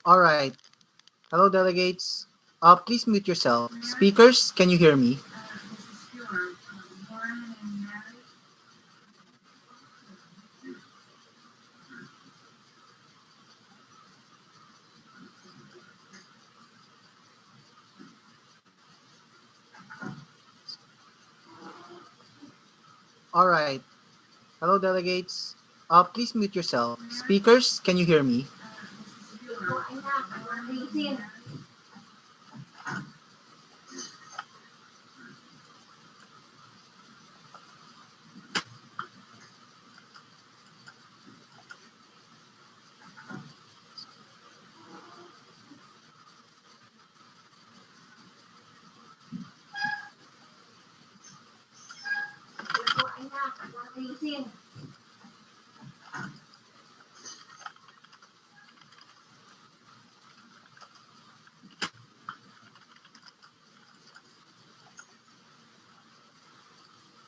All right. Hello, delegates. Please mute yourself. Speakers, can you hear me? All right. Hello, delegates. Please mute yourself. Speakers, can you hear me?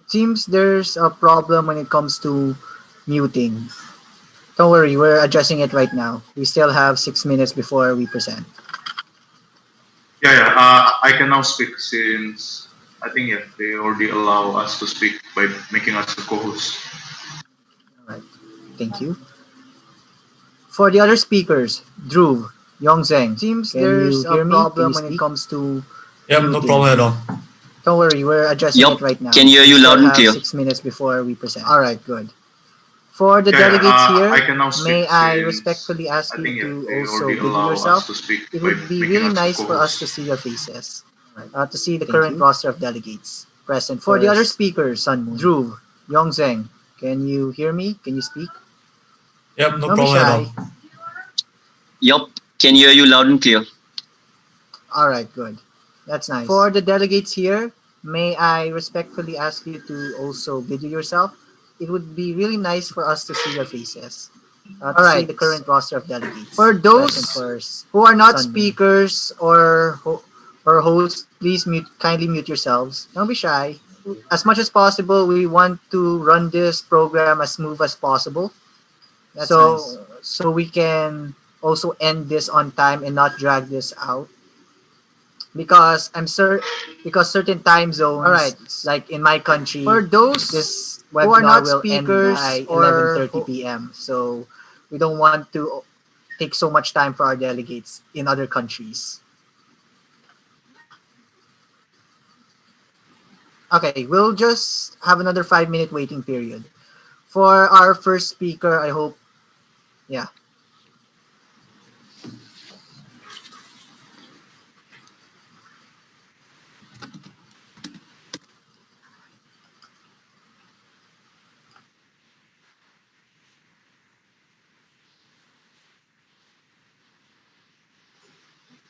Seems there's a problem when it comes to muting. Don't worry, we're addressing it right now. We still have 6 minutes before we present. Yeah. I can now speak since I think they already allow us to speak by making us a co-host. All right. Thank you. For the other speakers, Dhruv, Yongzheng, seems there's a problem when it comes to Yep, muting. no problem at all. Don't worry, we're addressing it right now. Can hear you loud and clear. 6 minutes before we present. All right, good. For the delegates here, I can now speak may I since respectfully ask I you think to they also already video allow yourself? us to speak It by would be making really us a nice for us co-host. to see your faces, to see the current roster of delegates present. For the other speakers, SUNMUN, Dhruv, Yongzheng, can you hear me? Can you speak? Yep, no Don't be problem at shy. all. Yup, can hear you loud and clear. All right, good. That's nice. For the delegates here, may I respectfully ask you to also video yourself? It would be really nice for us to see your faces, to see the current roster of delegates. For those who are not speakers or hosts, please kindly mute yourselves. Don't be shy. As much as possible, we want to run this program as smooth as possible. So we can also end this on time and not drag this out. Because because certain time zones, like in my country, for those this webinar who are not speakers will end by 11:30 p.m. So we don't want to take so much time for our delegates in other countries. Okay, we'll just have another 5-minute waiting period for our first speaker. I hope, yeah.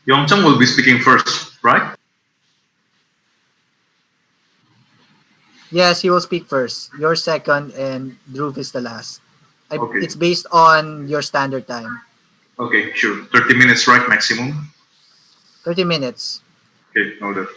Yongcheng will be speaking first, right? Yes, he will speak first. You're second, and Dhruv is the last. Okay. It's based on your standard time. Okay, sure. 30 minutes, right, maximum? 30 minutes. Okay, noted.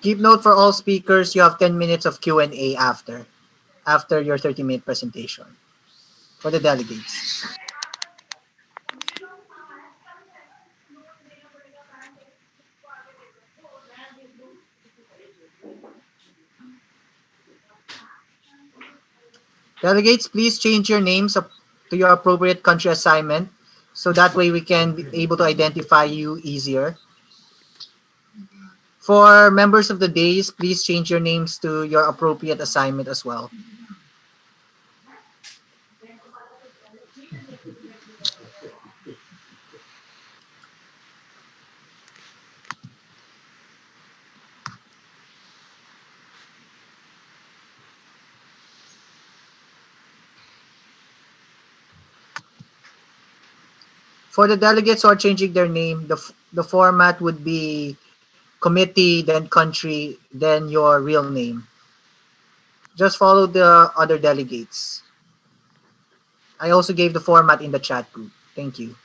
Keep note for all speakers, you have 10 minutes of Q&A after your 30-minute presentation for the delegates. Delegates, please change your names to your appropriate country assignment so that way we can be able to identify you easier. For members of the days, please change your names to your appropriate assignment as well. For the delegates who are changing their name, the format would be committee, then country, then your real name. Just follow the other delegates. I also gave the format in the chat group. Thank you.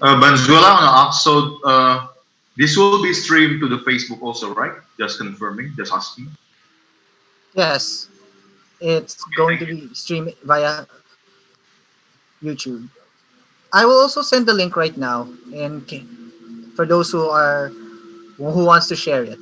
Banzuela also, this will be streamed to the Facebook also, right? Just confirming, just asking. Yes, it's going to be streamed via YouTube. I will also send the link right now, and for those who wants to share it.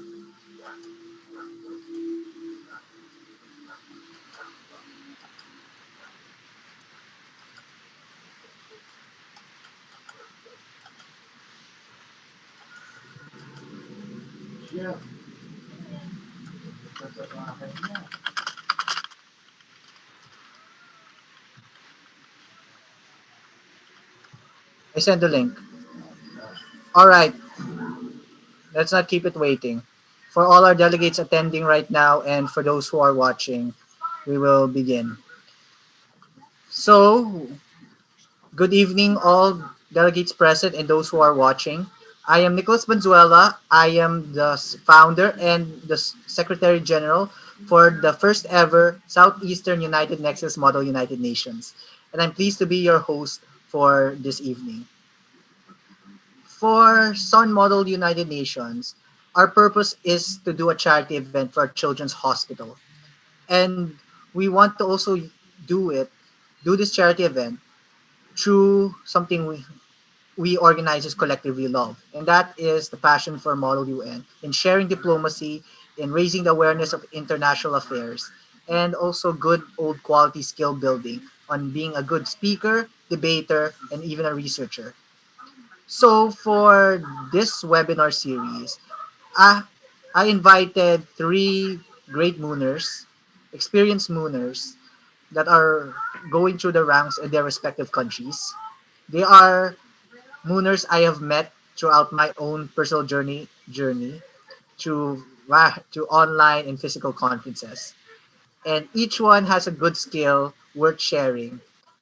I sent the link. All right. Let's not keep it waiting. For all our delegates attending right now and for those who are watching, we will begin. So, good evening all delegates present and those who are watching. I am Nicholas Banzuela. I am the founder and the Secretary General for the first ever Southeastern United Nexus Model United Nations. And I'm pleased to be your host for this evening. For Sun Model United Nations, our purpose is to do a charity event for Children's Hospital. And we want to also do this charity event through something we organize as collectively love. And that is the passion for Model UN in sharing diplomacy, in raising the awareness of international affairs, and also good old quality skill building on being a good speaker, debater, and even a researcher. So for this webinar series, I invited three great mooners, experienced mooners that are going through the ranks in their respective countries. They are mooners I have met throughout my own personal journey through online and physical conferences. And each one has a good skill worth sharing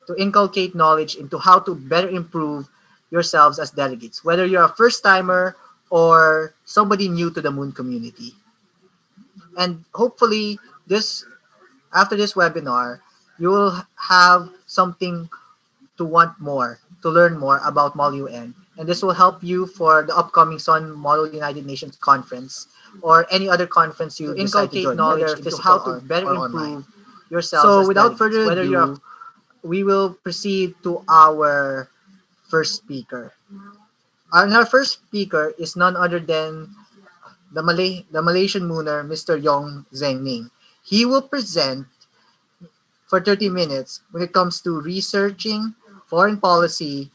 to inculcate knowledge into how to better improve yourselves as delegates, whether you're a first timer or somebody new to the Moon community. And hopefully, after this webinar, you will have something to want more, to learn more about MOLUN. And this will help you for the upcoming Sun Model United Nations conference or any other conference you decide to join, knowledge into how to better improve yourself. So without further ado, we will proceed to our first speaker. And our first speaker is none other than the Malaysian mooner, Mr. Yong Zeng Ning. He will present for 30 minutes when it comes to researching foreign policy,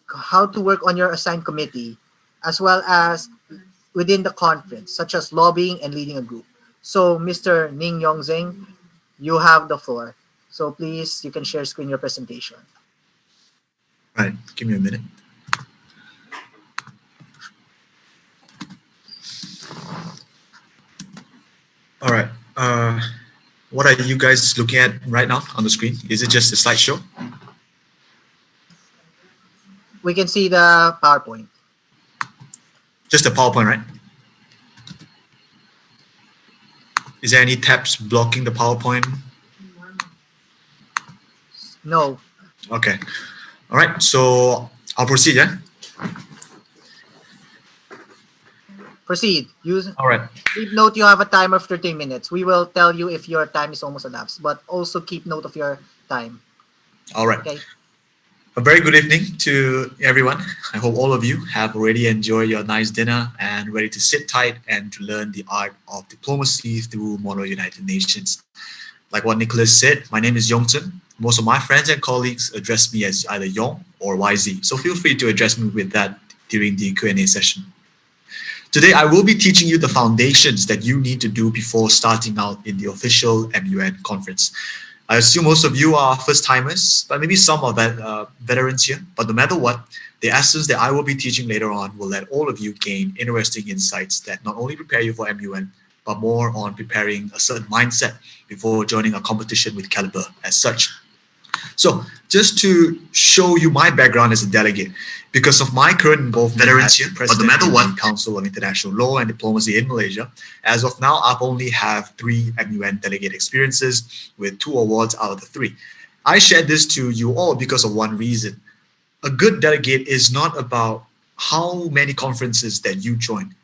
how to work on your assigned committee, as well as within the conference, such as lobbying and leading a group. So, Mr. Ning Yong Zeng, you have the floor. So please, you can share screen your presentation. All right, give me a minute. All right. What are you guys looking at right now on the screen? Is it just a slideshow? We can see the PowerPoint. Just a PowerPoint, right? Is there any tabs blocking the PowerPoint? No. Okay. All right. So I'll proceed, yeah? Proceed. All right. Keep note you have a timer of 30 minutes. We will tell you if your time is almost elapsed, but also keep note of your time. All right. Okay. A very good evening to everyone. I hope all of you have already enjoyed your nice dinner and ready to sit tight and to learn the art of diplomacy through Model United Nations. Like what Nicholas said, my name is Yongchen. Most of my friends and colleagues address me as either Yong or YZ, so feel free to address me with that during the Q&A session. Today, I will be teaching you the foundations that you need to do before starting out in the official MUN conference. I assume most of you are first-timers, but maybe some are veterans here. But no matter what, the essence that I will be teaching later on will let all of you gain interesting insights that not only prepare you for MUN, but more on preparing a certain mindset before joining a competition with caliber as such. So just to show you my background as a delegate, because of my current involvement as president no matter what, Council of International Law and Diplomacy in Malaysia, as of now, I've only have 3 MUN delegate experiences with 2 awards out of the 3. I shared this to you all because of one reason. A good delegate is not about how many conferences that you joined,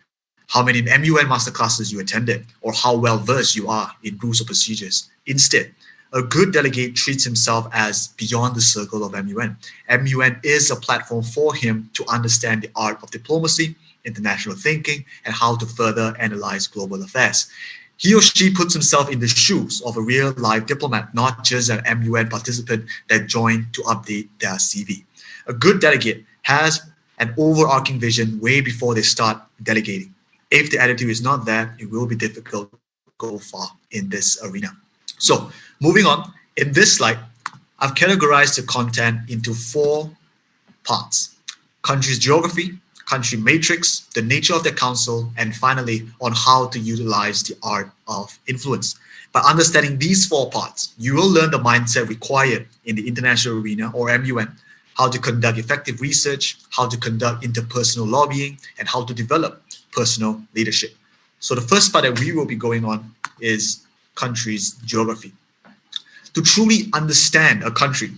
how many MUN masterclasses you attended, or how well versed you are in rules or procedures. Instead, a good delegate treats himself as beyond the circle of MUN. MUN is a platform for him to understand the art of diplomacy, international thinking, and how to further analyze global affairs. He or she puts himself in the shoes of a real-life diplomat, not just an MUN participant that joined to update their CV. A good delegate has an overarching vision way before they start delegating. If the attitude is not there, it will be difficult to go far in this arena. So, moving on, in this slide, I've categorized the content into 4 parts: country's geography, country matrix, the nature of the council, and finally, on how to utilize the art of influence. By understanding these 4 parts, you will learn the mindset required in the international arena or MUN, how to conduct effective research, how to conduct interpersonal lobbying, and how to develop personal leadership. So the first part that we will be going on is country's geography. To truly understand a country,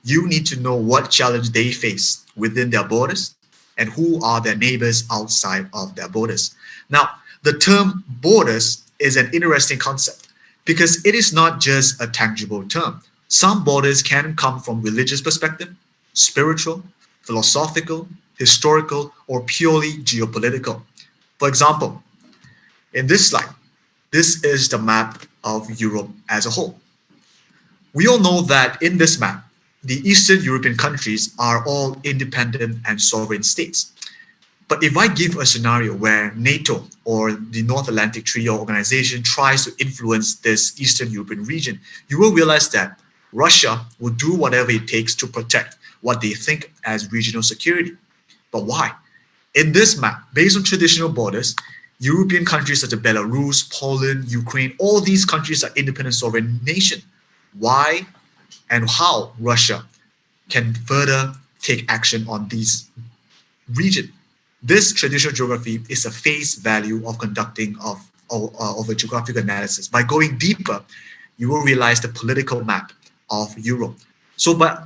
you need to know what challenge they face within their borders and who are their neighbors outside of their borders. Now, the term borders is an interesting concept because it is not just a tangible term. Some borders can come from religious perspective, spiritual, philosophical, historical, or purely geopolitical. For example, in this slide, this is the map of Europe as a whole. We all know that in this map, the Eastern European countries are all independent and sovereign states. But if I give a scenario where NATO or the North Atlantic Treaty Organization tries to influence this Eastern European region, you will realize that Russia will do whatever it takes to protect what they think as regional security. But why? In this map, based on traditional borders, European countries such as Belarus, Poland, Ukraine, all these countries are independent sovereign nations. Why and how Russia can further take action on these regions? This traditional geography is a face value of conducting of a geographical analysis. By going deeper, you will realize the political map of Europe. So by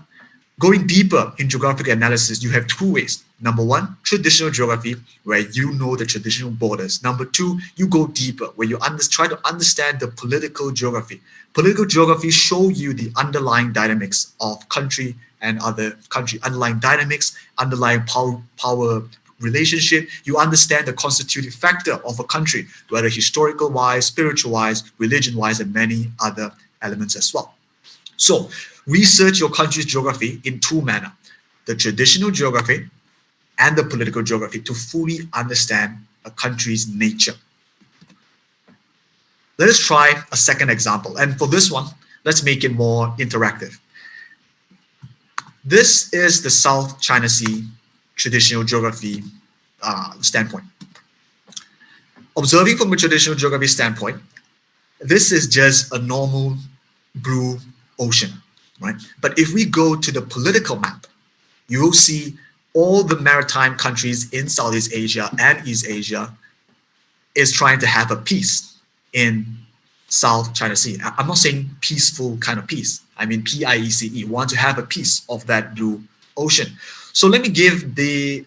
going deeper in geographical analysis, you have 2 ways. Number 1, traditional geography, where you know the traditional borders. Number 2, you go deeper, where you try to understand the political geography. Political geography show you the underlying dynamics of country and other country, underlying dynamics, underlying power relationship. You understand the constitutive factor of a country, whether historical-wise, spiritual-wise, religion-wise, and many other elements as well. So, research your country's geography in 2 manners: the traditional geography and the political geography, to fully understand a country's nature. Let us try a second example. And for this one, let's make it more interactive. This is the South China Sea traditional geography standpoint. Observing from a traditional geography standpoint, this is just a normal blue ocean, right? But if we go to the political map, you will see all the maritime countries in Southeast Asia and East Asia is trying to have a peace in South China Sea. I'm not saying peaceful kind of peace. I mean PIECE, want to have a piece of that blue ocean. So let me give the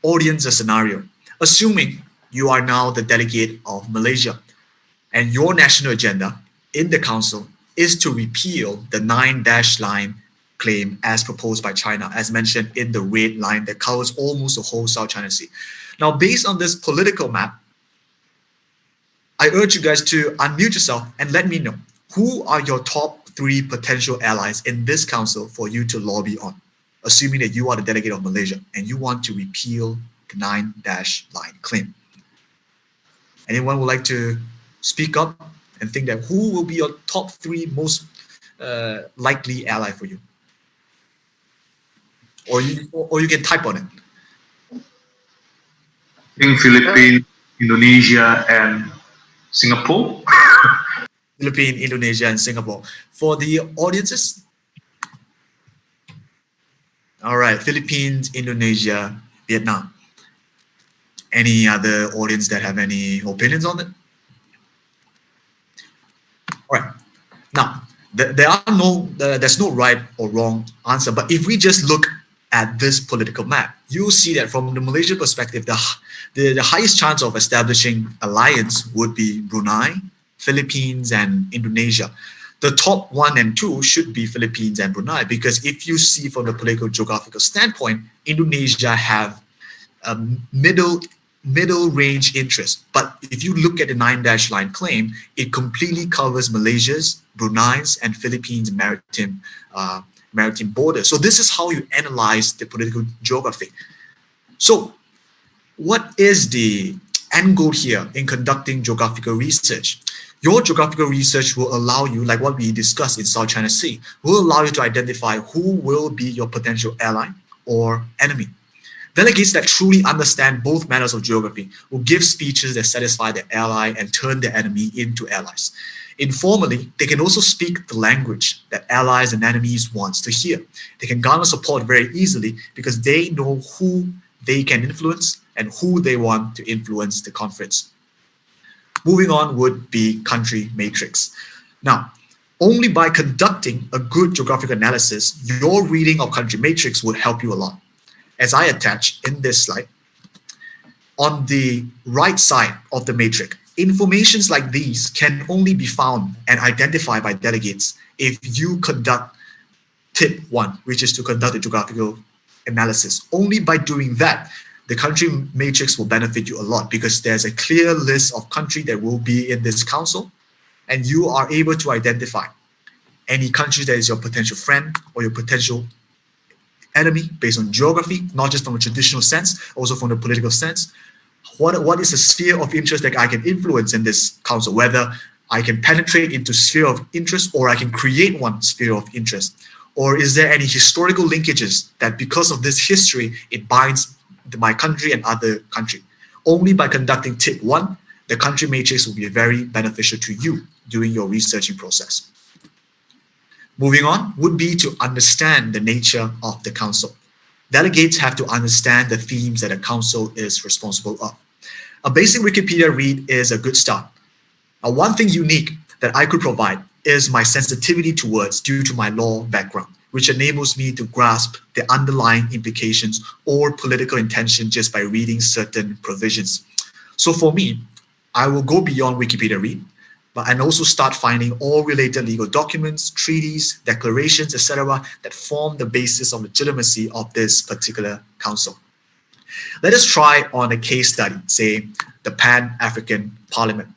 audience a scenario. Assuming you are now the delegate of Malaysia and your national agenda in the council is to repeal the 9-line claim as proposed by China, as mentioned in the red line that covers almost the whole South China Sea. Now, based on this political map, I urge you guys to unmute yourself and let me know who are your top 3 potential allies in this council for you to lobby on, assuming that you are the delegate of Malaysia and you want to repeal the 9-line claim. Anyone would like to speak up and think that who will be your top 3 most likely ally for you? Or you can type on it. I think Philippines, Indonesia, and Singapore. Philippines, Indonesia, and Singapore. For the audiences, all right, Philippines, Indonesia, Vietnam. Any other audience that have any opinions on it? All right. Now, there's no right or wrong answer, but if we just look at this political map, you'll see that from the Malaysia perspective, the highest chance of establishing alliance would be Brunei, Philippines, and Indonesia. The top 1 and 2 should be Philippines and Brunei, because if you see from the political geographical standpoint, Indonesia have a middle range interest. But if you look at the 9-dash line claim, it completely covers Malaysia's, Brunei's, and Philippines maritime border. So this is how you analyze the political geography. So what is the end goal here in conducting geographical research? Your geographical research will allow you, like what we discussed in South China Sea, will allow you to identify who will be your potential ally or enemy. Delegates that truly understand both matters of geography will give speeches that satisfy their ally and turn their enemy into allies. Informally, they can also speak the language that allies and enemies want to hear. They can garner support very easily because they know who they can influence and who they want to influence the conference. Moving on would be country matrix. Now, only by conducting a good geographical analysis, your reading of country matrix would help you a lot. As I attach in this slide, on the right side of the matrix, informations like these can only be found and identified by delegates if you conduct tip 1, which is to conduct a geographical analysis. Only by doing that, the country matrix will benefit you a lot, because there's a clear list of countries that will be in this council, and you are able to identify any country that is your potential friend or your potential enemy based on geography, not just from a traditional sense, also from the political sense. What is a sphere of interest that I can influence in this council, whether I can penetrate into sphere of interest or I can create one sphere of interest? Or is there any historical linkages that because of this history, it binds my country and other country? Only by conducting tip 1, the country matrix will be very beneficial to you during your researching process. Moving on would be to understand the nature of the council. Delegates have to understand the themes that a council is responsible of. A basic Wikipedia read is a good start. One thing unique that I could provide is my sensitivity to words due to my law background, which enables me to grasp the underlying implications or political intention just by reading certain provisions. So for me, I will go beyond Wikipedia read, and also start finding all related legal documents, treaties, declarations, etc. that form the basis of legitimacy of this particular council. Let us try on a case study, say the Pan-African Parliament.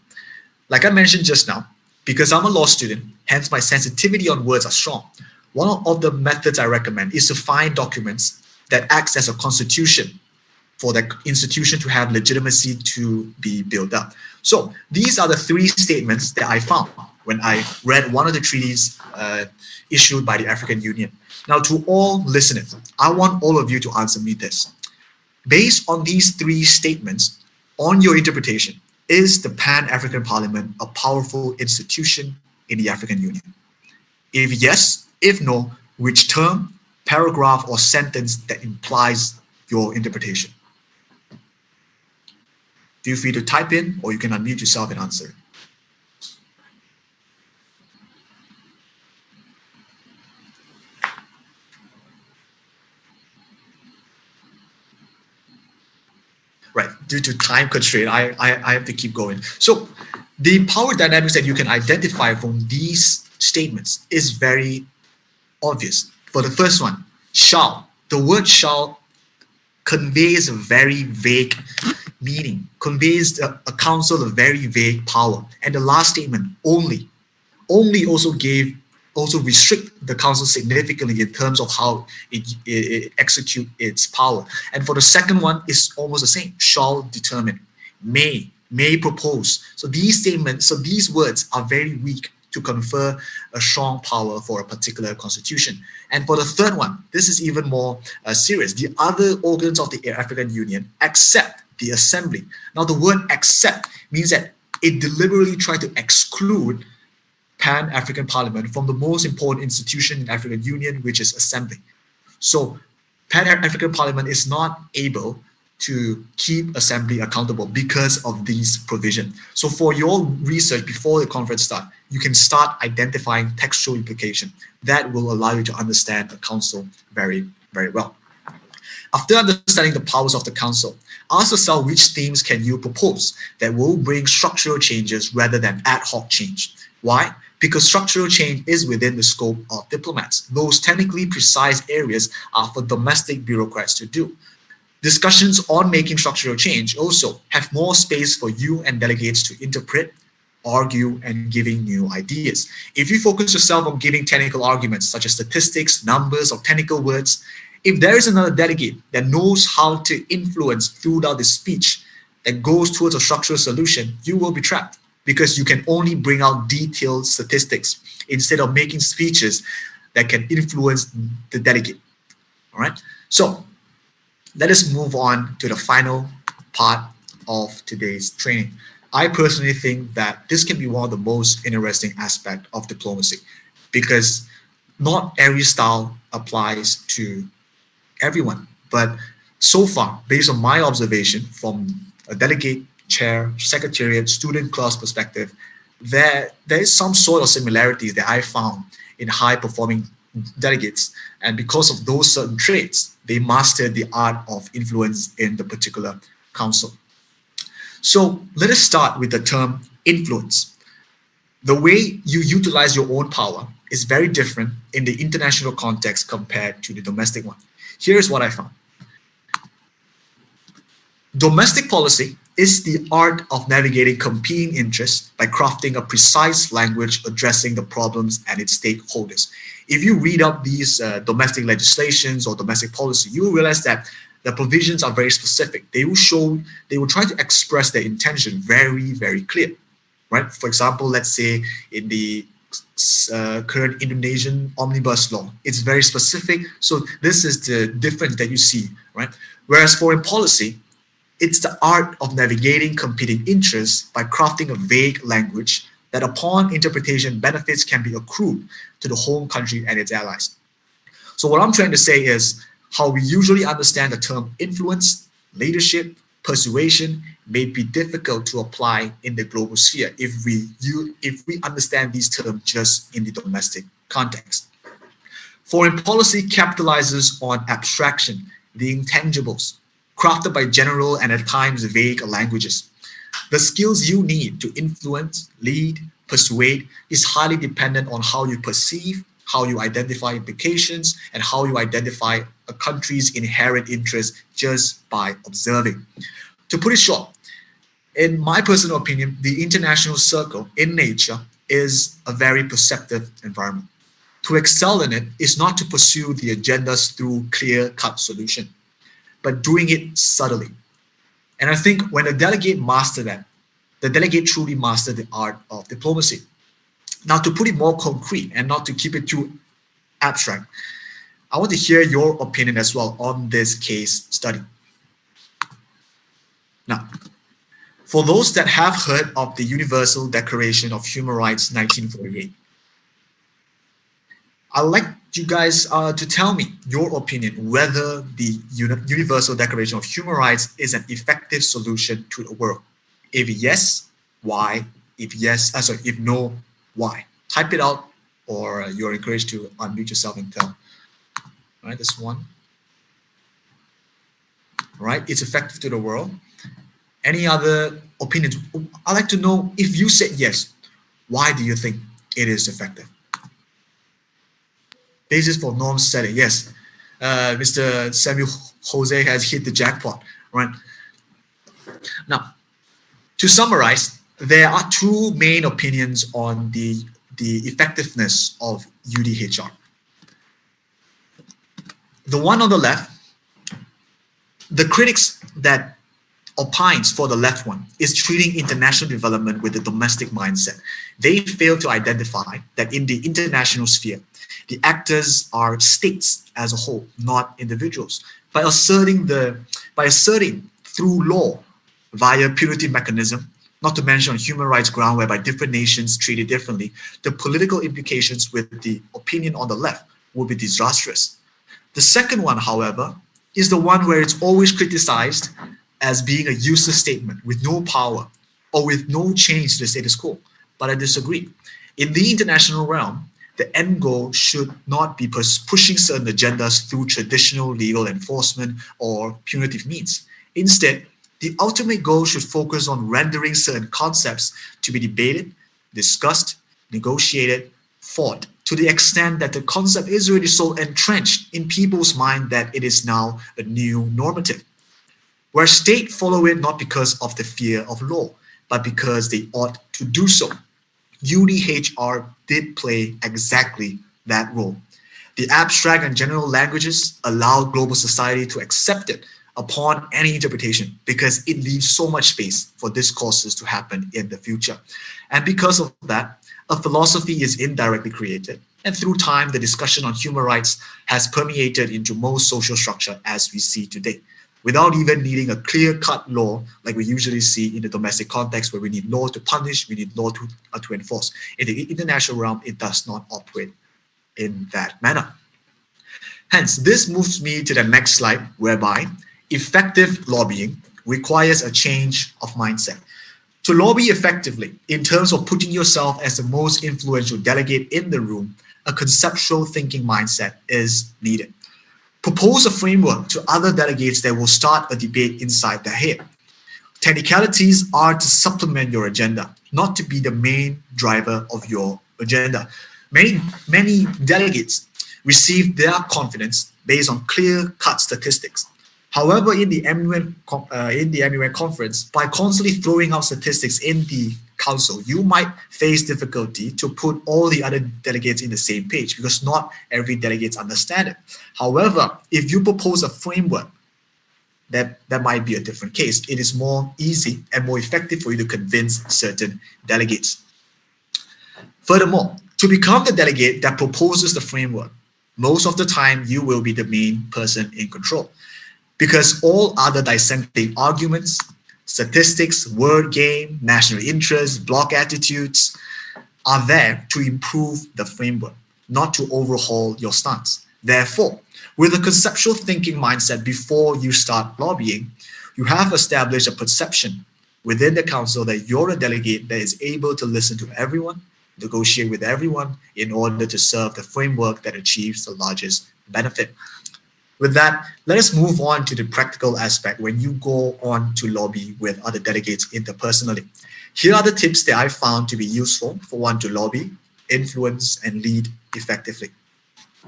Like I mentioned just now, because I'm a law student, hence my sensitivity on words are strong. One of the methods I recommend is to find documents that acts as a constitution for that institution to have legitimacy to be built up. So these are the 3 statements that I found when I read one of the treaties issued by the African Union. Now, to all listeners, I want all of you to answer me this. Based on these 3 statements, on your interpretation, is the Pan-African Parliament a powerful institution in the African Union? If yes, if no, which term, paragraph, or sentence that implies your interpretation? Feel free to type in, or you can unmute yourself and answer. Right, due to time constraint, I have to keep going. So the power dynamics that you can identify from these statements is very obvious. For the first one, shall. The word shall conveys a very vague meaning, conveys a council a very vague power. And the last statement, only also restrict the council significantly in terms of how it execute its power. And for the second one, it's almost the same, shall determine. May may propose. So these statements, so these words are very weak to confer a strong power for a particular constitution. And for the third one, this is even more serious. The other organs of the African Union except the Assembly. Now the word accept means that it deliberately tried to exclude Pan-African Parliament from the most important institution in African Union, which is Assembly. So Pan-African Parliament is not able to keep Assembly accountable because of these provisions. So for your research before the conference start, you can start identifying textual implication that will allow you to understand the council very, very well. After understanding the powers of the council, ask yourself which themes can you propose that will bring structural changes rather than ad hoc change. Why? Because structural change is within the scope of diplomats. Those technically precise areas are for domestic bureaucrats to do. Discussions on making structural change also have more space for you and delegates to interpret, argue, and giving new ideas. If you focus yourself on giving technical arguments such as statistics, numbers, or technical words, if there is another delegate that knows how to influence throughout the speech that goes towards a structural solution, you will be trapped because you can only bring out detailed statistics instead of making speeches that can influence the delegate. All right. So let us move on to the final part of today's training. I personally think that this can be one of the most interesting aspects of diplomacy because not every style applies to everyone. But so far, based on my observation from a delegate, chair, secretariat, student class perspective, there is some sort of similarities that I found in high-performing delegates. And because of those certain traits, they mastered the art of influence in the particular council. So let us start with the term influence. The way you utilize your own power is very different in the international context compared to the domestic one. Here's what I found. Domestic policy is the art of navigating competing interests by crafting a precise language addressing the problems and its stakeholders. If you read up these domestic legislations or domestic policy, you will realize that the provisions are very specific. They will try to express their intention very, very clear, right? For example, let's say in the current Indonesian omnibus law, it's very specific. So this is the difference that you see, right? Whereas foreign policy, it's the art of navigating competing interests by crafting a vague language that upon interpretation, benefits can be accrued to the home country and its allies. So what I'm trying to say is how we usually understand the term influence, leadership, persuasion may be difficult to apply in the global sphere if we understand these terms just in the domestic context. Foreign policy capitalizes on abstraction, the intangibles, crafted by general and at times vague languages. The skills you need to influence, lead, persuade is highly dependent on how you perceive, how you identify implications, and how you identify a country's inherent interest just by observing. To put it short, in my personal opinion, the international circle in nature is a very perceptive environment. To excel in it is not to pursue the agendas through clear-cut solution, but doing it subtly. And I think when a delegate masters that, the delegate truly mastered the art of diplomacy. Now, to put it more concrete and not to keep it too abstract, I want to hear your opinion as well on this case study. Now, for those that have heard of the Universal Declaration of Human Rights 1948, I'd like you guys to tell me your opinion whether the Universal Declaration of Human Rights is an effective solution to the world. If yes, why? If yes, if no, why? Type it out, or you're encouraged to unmute yourself and tell. All right, this one. All right, it's effective to the world. Any other opinions? I'd like to know, if you said yes, why do you think it is effective? Basis for norm setting, yes. Mr. Samuel Jose has hit the jackpot, right? Now, to summarize, there are two main opinions on the effectiveness of UDHR. The one on the left, the critics that opines for the left one is treating international development with a domestic mindset. They fail to identify that in the international sphere, the actors are states as a whole, not individuals. By asserting through law via punitive mechanism, not to mention on human rights ground whereby different nations treat it differently, the political implications with the opinion on the left will be disastrous. The second one, however, is the one where it's always criticized as being a useless statement with no power or with no change to the status quo. But I disagree. In the international realm, the end goal should not be pushing certain agendas through traditional legal enforcement or punitive means. Instead, the ultimate goal should focus on rendering certain concepts to be debated, discussed, negotiated, fought, to the extent that the concept is already so entrenched in people's mind that it is now a new normative. Where state follow it not because of the fear of law, but because they ought to do so. UDHR did play exactly that role. The abstract and general languages allowed global society to accept it upon any interpretation because it leaves so much space for discourses to happen in the future. And because of that, a philosophy is indirectly created. And through time, the discussion on human rights has permeated into most social structure as we see today, without even needing a clear-cut law like we usually see in the domestic context where we need law to punish, we need law to enforce. In the international realm, it does not operate in that manner. Hence, this moves me to the next slide, whereby effective lobbying requires a change of mindset. To lobby effectively, in terms of putting yourself as the most influential delegate in the room, a conceptual thinking mindset is needed. Propose a framework to other delegates that will start a debate inside their head. Technicalities are to supplement your agenda, not to be the main driver of your agenda. Many delegates receive their confidence based on clear-cut statistics. However, in the MUN conference, by constantly throwing out statistics in the council, you might face difficulty to put all the other delegates in the same page because not every delegate understands it. However, if you propose a framework, that might be a different case. It is more easy and more effective for you to convince certain delegates. Furthermore, to become the delegate that proposes the framework, most of the time you will be the main person in control, because all other dissenting arguments, statistics, word game, national interest, block attitudes are there to improve the framework, not to overhaul your stance. Therefore, with a conceptual thinking mindset before you start lobbying, you have established a perception within the council that you're a delegate that is able to listen to everyone, negotiate with everyone in order to serve the framework that achieves the largest benefit. With that, let us move on to the practical aspect when you go on to lobby with other delegates interpersonally. Here are the tips that I found to be useful for one to lobby, influence, and lead effectively.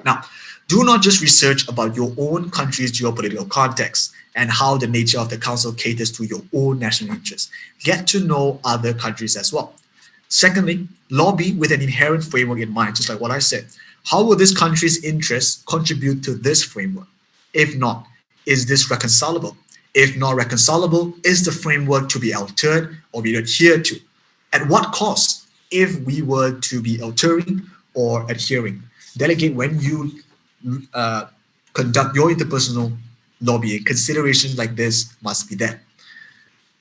Now, do not just research about your own country's geopolitical context and how the nature of the council caters to your own national interests. Get to know other countries as well. Secondly, lobby with an inherent framework in mind, just like what I said. How will this country's interests contribute to this framework? If not, is this reconcilable? If not reconcilable, is the framework to be altered or be adhered to? At what cost if we were to be altering or adhering? Delegate, when you conduct your interpersonal lobbying, considerations like this must be there.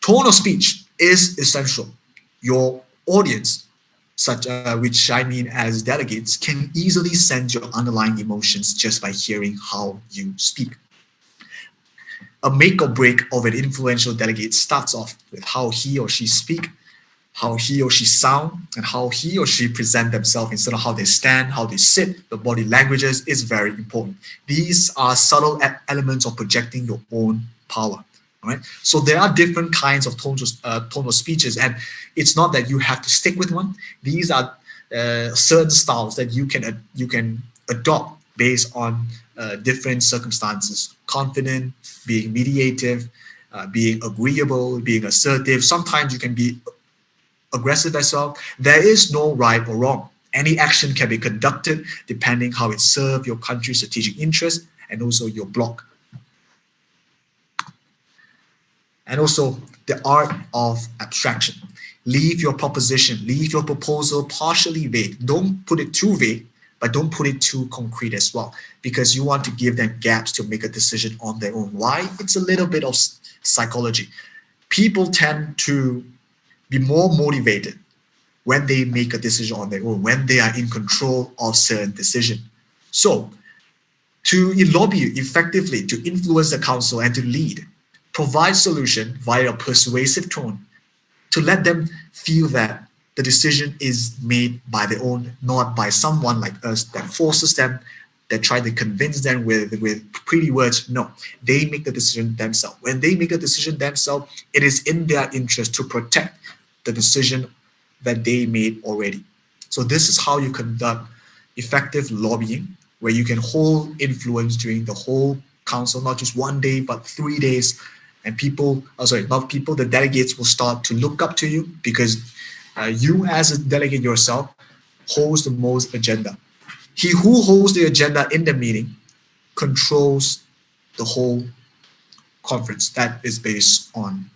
Tone of speech is essential. Your audience, which I mean as delegates, can easily sense your underlying emotions just by hearing how you speak. A make or break of an influential delegate starts off with how he or she speak, how he or she sound, and how he or she present themselves instead of how they stand, how they sit. The body languages is very important. These are subtle elements of projecting your own power. All right. So there are different kinds of tone of speeches, and it's not that you have to stick with one. These are certain styles that you can adopt based on different circumstances. Confident, being mediative, being agreeable, being assertive. Sometimes you can be aggressive as well. There is no right or wrong. Any action can be conducted depending how it serves your country's strategic interest and also your bloc. And also the art of abstraction. Leave your proposition, leave your proposal partially vague. Don't put it too vague, but don't put it too concrete as well, because you want to give them gaps to make a decision on their own. Why? It's a little bit of psychology. People tend to be more motivated when they make a decision on their own, when they are in control of certain decision. So to lobby effectively, to influence the council and to lead, provide solution via a persuasive tone, to let them feel that the decision is made by their own, not by someone like us that forces them, that try to convince them with pretty words. No, they make the decision themselves. When they make a decision themselves, it is in their interest to protect the decision that they made already. So this is how you conduct effective lobbying, where you can hold influence during the whole council, not just 1 day, but 3 days. And the delegates will start to look up to you, because you as a delegate yourself holds the most agenda. He who holds the agenda in the meeting controls the whole conference. That is based on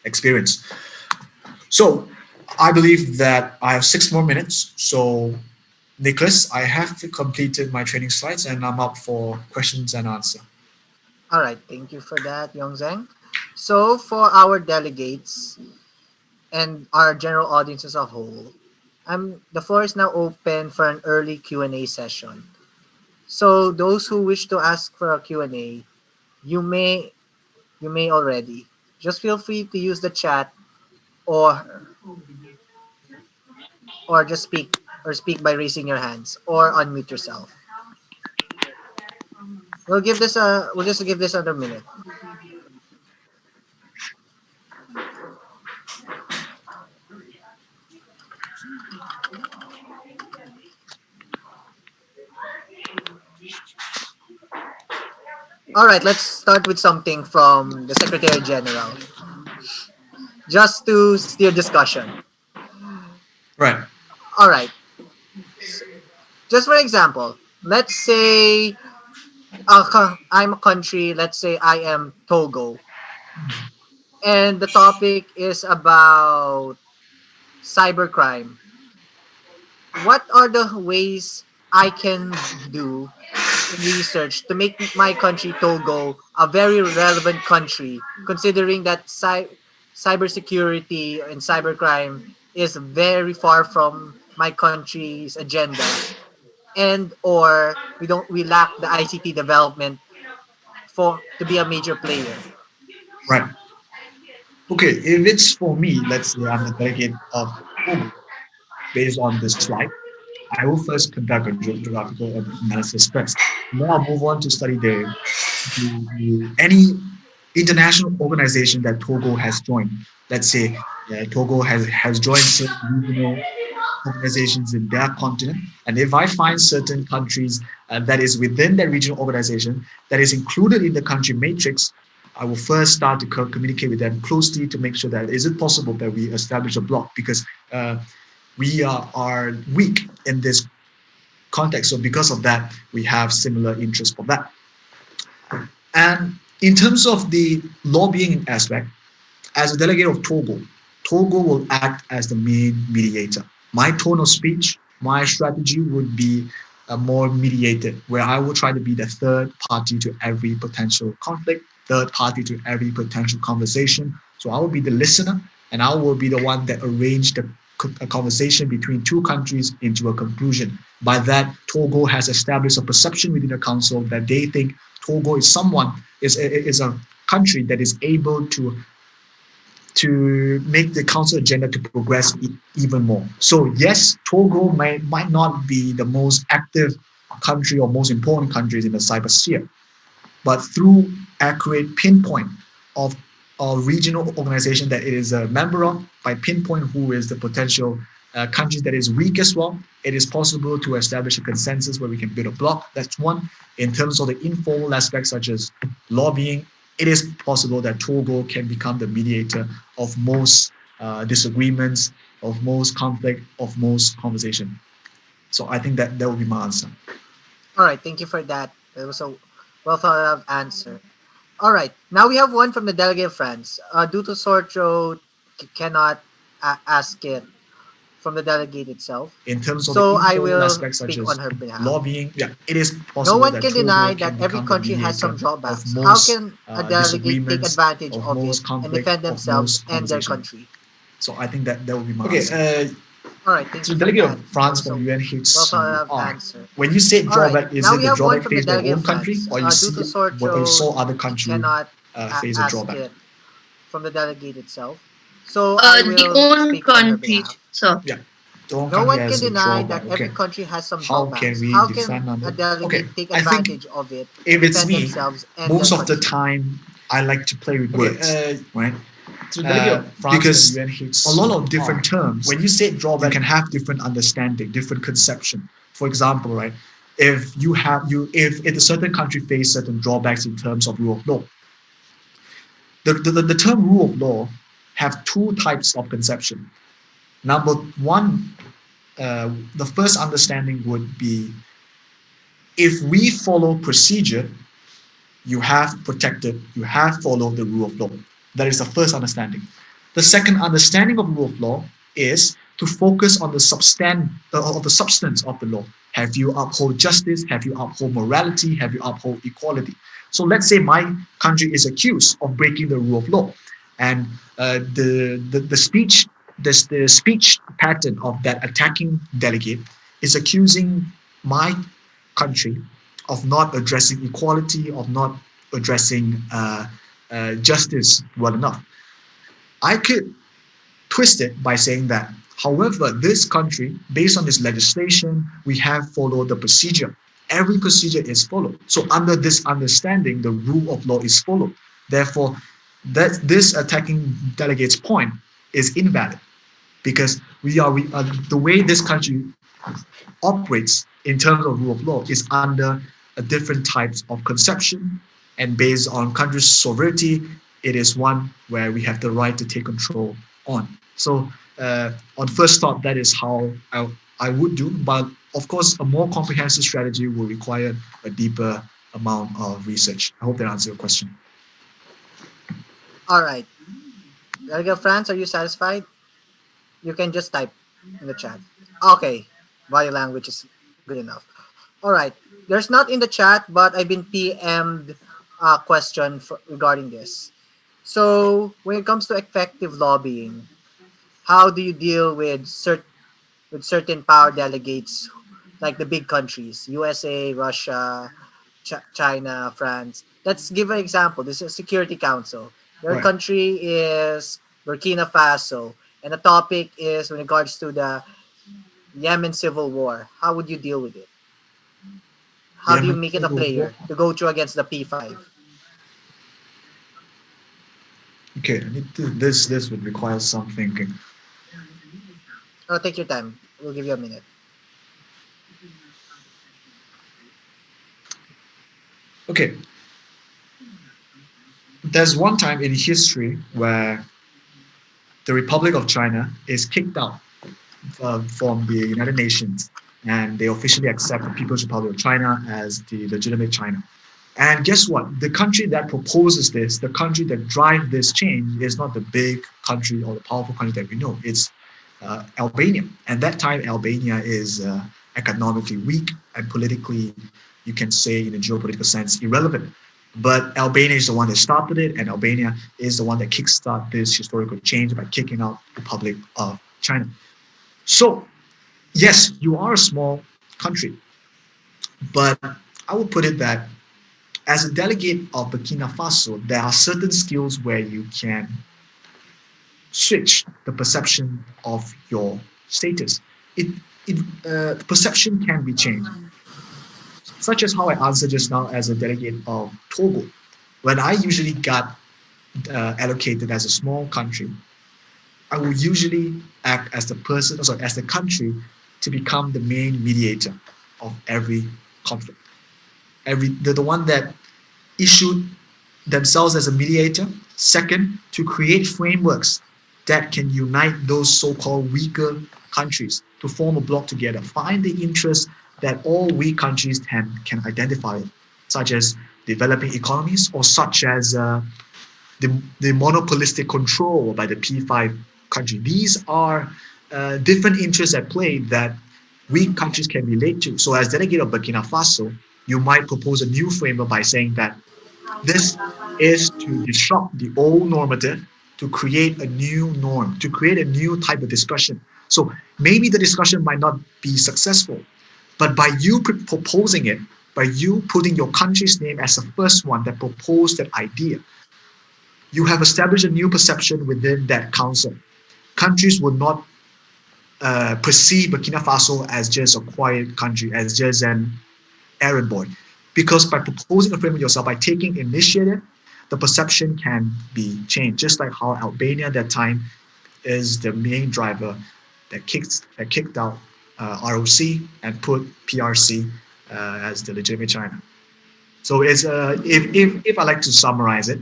experience. So I believe that I have 6 more minutes. So Nicholas, I have completed my training slides and I'm up for questions and answer. All right, thank you for that, Yongzheng. So for our delegates and our general audience as a whole, the floor is now open for an early Q&A session. So those who wish to ask for a Q&A, you may already. Just feel free to use the chat or just speak by raising your hands or unmute yourself. We'll just give this another minute. All right, let's start with something from the Secretary General, just to steer discussion. Right. All right. Just for example, let's say I'm a country, let's say I am Togo, and the topic is about cybercrime. What are the ways I can do research to make my country Togo a very relevant country, considering that cybersecurity and cybercrime is very far from my country's agenda, and or we lack the ICT development to be a major player. Right. Okay, if it's for me, let's say I'm the delegate of Togo, based on this slide, I will first conduct a geographical analysis first. Then I'll move on to study any international organization that Togo has joined. Let's say Togo has joined certain regional organizations in their continent. And if I find certain countries that is within that regional organization that is included in the country matrix, I will first start to communicate with them closely to make sure that is it possible that we establish a block, because we are weak in this context. So because of that, we have similar interests for that. And in terms of the lobbying aspect, as a delegate of Togo, Togo will act as the main mediator. My tone of speech, my strategy would be more mediated, where I will try to be the third party to every potential conflict, third party to every potential conversation. So I will be the listener, and I will be the one that arranged a conversation between two countries into a conclusion. By that, Togo has established a perception within the council that they think Togo is a country that is able to make the council agenda to progress even more. So yes, Togo might not be the most active country or most important countries in the cyber sphere, but through accurate pinpoint of a regional organization that it is a member of, by pinpoint who is the potential countries that is weak as well, it is possible to establish a consensus where we can build a block. That's one. In terms of the informal aspects such as lobbying, it is possible that Togo can become the mediator of most disagreements, of most conflict, of most conversation. So I think that will be my answer. All right, thank you for that. It was a well thought of answer. All right. Now we have one from the delegate of France. Due to sore throat, cannot ask it from the delegate itself. In terms of So the I informal will aspects such speak as on her behalf. lobbying, yeah, it is No possible one that can Togo deny can that every become the country has some mediator of drawbacks. How most can a delegate take disagreements, advantage of of it most and conflict, defend of themselves most and their conversation. country? So I think that would be my Okay, answer. All right, thank So you the for delegate that. of France That was from a well thought UNHCR, answer. when you say All right, drawback, is now it we the have one drawback from the faced by your delegate own of country, France. or you Due see to sore or you saw throat, other country cannot face a ask drawback? it from the delegate itself. So I The will own speak on her country, behalf. sir. Yeah, the own No country one can has a deny drawback. that every Okay, country has some how can drawbacks. we How defend can on a it? delegate Okay, take I think advantage of it if and it's defend me, themselves and most their of the country? time I like to play with words, right? France Because and UNHCR, a lot of different terms, when you say drawback, you you can have different understanding, different conception. For example, right, if a certain country face certain drawbacks in terms of rule of law, the term rule of law have two types of conception. Number one, the first understanding would be if we follow procedure, you have protected, you have followed the rule of law. That is the first understanding. The second understanding of rule of law is to focus on the substance of the law. Have you uphold justice? Have you uphold morality? Have you uphold equality? So let's say my country is accused of breaking the rule of law, and the speech pattern of that attacking delegate is accusing my country of not addressing equality, of not addressing justice well enough. I could twist it by saying that, however, this country, based on this legislation, we have followed the procedure. Every procedure is followed. So under this understanding, the rule of law is followed. Therefore, this attacking delegate's point is invalid because the way this country operates in terms of rule of law is under a different types of conception, and based on country's sovereignty, it is one where we have the right to take control on. So on first thought, that is how I would do, but of course a more comprehensive strategy will require a deeper amount of research. I hope that answers your question. All right. Delegate France, are you satisfied? You can just type in the chat. Okay. Body language is good enough. All right. There's not in the chat, but I've been PM'd a question regarding this. So when it comes to effective lobbying, how do you deal with certain power delegates like the big countries, USA, Russia, China, France? Let's give an example. This is a Security Council. Your Right. country is Burkina Faso, and the topic is in regards to the Yemen civil war. How would you deal with it? How do you Yemen make it a civil player war? to go through against the P5? Okay, this would require some thinking. Oh, take your time. We'll give you a minute. Okay. There's one time in history where the Republic of China is kicked out from the United Nations, and they officially accept the People's Republic of China as the legitimate China. And guess what? The country that proposes this, the country that drives this change, is not the big country or the powerful country that we know. It's Albania. And that time, Albania is economically weak and politically, you can say in a geopolitical sense, irrelevant. But Albania is the one that started it, and Albania is the one that kickstarted this historical change by kicking out the Republic of China. So, yes, you are a small country, but I would put it that as a delegate of Burkina Faso, there are certain skills where you can switch the perception of your status. The perception can be changed, such as how I answered just now as a delegate of Togo. When I usually got allocated as a small country, I will usually act as the country to become the main mediator of every conflict. The one that issued themselves as a mediator. Second, to create frameworks that can unite those so-called weaker countries to form a bloc together. Find the interests that all weak countries can identify, such as developing economies, or such as the monopolistic control by the P5 country. These are different interests at play that weak countries can relate to. So as delegate of Burkina Faso, you might propose a new framework by saying that this is to disrupt the old normative, to create a new norm, to create a new type of discussion. So maybe the discussion might not be successful, but by you proposing it, by you putting your country's name as the first one that proposed that idea, you have established a new perception within that council. Countries will not perceive Burkina Faso as just a quiet country, as just an errand boy. Because by proposing a framework yourself, by taking initiative, the perception can be changed. Just like how Albania at that time is the main driver that kicked out ROC and put PRC as the legitimate China. So it's if I like to summarize it,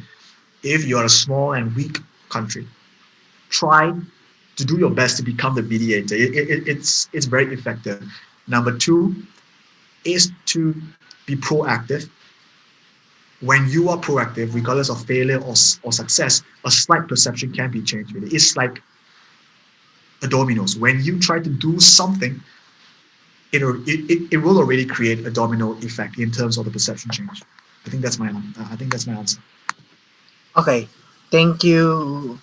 if you're a small and weak country, try to do your best to become the mediator. It's very effective. Number two is to be proactive. When you are proactive, regardless of failure or success, a slight perception can be changed. Really. It's like a dominoes. When you try to do something, it will already create a domino effect in terms of the perception change. I think that's my answer. Okay, thank you.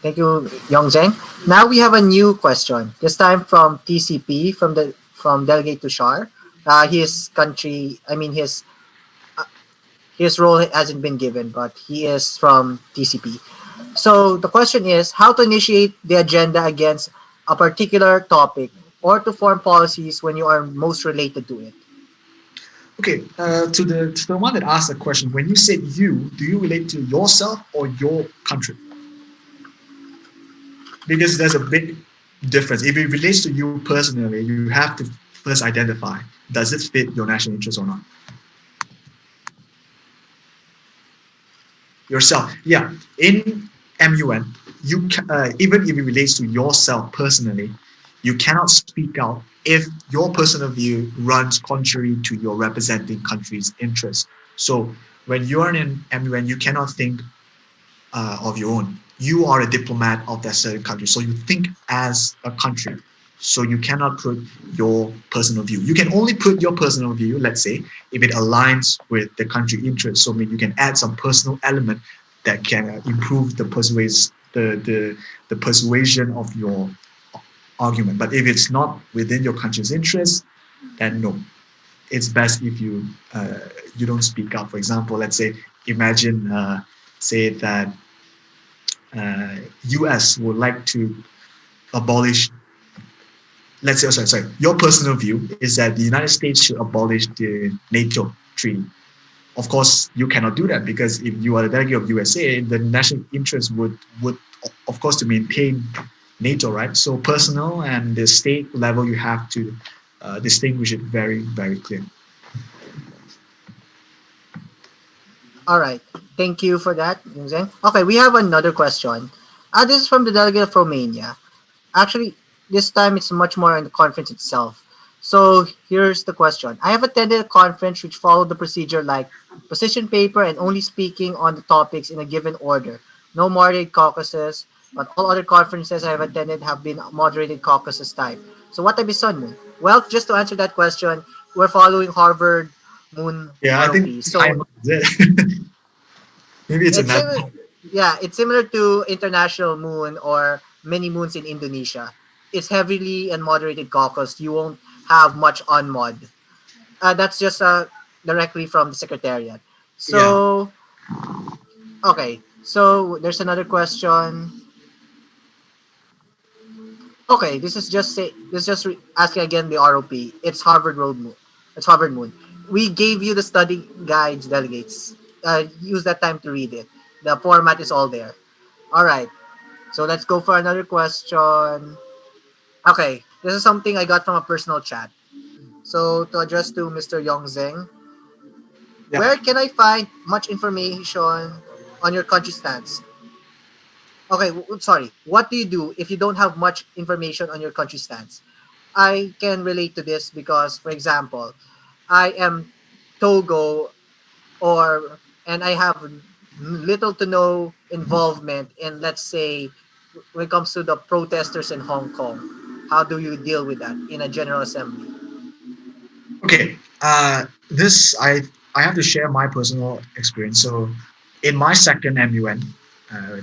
Thank you, Yongzheng. Now we have a new question. This time from TCP, from Delegate Tushar. His role hasn't been given, but he is from TCP. So the question is how to initiate the agenda against a particular topic or to form policies when you are most related to it. Okay, to the one that asked the question, when you said you, do you relate to yourself or your country? Because there's a big difference. If it relates to you personally, you have to first identify, does it fit your national interest or not? Yourself, yeah. In MUN, you even if it relates to yourself personally, you cannot speak out if your personal view runs contrary to your representing country's interests. So when you are in MUN, you cannot think of your own. You are a diplomat of that certain country, so you think as a country. So you cannot put your personal view. You can only put your personal view, let's say, if it aligns with the country interest. So you can add some personal element that can improve the persuasion of your argument. But if it's not within your country's interest, then no. It's best if you don't speak up. For example, let's say, imagine, say that US would like to abolish, let's say, your personal view is that the United States should abolish the NATO treaty. Of course, you cannot do that because if you are the delegate of USA, the national interest would of course, to maintain NATO, right? So personal and the state level, you have to distinguish it very, very clear. All right. Thank you for that, Yungzeng. Okay, we have another question. This is from the delegate of Romania. Actually, this time it's much more on the conference itself. So here's the question. I have attended a conference which followed the procedure like position paper and only speaking on the topics in a given order. No moderated caucuses, but all other conferences I have attended have been moderated caucuses type. So what type is SUNMUN? Well, just to answer that question, we're following Harvard Moon. Yeah, ROP. I think So maybe it's another. Yeah, it's similar to International Moon or many moons in Indonesia. It's heavily and moderated caucus. You won't have much on mod. That's just directly from the secretariat. So, okay. So there's another question. Okay, this is just asking again the ROP. It's Harvard Road Moon. It's Harvard Moon. We gave you the study guides, delegates. Use that time to read it. The format is all there. All right. So let's go for another question. Okay, this is something I got from a personal chat. So to address to Mr. Yongzeng, where can I find much information on your country stance? Okay, sorry. What do you do if you don't have much information on your country stance? I can relate to this because, for example, I am Togo and I have little to no involvement in, let's say, when it comes to the protesters in Hong Kong, how do you deal with that in a General Assembly? Okay, this I have to share my personal experience. So, in my second MUN,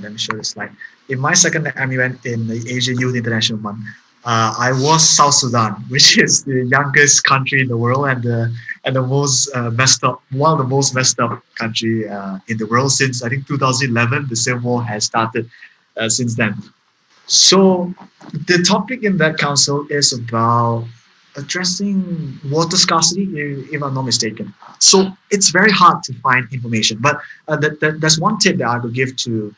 let me show the slide. In my second MUN in the Asia Youth International Month, I was South Sudan, which is the youngest country in the world and the most messed up, one of the most messed up country in the world since I think 2011. The Civil War has started since then. So the topic in that council is about addressing water scarcity, if I'm not mistaken. So it's very hard to find information, but that's one tip that I could give to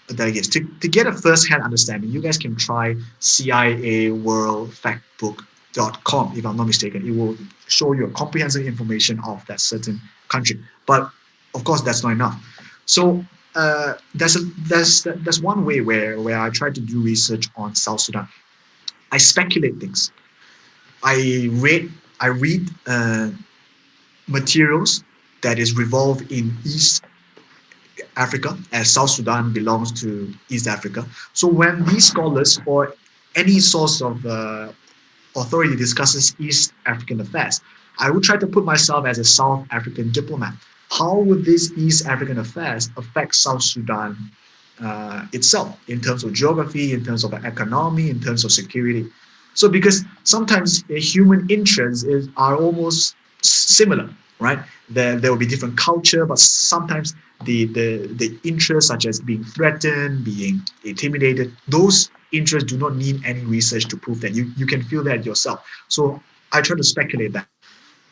the delegates. To get a first-hand understanding, you guys can try CIAWorldFactbook.com, if I'm not mistaken. It will show you comprehensive information of that certain country. But of course, that's not enough. So there's one way where I try to do research on South Sudan. I speculate things. I read materials that is revolved in East Africa, as South Sudan belongs to East Africa. So when these scholars or any source of authority discusses East African affairs, I would try to put myself as a South African diplomat. How would these East African affairs affect South Sudan itself in terms of geography, in terms of economy, in terms of security? So because sometimes human interests are almost similar, right? There will be different culture, but sometimes the interests such as being threatened, being intimidated, those interests do not need any research to prove that. You can feel that yourself. So I try to speculate that.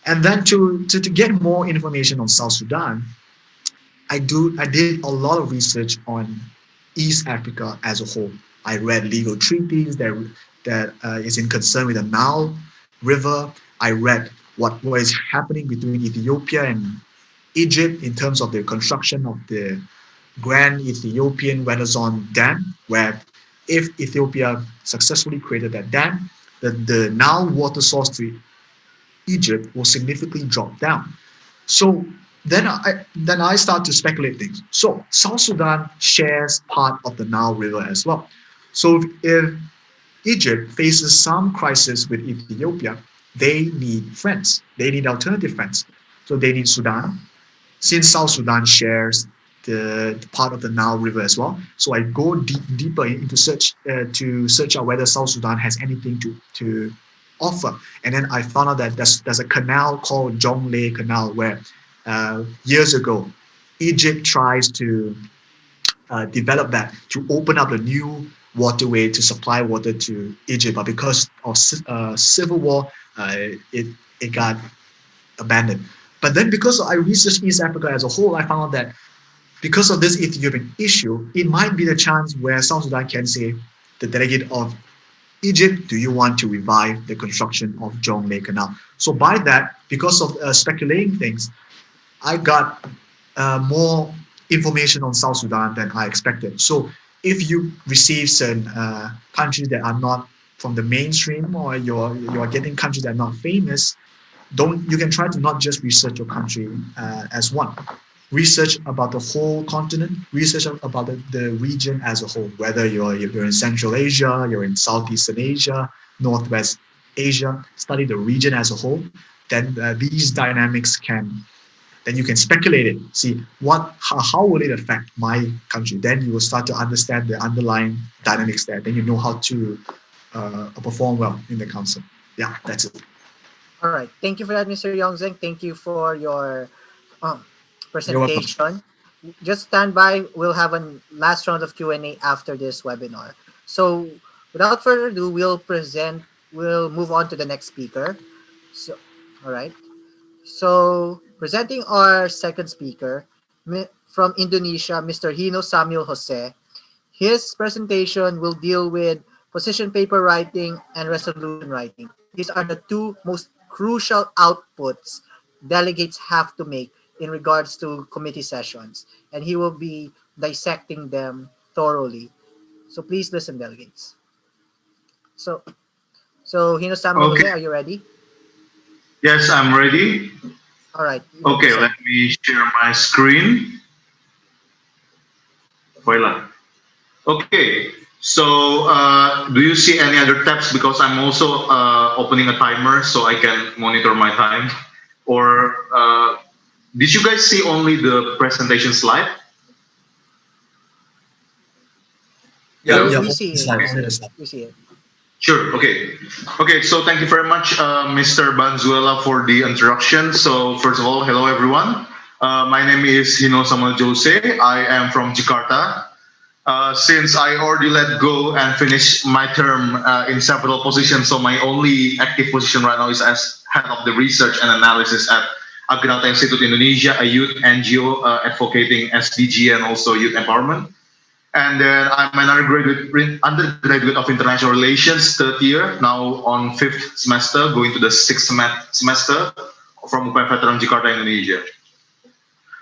And then to get more information on South Sudan, I did a lot of research on East Africa as a whole. I read legal treaties that is in concern with the Nile River. I read what is happening between Ethiopia and Egypt in terms of the construction of the Grand Ethiopian Renaissance Dam, where if Ethiopia successfully created that dam, the Nile water source to Egypt will significantly drop down. So then I start to speculate things. So South Sudan shares part of the Nile River as well. So if Egypt faces some crisis with Ethiopia, they need friends. They need alternative friends. So they need Sudan. Since South Sudan shares the part of the Nile River as well, so I go deeper into search out whether South Sudan has anything to offer. And then I found out that there's a canal called Jonglei Canal where years ago Egypt tries to develop that to open up a new waterway to supply water to Egypt, but because of civil war, it got abandoned. But then because I researched East Africa as a whole, I found out that because of this Ethiopian issue, it might be the chance where South Sudan can say, the delegate of Egypt, do you want to revive the construction of Jonglei Canal? So by that, because of speculating things, I got more information on South Sudan than I expected. So if you receive certain countries that are not from the mainstream, or you're getting countries that are not famous, you can try to not just research your country as one. Research about the whole continent, research about the region as a whole, whether you're in Central Asia, you're in Southeastern Asia, Northwest Asia, study the region as a whole, then these dynamics then you can speculate it, see how will it affect my country. Then you will start to understand the underlying dynamics there. Then you know how to perform well in the council. Yeah, that's it. All right. Thank you for that, Mr. Yongzeng. Thank you for your presentation. Just stand by. We'll have a last round of Q&A after this webinar. So without further ado, we'll move on to the next speaker. So, all right. So presenting our second speaker from Indonesia, Mr. Hino Samuel Jose. His presentation will deal with position paper writing and resolution writing. These are the two most crucial outputs delegates have to make in regards to committee sessions, and he will be dissecting them thoroughly. So please listen, delegates. So Hino Samuel Jose, are you ready? Yes, I'm ready. All right. Okay, let me share my screen. Voila. Okay, so do you see any other tabs? Because I'm also opening a timer so I can monitor my time. Or did you guys see only the presentation slide? Yeah, we see it. We see it. Sure. Okay. Okay. So thank you very much, Mr. Banzuela, for the introduction. So first of all, hello everyone. My name is Hino Samuel Jose. I am from Jakarta. Since I already let go and finished my term in several positions, so my only active position right now is as head of the research and analysis at Agrata Institute Indonesia, a youth NGO advocating SDG and also youth empowerment. And then I'm an undergraduate of international relations, third year, now on fifth semester, going to the sixth semester from UPM Veteran Jakarta, Indonesia.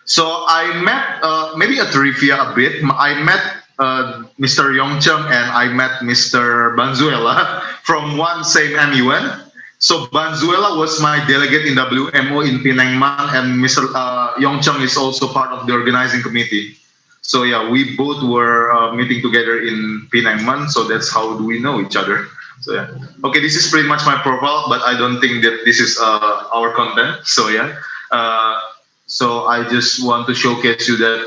So I met, maybe a trivia a bit, I met Mr. Yongcheng and I met Mr. Banzuela from one same MUN. So Banzuela was my delegate in WMO in Penangman, and Mr. Yongcheng is also part of the organizing committee. So yeah, we both were meeting together in Penangman, so that's how do we know each other. So yeah, okay, this is pretty much my profile, but I don't think that this is our content. So yeah, so I just want to showcase you that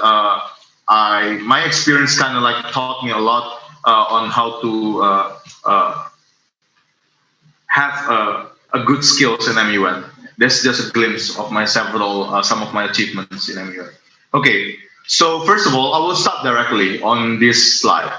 my experience kind of like taught me a lot on how to have a good skills in MUN. That's just a glimpse of my some of my achievements in MUN. Okay. So first of all, I will start directly on this slide.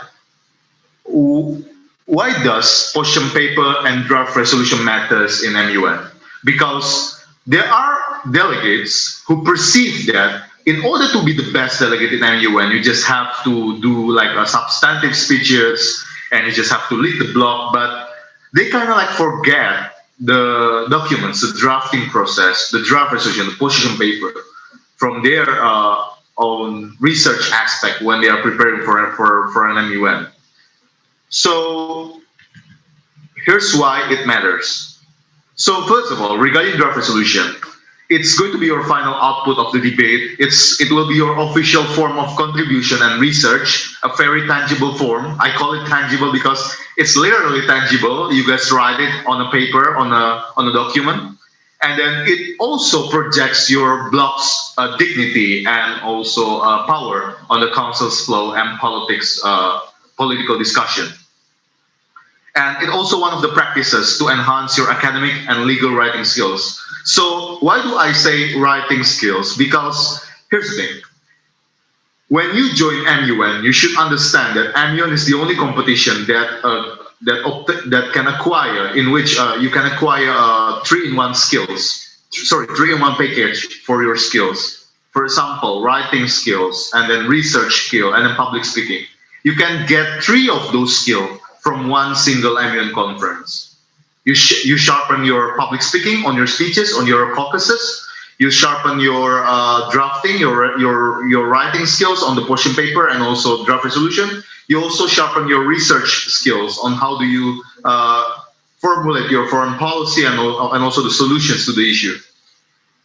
Why does position paper and draft resolution matters in MUN? Because there are delegates who perceive that in order to be the best delegate in MUN, you just have to do like a substantive speeches and you just have to lead the block, but they kind of like forget the documents, the drafting process, the draft resolution, the position paper from their own research aspect when they are preparing for an MUN. So here's why it matters. So first of all, regarding draft resolution, it's going to be your final output of the debate. It will be your official form of contribution and research, a very tangible form. I call it tangible because it's literally tangible. You guys write it on a paper, on a document. And then it also projects your blog's dignity and also power on the council's flow and political discussion. And it's also one of the practices to enhance your academic and legal writing skills. So why do I say writing skills? Because here's the thing. When you join MUN, you should understand that MUN is the only competition that can acquire, in which you can acquire 3-in-1 skills. Sorry, 3-in-1 package for your skills. For example, writing skills, and then research skill, and then public speaking. You can get 3 of those skills from one single MUN conference. You sharpen your public speaking on your speeches, on your caucuses. You sharpen your drafting, your writing skills on the position paper and also draft resolution. You also sharpen your research skills on how do you formulate your foreign policy and also the solutions to the issue.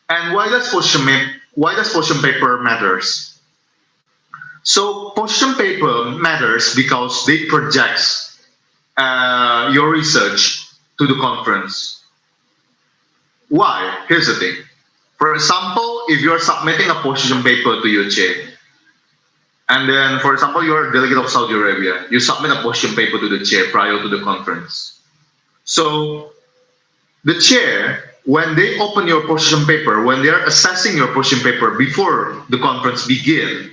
And why does position paper matters? So position paper matters because they project your research to the conference. Why? Here's the thing. For example, if you're submitting a position paper to your chair, and then, for example, you're a delegate of Saudi Arabia, you submit a position paper to the chair prior to the conference. So the chair, when they open your position paper, when they're assessing your position paper before the conference begins,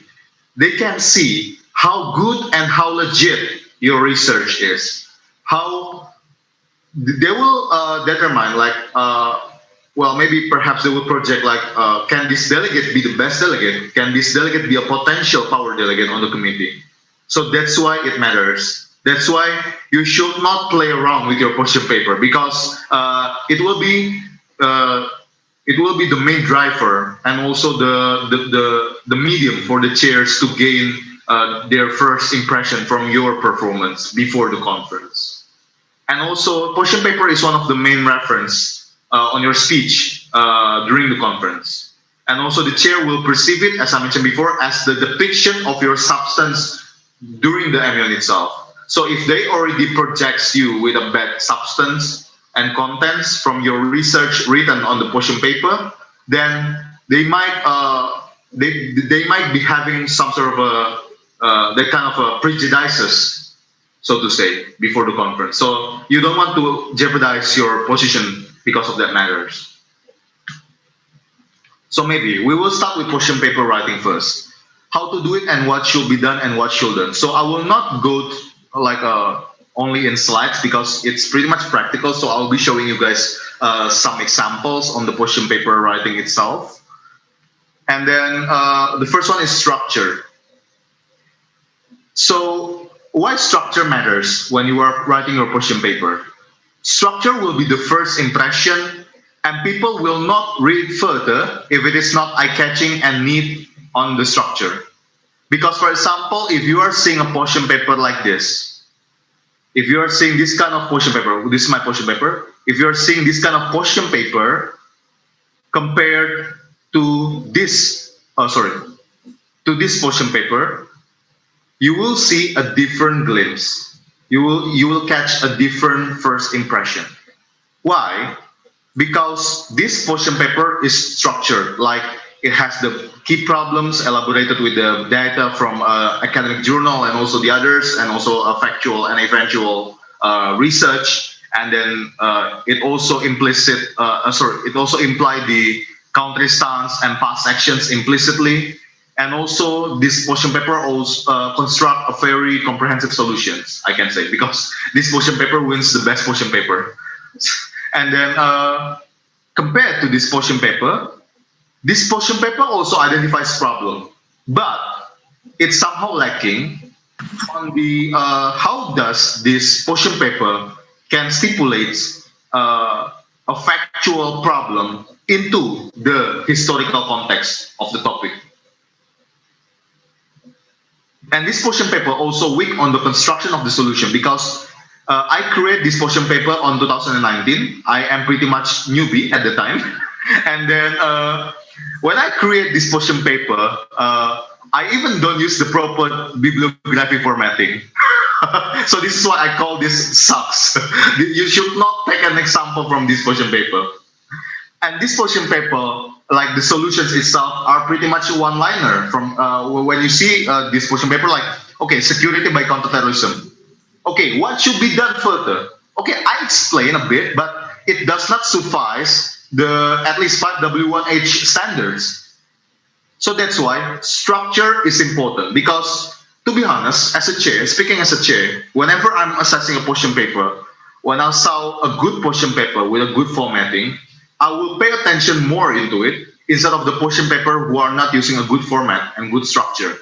they can see how good and how legit your research is. How they will determine, like, well, maybe perhaps they will project, like, can this delegate be the best delegate? Can this delegate be a potential power delegate on the committee? So that's why it matters. That's why you should not play around with your position paper, because it will be the main driver and also the medium for the chairs to gain their first impression from your performance before the conference. And also, position paper is one of the main reference on your speech during the conference. And also the chair will perceive it, as I mentioned before, as the depiction of your substance during the MUN itself. So if they already projects you with a bad substance and contents from your research written on the portion paper, then they might be having some sort of that kind of prejudices, so to say, before the conference. So you don't want to jeopardize your position because of that matters. So maybe we will start with portion paper writing first. How to do it and what should be done and what shouldn't. So I will not go only in slides because it's pretty much practical. So I'll be showing you guys some examples on the portion paper writing itself. And then the first one is structure. So why structure matters when you are writing your portion paper? Structure will be the first impression, and people will not read further if it is not eye-catching and neat on the structure. Because, for example, if you are seeing a portion paper like this, if you are seeing this kind of portion paper, this is my portion paper, if you are seeing this kind of portion paper compared to this, to this portion paper, you will see a different glimpse. You will catch a different first impression. Why? Because this portion paper is structured, like it has the key problems elaborated with the data from academic journal and also the others, and also a factual and eventual research, and then it also implied the country stance and past actions implicitly. And also this portion paper also construct a very comprehensive solutions, I can say, because this portion paper wins the best portion paper. And then compared to this portion paper also identifies problem, but it's somehow lacking on the how does this portion paper can stipulate a factual problem into the historical context of the topic. And this portion paper also weak on the construction of the solution, because I created this portion paper on 2019. I am pretty much newbie at the time. And then when I create this portion paper, I even don't use the proper bibliography formatting. So this is why I call this sucks. You should not take an example from this portion paper. And this portion paper, like the solutions itself, are pretty much a one-liner from when you see this portion paper, like, okay, security by counterterrorism. Okay, what should be done further? Okay, I explain a bit, but it does not suffice the at least 5W1H standards. So that's why structure is important, because to be honest, as a chair, speaking as a chair, whenever I'm assessing a portion paper, when I saw a good portion paper with a good formatting, I will pay attention more into it instead of the portion paper who are not using a good format and good structure.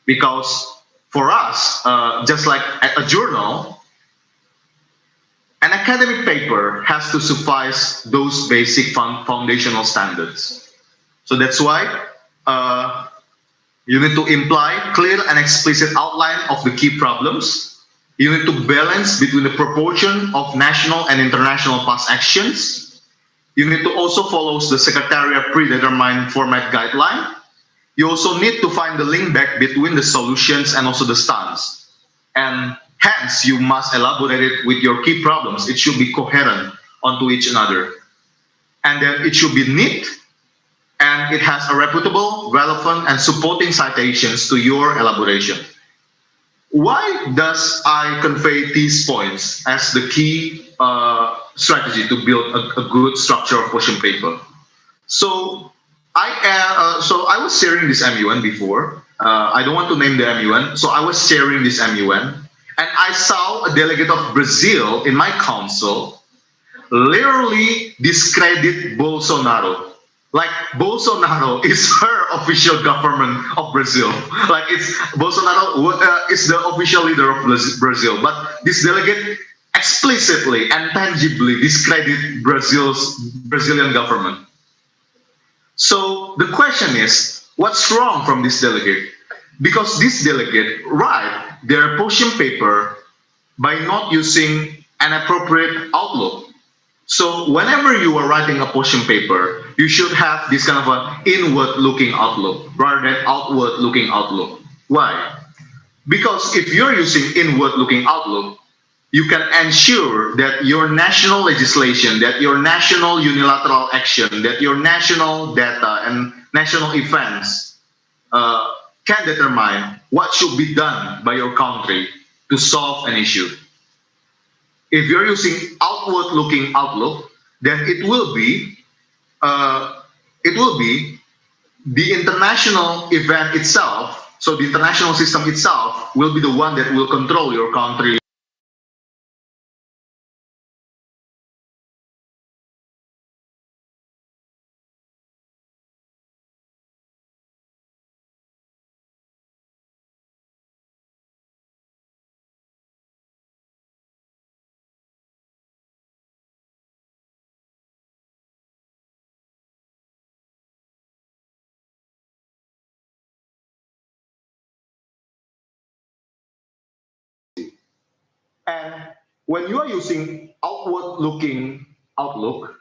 Because for us, just like a journal, an academic paper has to suffice those basic foundational standards. So that's why you need to imply clear and explicit outline of the key problems. You need to balance between the proportion of national and international past actions. You need to also follow the Secretariat predetermined format guideline. You also need to find the link back between the solutions and also the stance. And hence, you must elaborate it with your key problems. It should be coherent onto each another. And then it should be neat, and it has a reputable, relevant, and supporting citations to your elaboration. Why does I convey these points as the key strategy to build a good structure of portion paper? So I was sharing this MUN before. I don't want to name the MUN. So I was sharing this MUN, and I saw a delegate of Brazil in my council literally discredit Bolsonaro. Like, Bolsonaro is her official government of Brazil. Like, it's Bolsonaro is the official leader of Brazil, but this delegate explicitly and tangibly discredit Brazilian government. So the question is, what's wrong from this delegate? Because this delegate write their portion paper by not using an appropriate outlook. So whenever you are writing a position paper, you should have this kind of an inward-looking outlook rather than outward-looking outlook. Why? Because if you're using inward-looking outlook, you can ensure that your national legislation, that your national unilateral action, that your national data and national events can determine what should be done by your country to solve an issue. If you're using outward-looking outlook, then it will be the international event itself. So the international system itself will be the one that will control your country. And when you are using outward-looking outlook,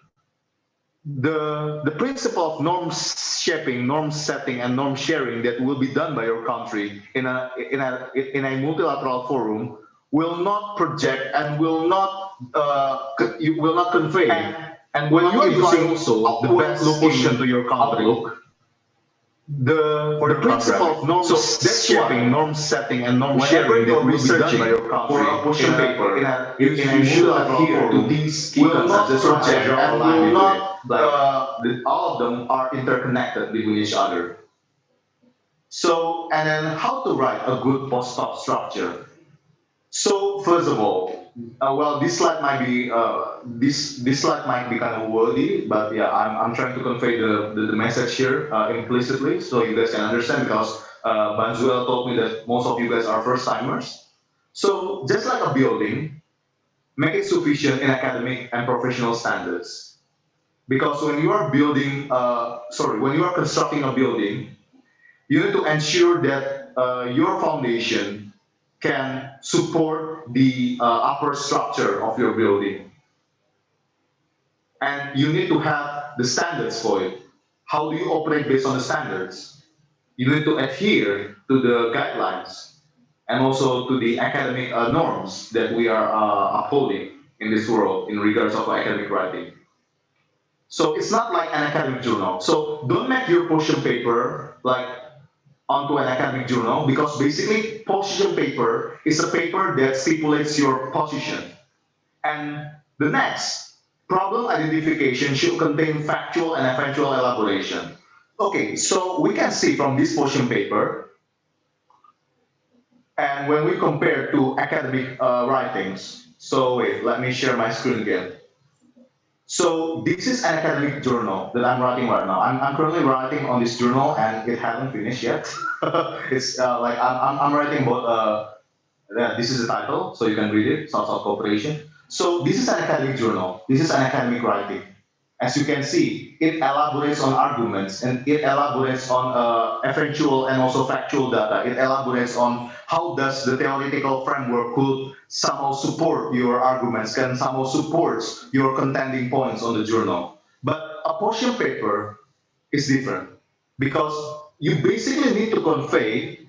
the principle of norm shaping, norm setting, and norm sharing that will be done by your country in a multilateral forum will not project and will not convey. And when you are using also the best location to your country, the principle of norm shaping, norm setting, and norm sharing that will be done by your country for a position paper, you should adhere to these key concepts and will not all of them are interconnected between each other. So, and then how to write a good post-op structure. So, first of all, well, this slide might be this slide might be kind of wordy, but yeah, I'm trying to convey the message here implicitly, so you guys can understand. Because Banzuel told me that most of you guys are first timers. So, just like a building, make it sufficient in academic and professional standards. Because when you are building, when you are constructing a building, you need to ensure that your foundation can support the upper structure of your building. And you need to have the standards for it. How do you operate based on the standards? You need to adhere to the guidelines and also to the academic norms that we are upholding in this world in regards of academic writing. So it's not like an academic journal. So don't make your position paper like onto an academic journal, because basically position paper is a paper that stipulates your position. And the next, problem identification should contain factual and eventual elaboration. Okay, so we can see from this position paper, and when we compare to academic writings, so wait, let me share my screen again. So this is an academic journal that I'm writing right now. I'm currently writing on this journal and it hasn't finished yet. It's like I'm writing about, this is the title, so you can read it, South-South Cooperation. So this is an academic journal. This is an academic writing. As you can see, it elaborates on arguments and it elaborates on eventual and also factual data. It elaborates on how does the theoretical framework could somehow support your arguments, can somehow support your contending points on the journal. But a position paper is different because you basically need to convey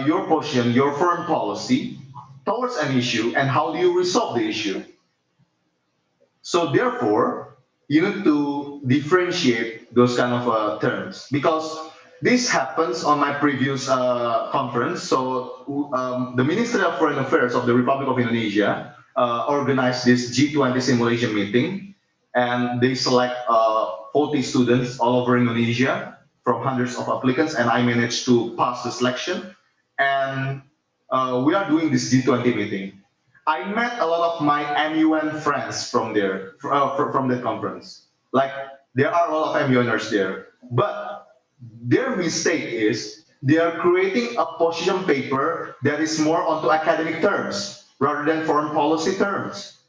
your position, your foreign policy towards an issue, and how do you resolve the issue. So therefore, you need to differentiate those kind of terms, because this happens on my previous conference. So the Ministry of Foreign Affairs of the Republic of Indonesia organized this G20 simulation meeting, and they select 40 students all over Indonesia from hundreds of applicants, and I managed to pass the selection. And we are doing this G20 meeting. I met a lot of my MUN friends from there, from the conference. Like, there are a lot of MUNers there. But their mistake is they are creating a position paper that is more onto academic terms rather than foreign policy terms.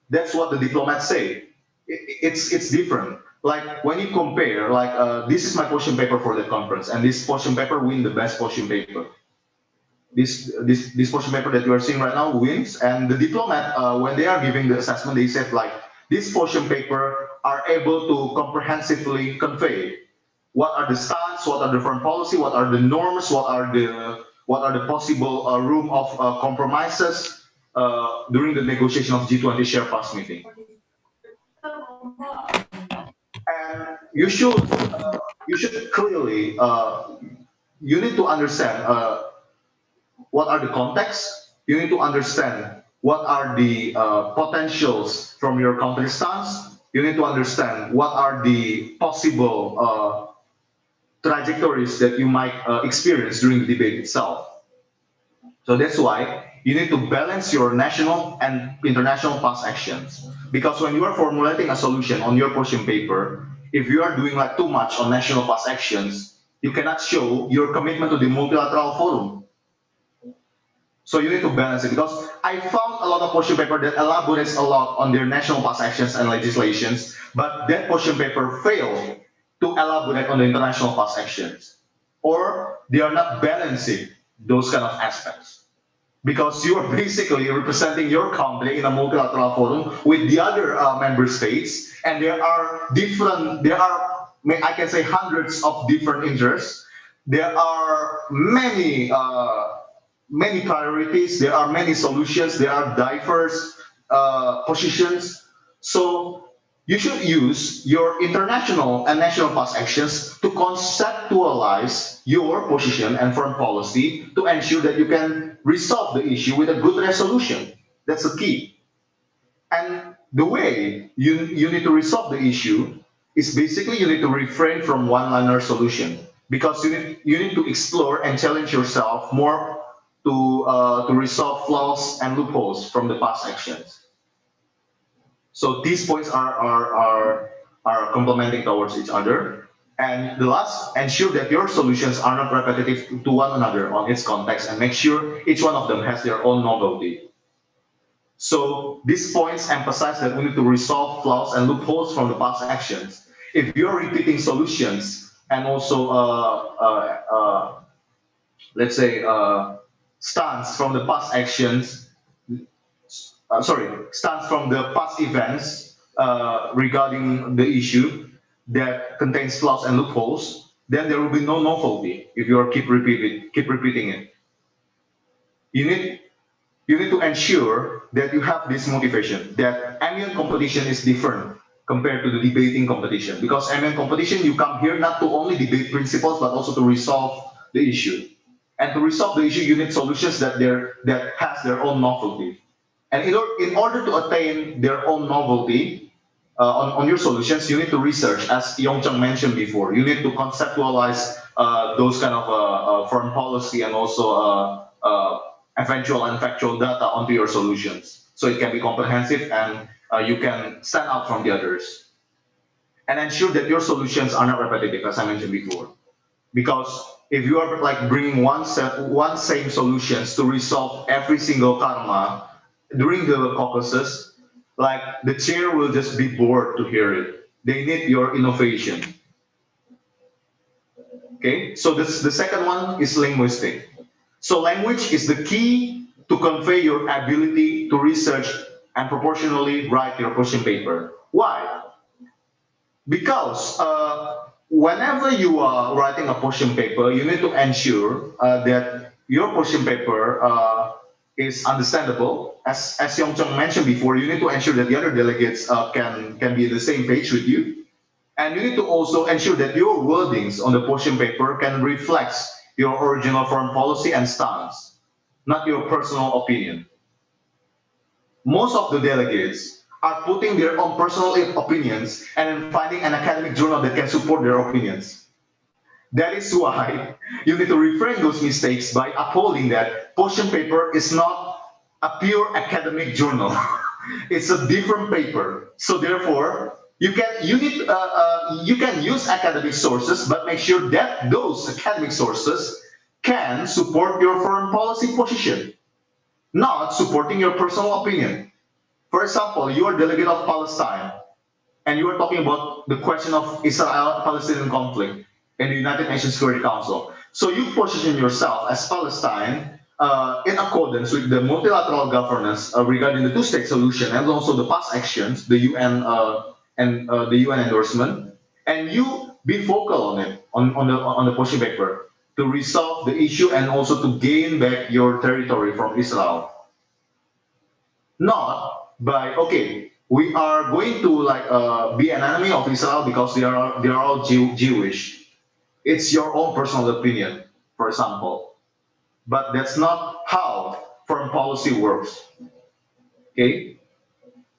That's what the diplomats say. It's different. Like, when you compare, like, this is my position paper for the conference, and this position paper win the best position paper. This position paper that you are seeing right now wins, and the diplomat, when they are giving the assessment, they said like, this position paper are able to comprehensively convey what are the stance, what are the foreign policy, what are the norms, what are the possible room of compromises during the negotiation of G20 Share Pass meeting. And you should clearly you need to understand what are the contexts. You need to understand what are the potentials from your country stance. You need to understand what are the possible trajectories that you might experience during the debate itself. So that's why you need to balance your national and international past actions. Because when you are formulating a solution on your position paper, if you are doing like too much on national past actions, you cannot show your commitment to the multilateral forum. So you need to balance it, because I found a lot of position paper that elaborates a lot on their national past actions and legislations, but that position paper failed to elaborate on the international past actions, or they are not balancing those kind of aspects, because you are basically representing your country in a multilateral forum with the other member states, and there are I can say hundreds of different interests. There are many priorities, there are many solutions, there are diverse positions. So you should use your international and national past actions to conceptualize your position and foreign policy to ensure that you can resolve the issue with a good resolution. That's the key. And the way you need to resolve the issue is basically you need to refrain from one-liner solution, because you need to explore and challenge yourself more to resolve flaws and loopholes from the past actions. So these points are complementing towards each other. And the last, ensure that your solutions are not repetitive to one another on its context, and make sure each one of them has their own novelty. So these points emphasize that we need to resolve flaws and loopholes from the past actions. If you're repeating solutions and also, let's say, stance from the past actions, stance from the past events regarding the issue that contains flaws and loopholes, then there will be no novelty if you keep repeating it. You need to ensure that you have this motivation, that MUN competition is different compared to the debating competition, because MUN competition, you come here not to only debate principles but also to resolve the issue. And to resolve the issue, you need solutions that has their own novelty. And in order to attain their own novelty on your solutions, you need to research, as Yongchang mentioned before. You need to conceptualize those kind of foreign policy and also eventual and factual data onto your solutions, so it can be comprehensive and you can stand out from the others. And ensure that your solutions are not repetitive, as I mentioned before. Because if you are like bringing one same solutions to resolve every single karma during the caucuses, like the chair will just be bored to hear it. They need your innovation. Okay, so the second one is linguistic. So language is the key to convey your ability to research and proportionally write your question paper. Why? Because whenever you are writing a question paper, you need to ensure that your question paper is understandable. As Yongchang mentioned before, you need to ensure that the other delegates can be on the same page with you. And you need to also ensure that your wordings on the question paper can reflect your original foreign policy and stance, not your personal opinion. Most of the delegates are putting their own personal opinions and finding an academic journal that can support their opinions. That is why you need to refrain those mistakes by upholding that question paper is not a pure academic journal. It's a different paper. So therefore, you can use academic sources, but make sure that those academic sources can support your foreign policy position, not supporting your personal opinion. For example, you are delegate of Palestine, and you are talking about the question of Israel-Palestinian conflict in the United Nations Security Council. So you position yourself as Palestine in accordance with the multilateral governance regarding the two-state solution and also the past actions, the UN and the UN endorsement, and you be vocal on it on the position paper to resolve the issue and also to gain back your territory from Israel. Not by okay, we are going to be an enemy of Israel because they are all Jewish. It's your own personal opinion, for example, but that's not how foreign policy works. Okay,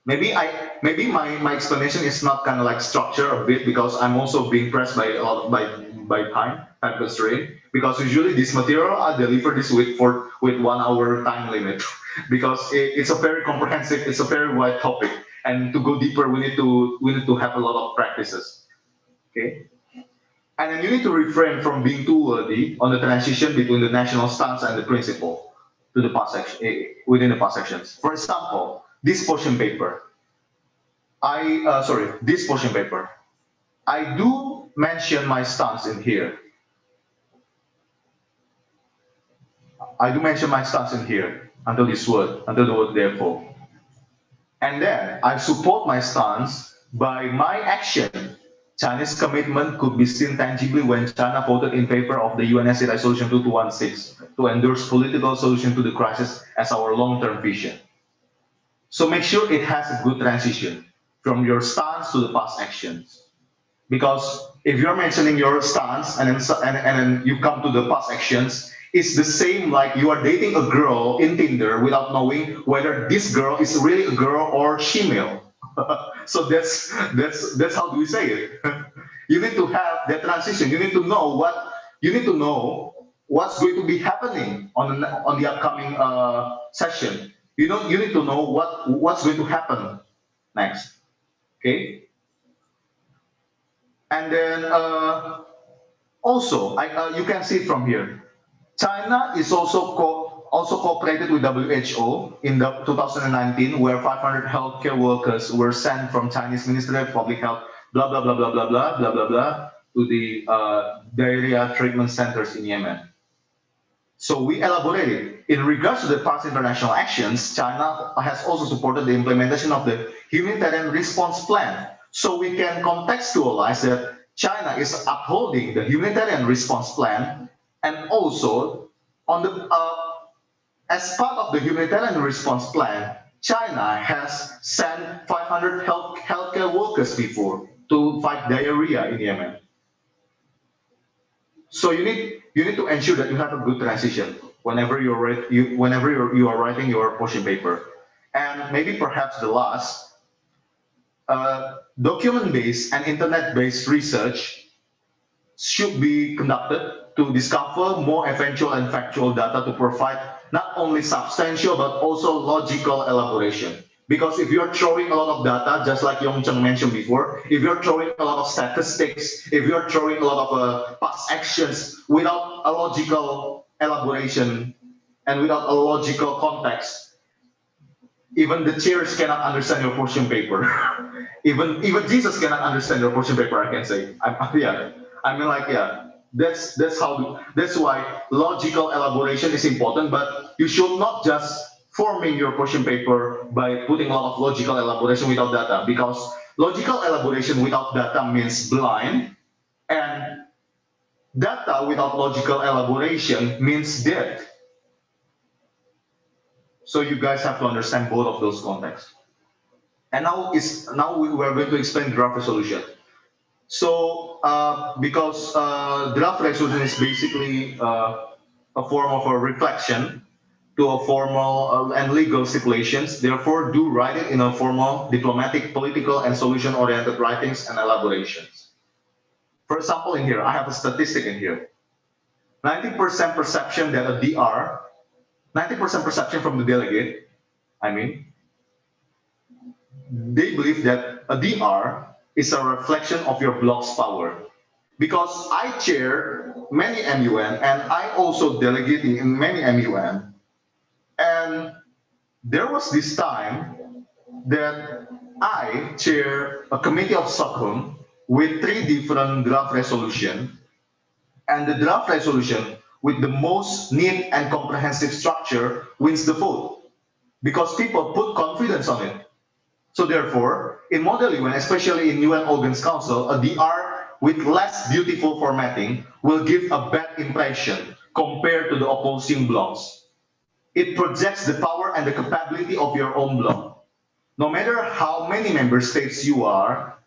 maybe my explanation is not kind of like structured a bit because I'm also being pressed by a lot by time constraint, because usually this material I deliver this with 1 hour time limit because it's a very comprehensive, it's a very wide topic, and to go deeper we need to have a lot of practices. Okay. And then you need to refrain from being too wordy on the transition between the national stance and the principle to the past section, within the past sections. For example, this portion paper. This portion paper. I do mention my stance in here. I do mention my stance in here until the word therefore. And then I support my stance by my action. China's commitment could be seen tangibly when China voted in favor of the UNSC Resolution 2216 to endorse political solution to the crisis as our long-term vision. So make sure it has a good transition from your stance to the past actions. Because if you're mentioning your stance and then you come to the past actions, it's the same like you are dating a girl in Tinder without knowing whether this girl is really a girl or female. So that's how do we say it. You need to have that transition. You need to know what's going to be happening on the upcoming session. You need to know what's going to happen next. Okay. And then also you can see it from here. China is also cooperated with WHO in the 2019, where 500 healthcare workers were sent from Chinese Ministry of Public Health, blah blah blah blah blah blah blah blah blah, to the diarrhea treatment centers in Yemen. So we elaborated in regards to the past international actions. China has also supported the implementation of the humanitarian response plan. So we can contextualize that China is upholding the humanitarian response plan, and also on the as part of the humanitarian response plan, China has sent 500 healthcare workers before to fight diarrhea in Yemen. So you need to ensure that you have a good transition whenever you are writing your portion paper. And maybe perhaps the last, document-based and internet-based research should be conducted to discover more eventual and factual data to provide not only substantial but also logical elaboration. Because if you're throwing a lot of data, just like Yongcheng mentioned before, if you're throwing a lot of statistics, if you're throwing a lot of past actions without a logical elaboration and without a logical context, even the chairs cannot understand your portion paper. even Jesus cannot understand your portion paper, I can say. That's why logical elaboration is important, but you should not just forming your portion paper by putting a lot of logical elaboration without data, because logical elaboration without data means blind, and data without logical elaboration means dead. So you guys have to understand both of those contexts. And now we are going to explain draft resolution. So because draft resolution is basically a form of a reflection to a formal and legal stipulations, therefore do write it in a formal, diplomatic, political, and solution-oriented writings and elaborations. For example, in here, I have a statistic in here. 90% perception that a DR, 90% perception from the delegate, they believe that a DR is a reflection of your blog's power. Because I chair many MUN and I also delegate in many MUN. And there was this time that I chair a committee of Stockholm with 3 different draft resolutions. And the draft resolution with the most neat and comprehensive structure wins the vote, because people put confidence on it. So therefore, in Model UN, especially in UN Organs Council, a DR with less beautiful formatting will give a bad impression compared to the opposing blocks. It projects the power and the capability of your own block. No matter how many member states you are,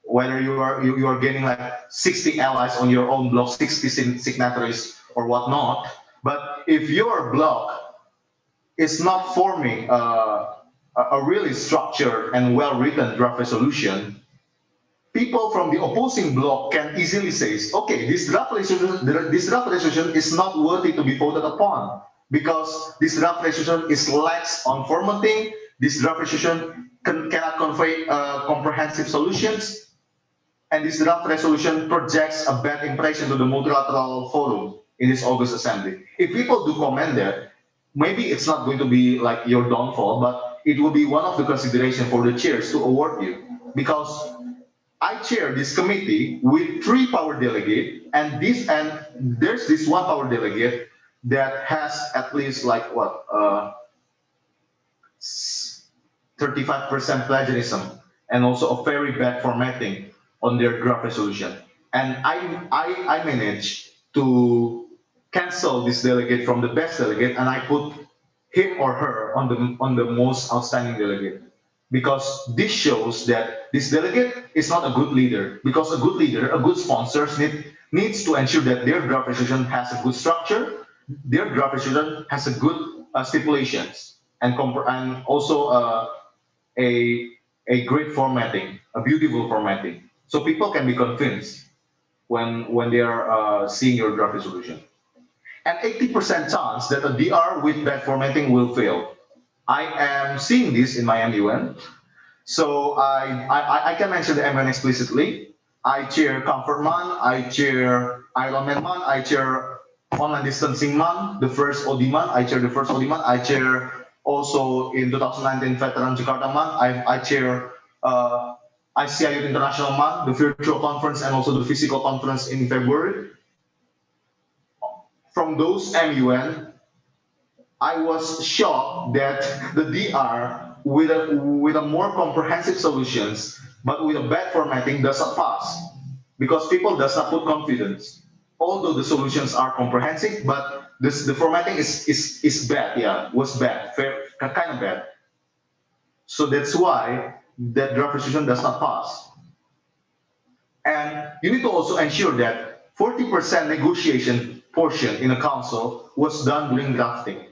whether you are getting like 60 allies on your own block, 60 signatories or whatnot, but if your block is not forming a really structured and well-written draft resolution, people from the opposing bloc can easily say, okay, this draft resolution is not worthy to be voted upon because this draft resolution is lax on formatting, this draft resolution cannot convey comprehensive solutions, and this draft resolution projects a bad impression to the multilateral forum in this August Assembly. If people do comment that, maybe it's not going to be like your downfall, but it will be one of the considerations for the chairs to award you, because I chair this committee with 3 power delegates, and there's this 1 power delegate that has at least like 35% plagiarism and also a very bad formatting on their draft resolution. And I managed to cancel this delegate from the best delegate, and I put him or her on the most outstanding delegate, because this shows that this delegate is not a good leader, because a good leader, a good sponsor needs to ensure that their draft resolution has a good structure, their draft resolution has a good stipulations, and also a great formatting, a beautiful formatting, so people can be convinced when they are seeing your draft resolution. And 80% chance that a DR with bad formatting will fail. I am seeing this in my MUN. So I can mention the MUN explicitly. I chair Comfort Man, I chair Ironman Man, I chair Online Distancing Man, the first OD Man, I chair the first OD Man, I chair also in 2019 Veteran Jakarta Man, I chair ICIU International Man, the virtual conference and also the physical conference in February. From those MUN, I was shocked that the DR with a more comprehensive solutions, but with a bad formatting, does not pass, because people does not put confidence. Although the solutions are comprehensive, but the formatting is bad. Yeah, was bad, kind of bad. So that's why that draft resolution does not pass. And you need to also ensure that 40% negotiation portion in a council was done during drafting.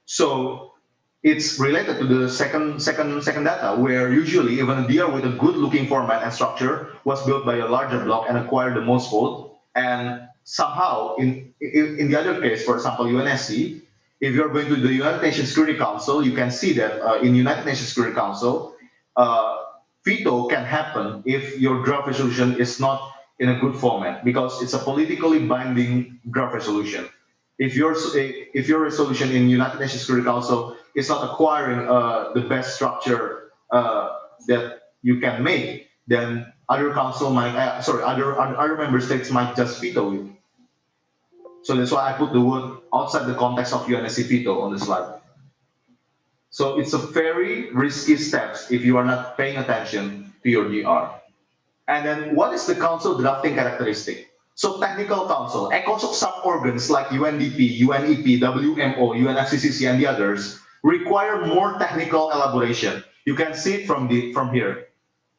So it's related to the second data, where usually even a DR with a good looking format and structure was built by a larger block and acquired the most vote. And somehow in the other case, for example, UNSC, if you're going to the United Nations Security Council, you can see that in United Nations Security Council, veto can happen if your draft resolution is not in a good format, because it's a politically binding draft resolution. If your resolution in United Nations Security Council is not acquiring the best structure that you can make, then other member states might just veto it. So that's why I put the word outside the context of UNSC veto on the slide. So it's a very risky step if you are not paying attention to your DR. And then what is the council drafting characteristic? So technical council, ECOSOC sub-organs like UNDP, UNEP, WMO, UNFCCC, and the others require more technical elaboration. You can see it from here.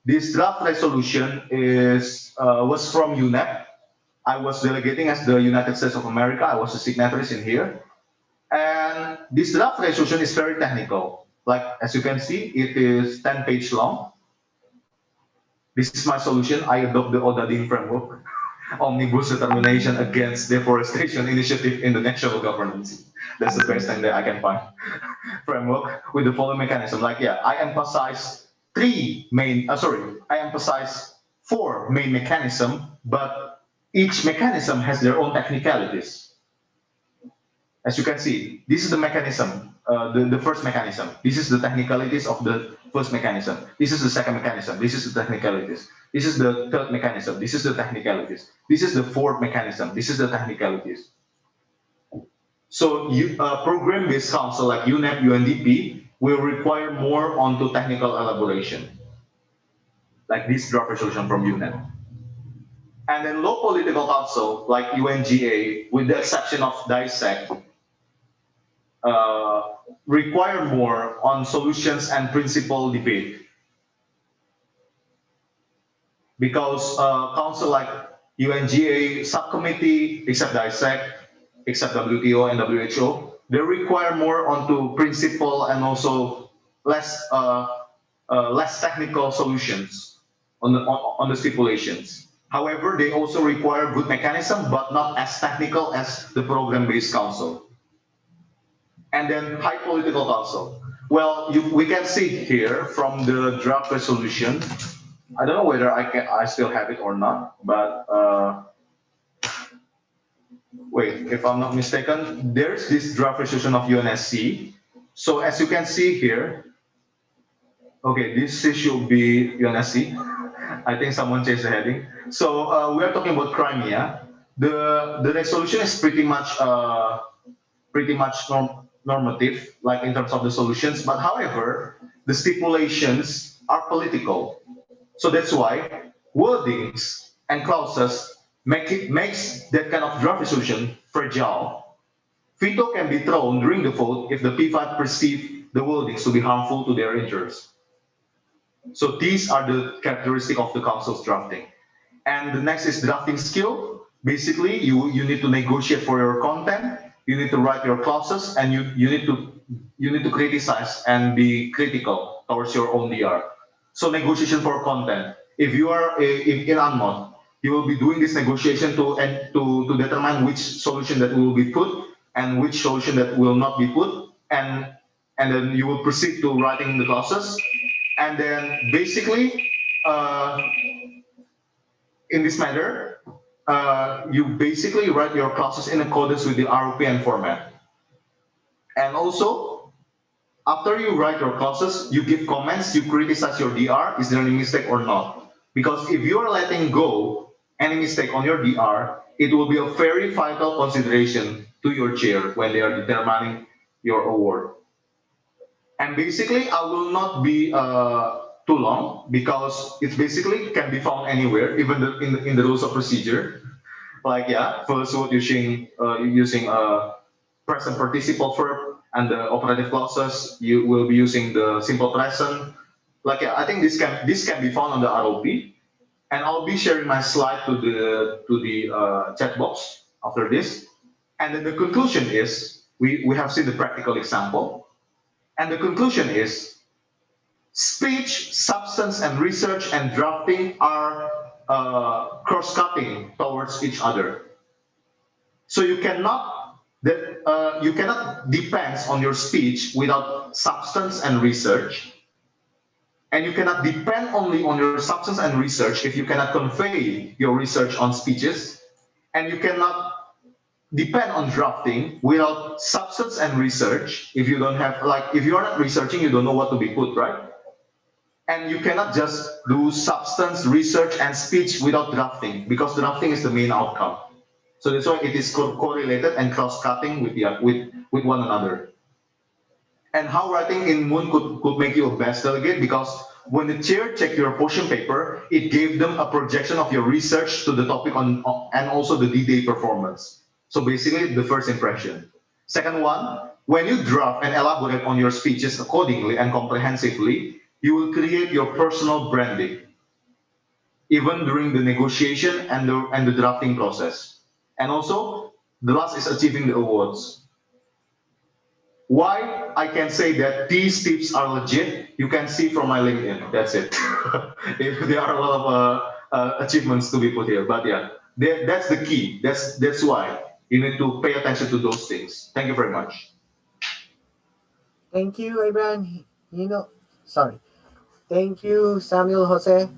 This draft resolution was from UNEP. I was delegating as the United States of America. I was a signatory in here. And this draft resolution is very technical. Like, as you can see, it is 10 pages long. This is my solution. I adopt the Audited framework, Omnibus Determination Against Deforestation Initiative in the National Governance. That's the best thing that I can find. Framework with the following mechanism. Like, yeah, I emphasize four main mechanisms, but each mechanism has their own technicalities. As you can see, this is the mechanism, the first mechanism. This is the technicalities of the first mechanism. This is the second mechanism. This is the technicalities. This is the third mechanism. This is the technicalities. This is the fourth mechanism. This is the technicalities. So program-based council like UNEP, UNDP will require more onto technical elaboration, like this draft resolution from UNEP. And then low political council like UNGA, with the exception of DISEC, require more on solutions and principle debate. Because council like UNGA subcommittee, except DISEC, except WTO and WHO, they require more onto principle and also less technical solutions on the stipulations. However, they also require good mechanism, but not as technical as the program-based council. And then high political council. Well, we can see here from the draft resolution. I don't know whether I still have it or not, but wait, if I'm not mistaken, there's this draft resolution of UNSC. So as you can see here, okay, this should be UNSC. I think someone changed the heading. So we are talking about Crimea. The resolution is pretty much normative, like in terms of the solutions. But however, the stipulations are political. So that's why wordings and clauses makes that kind of draft resolution fragile. Veto can be thrown during the vote if the P5 perceive the wordings to be harmful to their interests. So these are the characteristics of the council's drafting. And the next is drafting skill. Basically, you need to negotiate for your content. You need to write your clauses, and you need to criticize and be critical towards your own DR. So negotiation for content. If you are in UNMOD, you will be doing this negotiation to determine which solution that will be put and which solution that will not be put, and then you will proceed to writing the clauses. And then basically, in this matter, you basically write your clauses in accordance with the ROPN format. And also, after you write your clauses, you give comments, you criticize your DR, is there any mistake or not? Because if you are letting go any mistake on your DR, it will be a very vital consideration to your chair when they are determining your award. And basically, I will not be too long because it basically can be found anywhere, even in the rules of procedure. Like first word using present participle verb, and the operative clauses you will be using the simple present. Like I think this can be found on the ROP, and I'll be sharing my slide to the chat box after this. And then the conclusion is we have seen the practical example. And the conclusion is speech, substance, and research and drafting are cross-cutting towards each other. So you cannot depend on your speech without substance and research. And you cannot depend only on your substance and research if you cannot convey your research on speeches. And you cannot depend on drafting without substance and research if you don't have, like, if you're not researching, you don't know what to be put, right? And you cannot just do substance, research, and speech without drafting, because drafting is the main outcome. So that's why it is correlated and cross-cutting with one another. And how writing in Moon could make you a best delegate, because when the chair checked your portion paper, it gave them a projection of your research to the topic and also the D-Day performance. So basically, the first impression. Second one, when you draft and elaborate on your speeches accordingly and comprehensively, you will create your personal branding, even during the negotiation and the drafting process. And also, the last is achieving the awards. Why I can say that these tips are legit, you can see from my LinkedIn. That's it. There are a lot of achievements to be put here, but yeah, that's the key. That's why you need to pay attention to those things. Thank you very much. Thank you, Abraham. Thank you, Samuel Jose.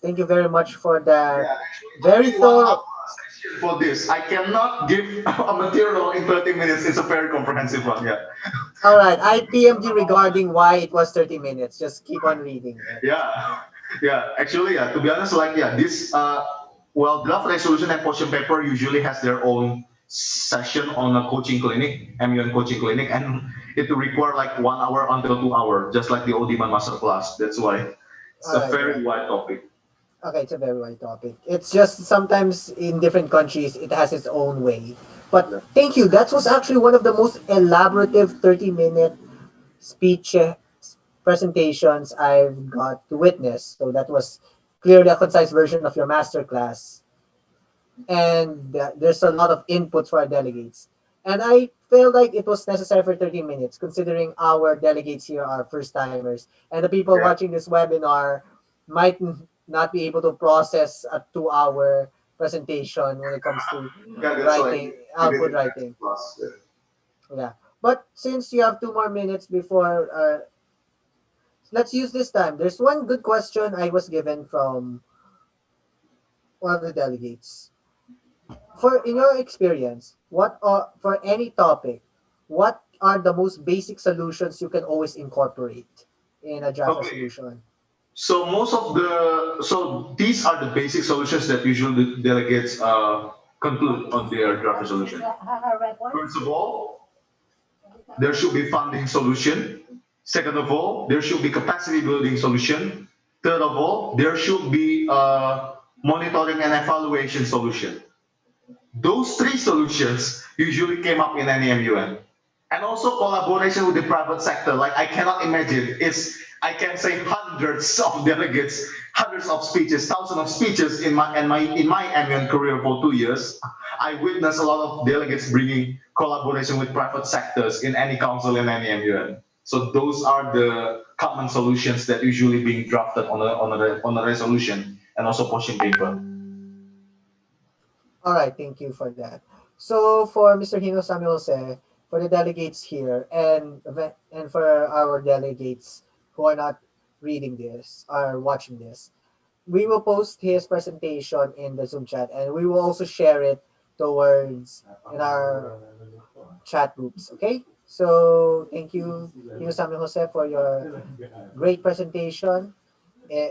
Thank you very much for that very thorough. for this. I cannot give a material in 30 minutes. It's a very comprehensive one. Yeah. All right, I PM'd you regarding why it was 30 minutes. Just keep on reading. Yeah. Yeah. Actually, yeah. To be honest, like this. Well, draft resolution and question paper usually has their own session on a coaching clinic, MUN coaching clinic, and it will require like 1 hour until 2 hours, just like the ODMAN masterclass. That's why it's a very wide topic. Okay, it's a very wide topic. It's just sometimes in different countries it has its own way. But thank you. That was actually one of the most elaborative 30-minute speech presentations I've got to witness. So that was clearly a concise version of your masterclass. And there's a lot of input for our delegates. And I felt like it was necessary for 30 minutes, considering our delegates here are first timers. And the people watching this webinar might not be able to process a 2-hour presentation when it comes to writing, output writing. Yeah. But since you have 2 more minutes before, let's use this time. There's one good question I was given from one of the delegates. In your experience, for any topic, what are the most basic solutions you can always incorporate in a draft resolution? So these are the basic solutions that usually the delegates conclude on their draft resolution. First of all, there should be funding solution. Second of all, there should be capacity building solution. Third of all, there should be monitoring and evaluation solution. Those 3 solutions usually came up in any MUN. And also collaboration with the private sector. Like I cannot imagine, I can say hundreds of delegates, hundreds of speeches, thousands of speeches in my MUN career for 2 years. I witnessed a lot of delegates bringing collaboration with private sectors in any council in any MUN. So those are the common solutions that usually being drafted on a resolution and also position paper. All right, thank you for that. So for Mr. Hino Samuel Jose, for the delegates here, and for our delegates who are not reading this or watching this, we will post his presentation in the Zoom chat, and we will also share it towards in our chat groups. Okay. So thank you, Hino Samuel Jose, for your great presentation.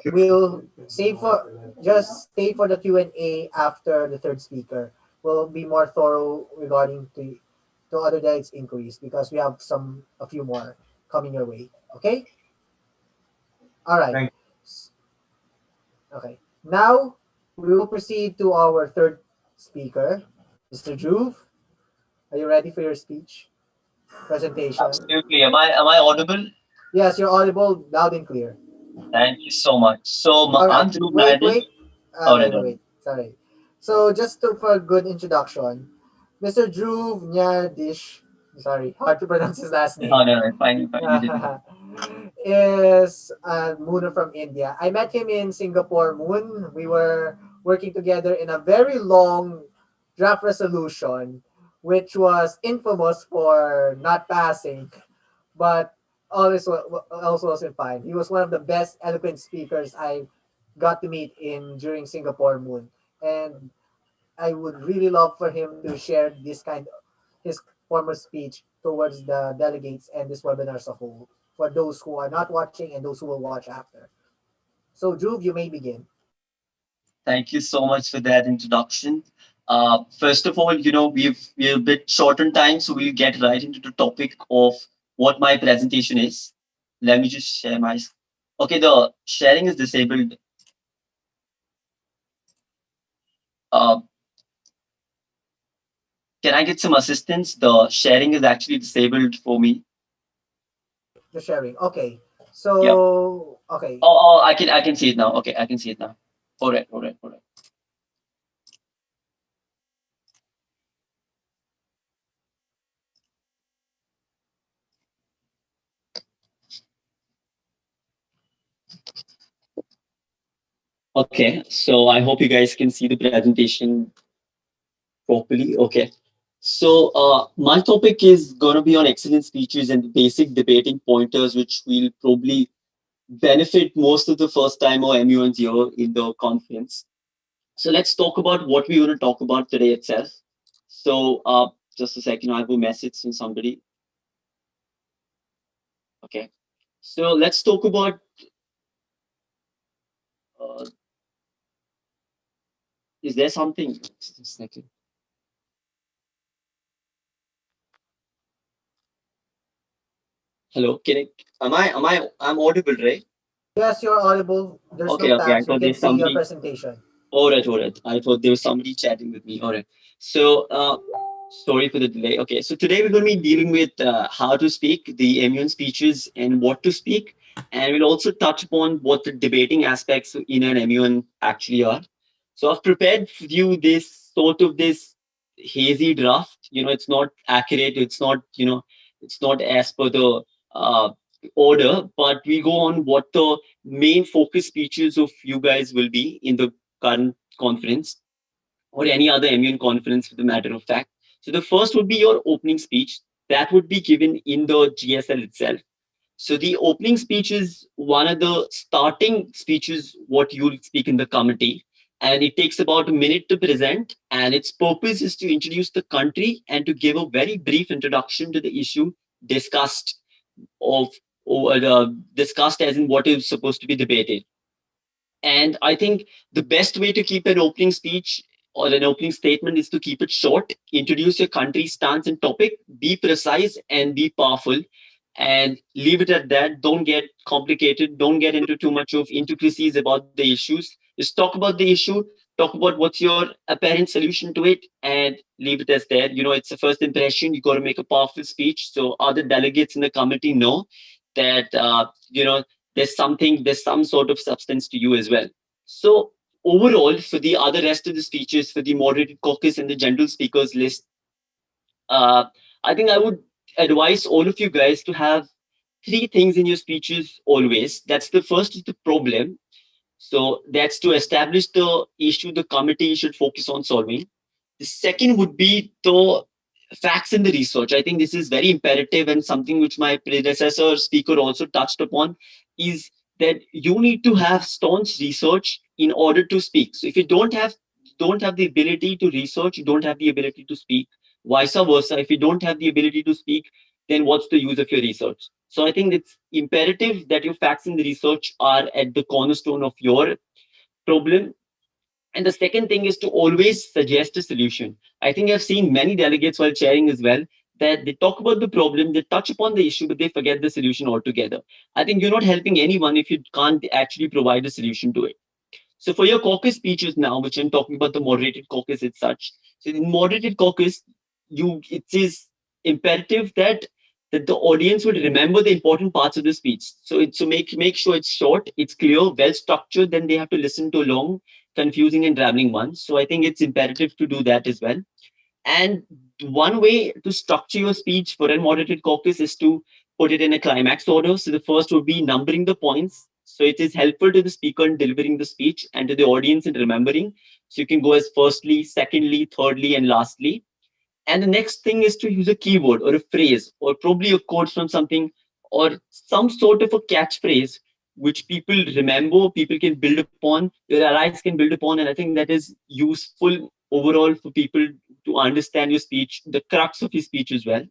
We'll stay for the Q&A after the third speaker. We'll be more thorough regarding to other delegates' inquiries because we have a few more coming your way. Okay. All right. Okay. Now we will proceed to our third speaker, Mr. Dhruv. Are you ready for your speech presentation? Absolutely. Am I audible? Yes, you're audible, loud and clear. Thank you so much. So, I'm Dhruv. Wait. Sorry. So, just for a good introduction, Mr. Dhruv Nyadish, sorry, hard to pronounce his last name. No, fine. Is a mooner from India. I met him in Singapore Moon. We were working together in a very long draft resolution, which was infamous for not passing, but also wasn't fine. He was one of the best eloquent speakers I got to meet during Singapore Moon, and I would really love for him to share his form of speech towards the delegates and this webinar as a whole, for those who are not watching and those who will watch after. So Dhruv, you may begin. Thank you so much for that introduction. First of all, we're a bit short on time, so we'll get right into the topic of what my presentation is. Let me just share my... Okay, the sharing is disabled. Can I get some assistance? The sharing is actually disabled for me. The sharing, okay. So, yeah. Okay. Oh, I can see it now. Okay, I can see it now. All right. Okay, so I hope you guys can see the presentation properly. Okay, so my topic is going to be on excellent speeches and basic debating pointers, which will probably benefit most of the first-time or MUNs here in the conference. So let's talk about what we want to talk about today itself. So just a second, I have a message from somebody. Okay. So let's talk about uh, is there something? Just a second. Hello, I'm audible, right? Yes, you're audible. There's no Okay. I tabs. We thought can there's see your somebody. presentation. All right. I thought there was somebody chatting with me. All right. So, sorry for the delay. Okay. So today we're going to be dealing with how to speak, the immune speeches, and what to speak, and we'll also touch upon what the debating aspects in an immune actually are. So I've prepared for you this hazy draft. It's not accurate. It's not as per the uh, order, but we go on what the main focus speeches of you guys will be in the current conference or any other immune conference for the matter of fact. So the first would be your opening speech that would be given in the GSL itself. So the opening speech is one of the starting speeches what you'll speak in the committee, and it takes about a minute to present, and its purpose is to introduce the country and to give a very brief introduction to the issue discussed of or discussed as in what is supposed to be debated. And I think the best way to keep an opening speech or an opening statement is to keep it short, introduce your country's stance and topic, be precise and be powerful, and leave it at that. Don't get complicated. Don't get into too much of intricacies about the issues. Just talk about the issue, talk about what's your apparent solution to it, and leave it as that. It's a first impression. You got to make a powerful speech so other delegates in the committee know that there's some sort of substance to you as well. So overall, for the other rest of the speeches, for the moderated caucus and the general speakers list, uh, I think I would advise all of you guys to have three things in your speeches always. That's the first is the problem. So that's to establish the issue the committee should focus on solving. The second would be the facts in the research. I think this is very imperative and something which my predecessor speaker also touched upon is that you need to have staunch research in order to speak. So if you don't have the ability to research, you don't have the ability to speak. Vice versa, if you don't have the ability to speak, then what's the use of your research? So I think it's imperative that your facts in the research are at the cornerstone of your problem. And the second thing is to always suggest a solution. I think I've seen many delegates while chairing as well that they talk about the problem, they touch upon the issue, but they forget the solution altogether. I think you're not helping anyone if you can't actually provide a solution to it. So for your caucus speeches now, which I'm talking about the moderated caucus as such. So in moderated caucus, it is imperative that the audience would remember the important parts of the speech. So make sure it's short, it's clear, well structured. Then they have to listen to a long, confusing, and rambling one. So I think it's imperative to do that as well. And one way to structure your speech for a moderated caucus is to put it in a climax order. So the first would be numbering the points. So it is helpful to the speaker in delivering the speech and to the audience in remembering. So you can go as firstly, secondly, thirdly, and lastly. And the next thing is to use a keyword or a phrase or probably a quote from something or some sort of a catchphrase which people remember, people can build upon, your allies can build upon. And I think that is useful overall for people to understand your speech, the crux of your speech as well.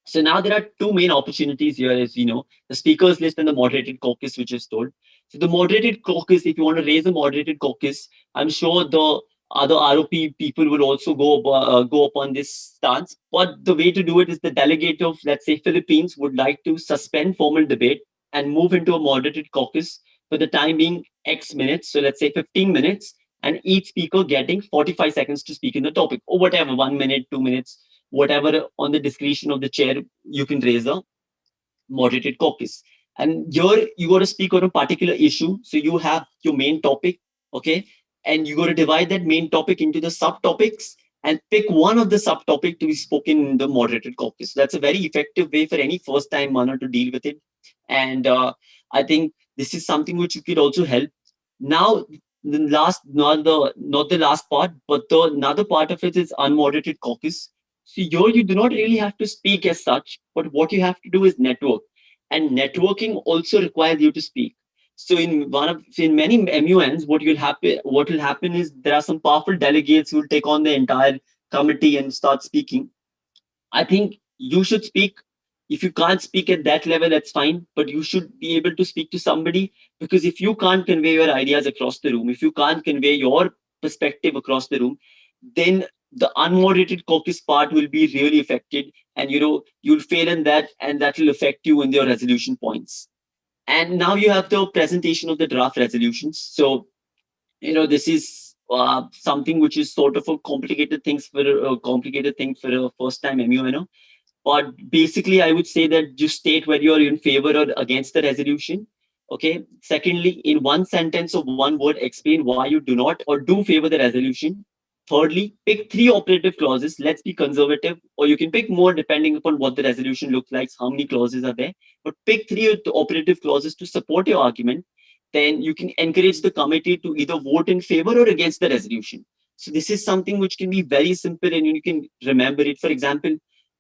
So now there are two main opportunities here, as you know, the speakers list and the moderated caucus, which is told. So the moderated caucus, if you want to raise a moderated caucus, I'm sure the other ROP people will also go upon this stance. But the way to do it is the delegate of, let's say, Philippines would like to suspend formal debate and move into a moderated caucus for the time being X minutes. So let's say 15 minutes, and each speaker getting 45 seconds to speak in the topic, or whatever, 1 minute, 2 minutes, whatever on the discretion of the chair, you can raise a moderated caucus. And here you got to speak on a particular issue. So you have your main topic, okay? And you got to divide that main topic into the subtopics and pick one of the subtopic to be spoken in the moderated caucus. That's a very effective way for any first time runner to deal with it. And I think this is something which you could also help. Now, the last, not the last part, but the another part of it is unmoderated caucus. So here you do not really have to speak as such, but what you have to do is network. And networking also requires you to speak. So in many MUNs, what will happen is there are some powerful delegates who will take on the entire committee and start speaking. I think you should speak. If you can't speak at that level, that's fine. But you should be able to speak to somebody, because if you can't convey your ideas across the room, if you can't convey your perspective across the room, then the unmoderated caucus part will be really affected, and you'll fail in that, and that will affect you in your resolution points. And now you have the presentation of the draft resolutions. So this is something which is sort of a complicated thing for a first time MU. But basically, I would say that just state whether you're in favor or against the resolution. Okay. Secondly, in one sentence or one word, explain why you do not or do favor the resolution. Thirdly, pick 3 operative clauses. Let's be conservative, or you can pick more depending upon what the resolution looks like, how many clauses are there. But pick 3 operative clauses to support your argument. Then you can encourage the committee to either vote in favor or against the resolution. So this is something which can be very simple and you can remember it. For example,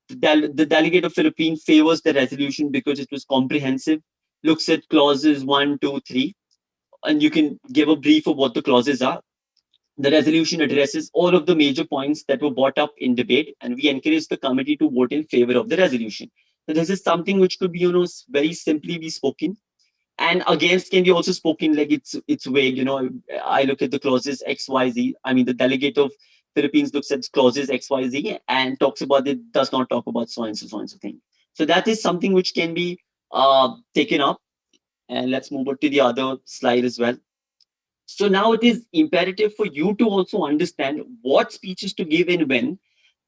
the delegate of Philippines favors the resolution because it was comprehensive, looks at clauses 1, 2, 3, and you can give a brief of what the clauses are. The resolution addresses all of the major points that were brought up in debate, and we encourage the committee to vote in favor of the resolution. So this is something which could be, very simply be spoken. And against can be also spoken like it's vague. I look at the clauses XYZ. I mean, the delegate of Philippines looks at clauses XYZ and talks about it, does not talk about so and so thing. So that is something which can be taken up. And let's move on to the other slide as well. So now it is imperative for you to also understand what speeches to give and when,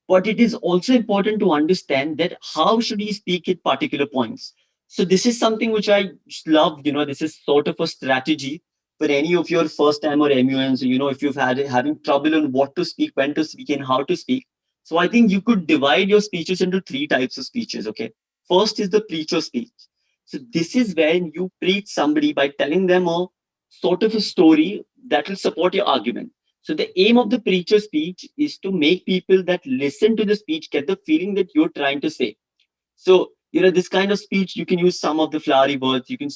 but it is also important to understand that how should he speak at particular points. So this is something which I love. This is sort of a strategy for any of your first time or MUNs. If you've having trouble on what to speak, when to speak, and how to speak. So I think you could divide your speeches into 3 types of speeches. Okay, first is the preacher speech. So this is when you preach somebody by telling them a sort of a story that will support your argument. So the aim of the preacher speech is to make people that listen to the speech get the feeling that you're trying to say. So, this kind of speech, you can use some of the flowery words. You can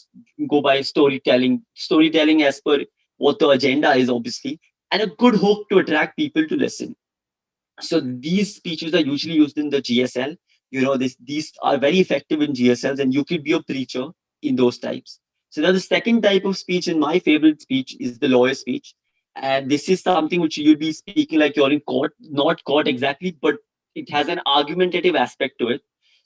go by storytelling as per what the agenda is, obviously, and a good hook to attract people to listen. So these speeches are usually used in the GSL. These are very effective in GSLs, and you could be a preacher in those types. So now the second type of speech, and my favorite speech, is the lawyer speech. And this is something which you'll be speaking like you're in court, not court exactly, but it has an argumentative aspect to it.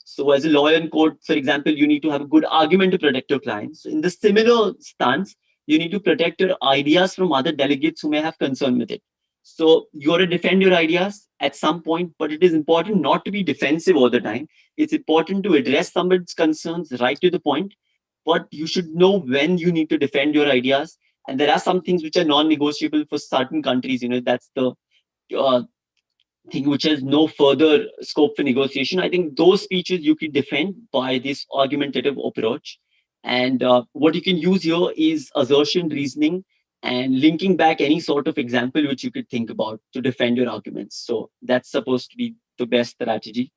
So as a lawyer in court, for example, you need to have a good argument to protect your clients. So in the similar stance, you need to protect your ideas from other delegates who may have concern with it. So you got to defend your ideas at some point, but it is important not to be defensive all the time. It's important to address somebody's concerns right to the point, but you should know when you need to defend your ideas. And there are some things which are non-negotiable for certain countries. That's the uh, thing which has no further scope for negotiation. I think those speeches you can defend by this argumentative approach. And what you can use here is assertion, reasoning, and linking back any sort of example which you could think about to defend your arguments. So that's supposed to be the best strategy.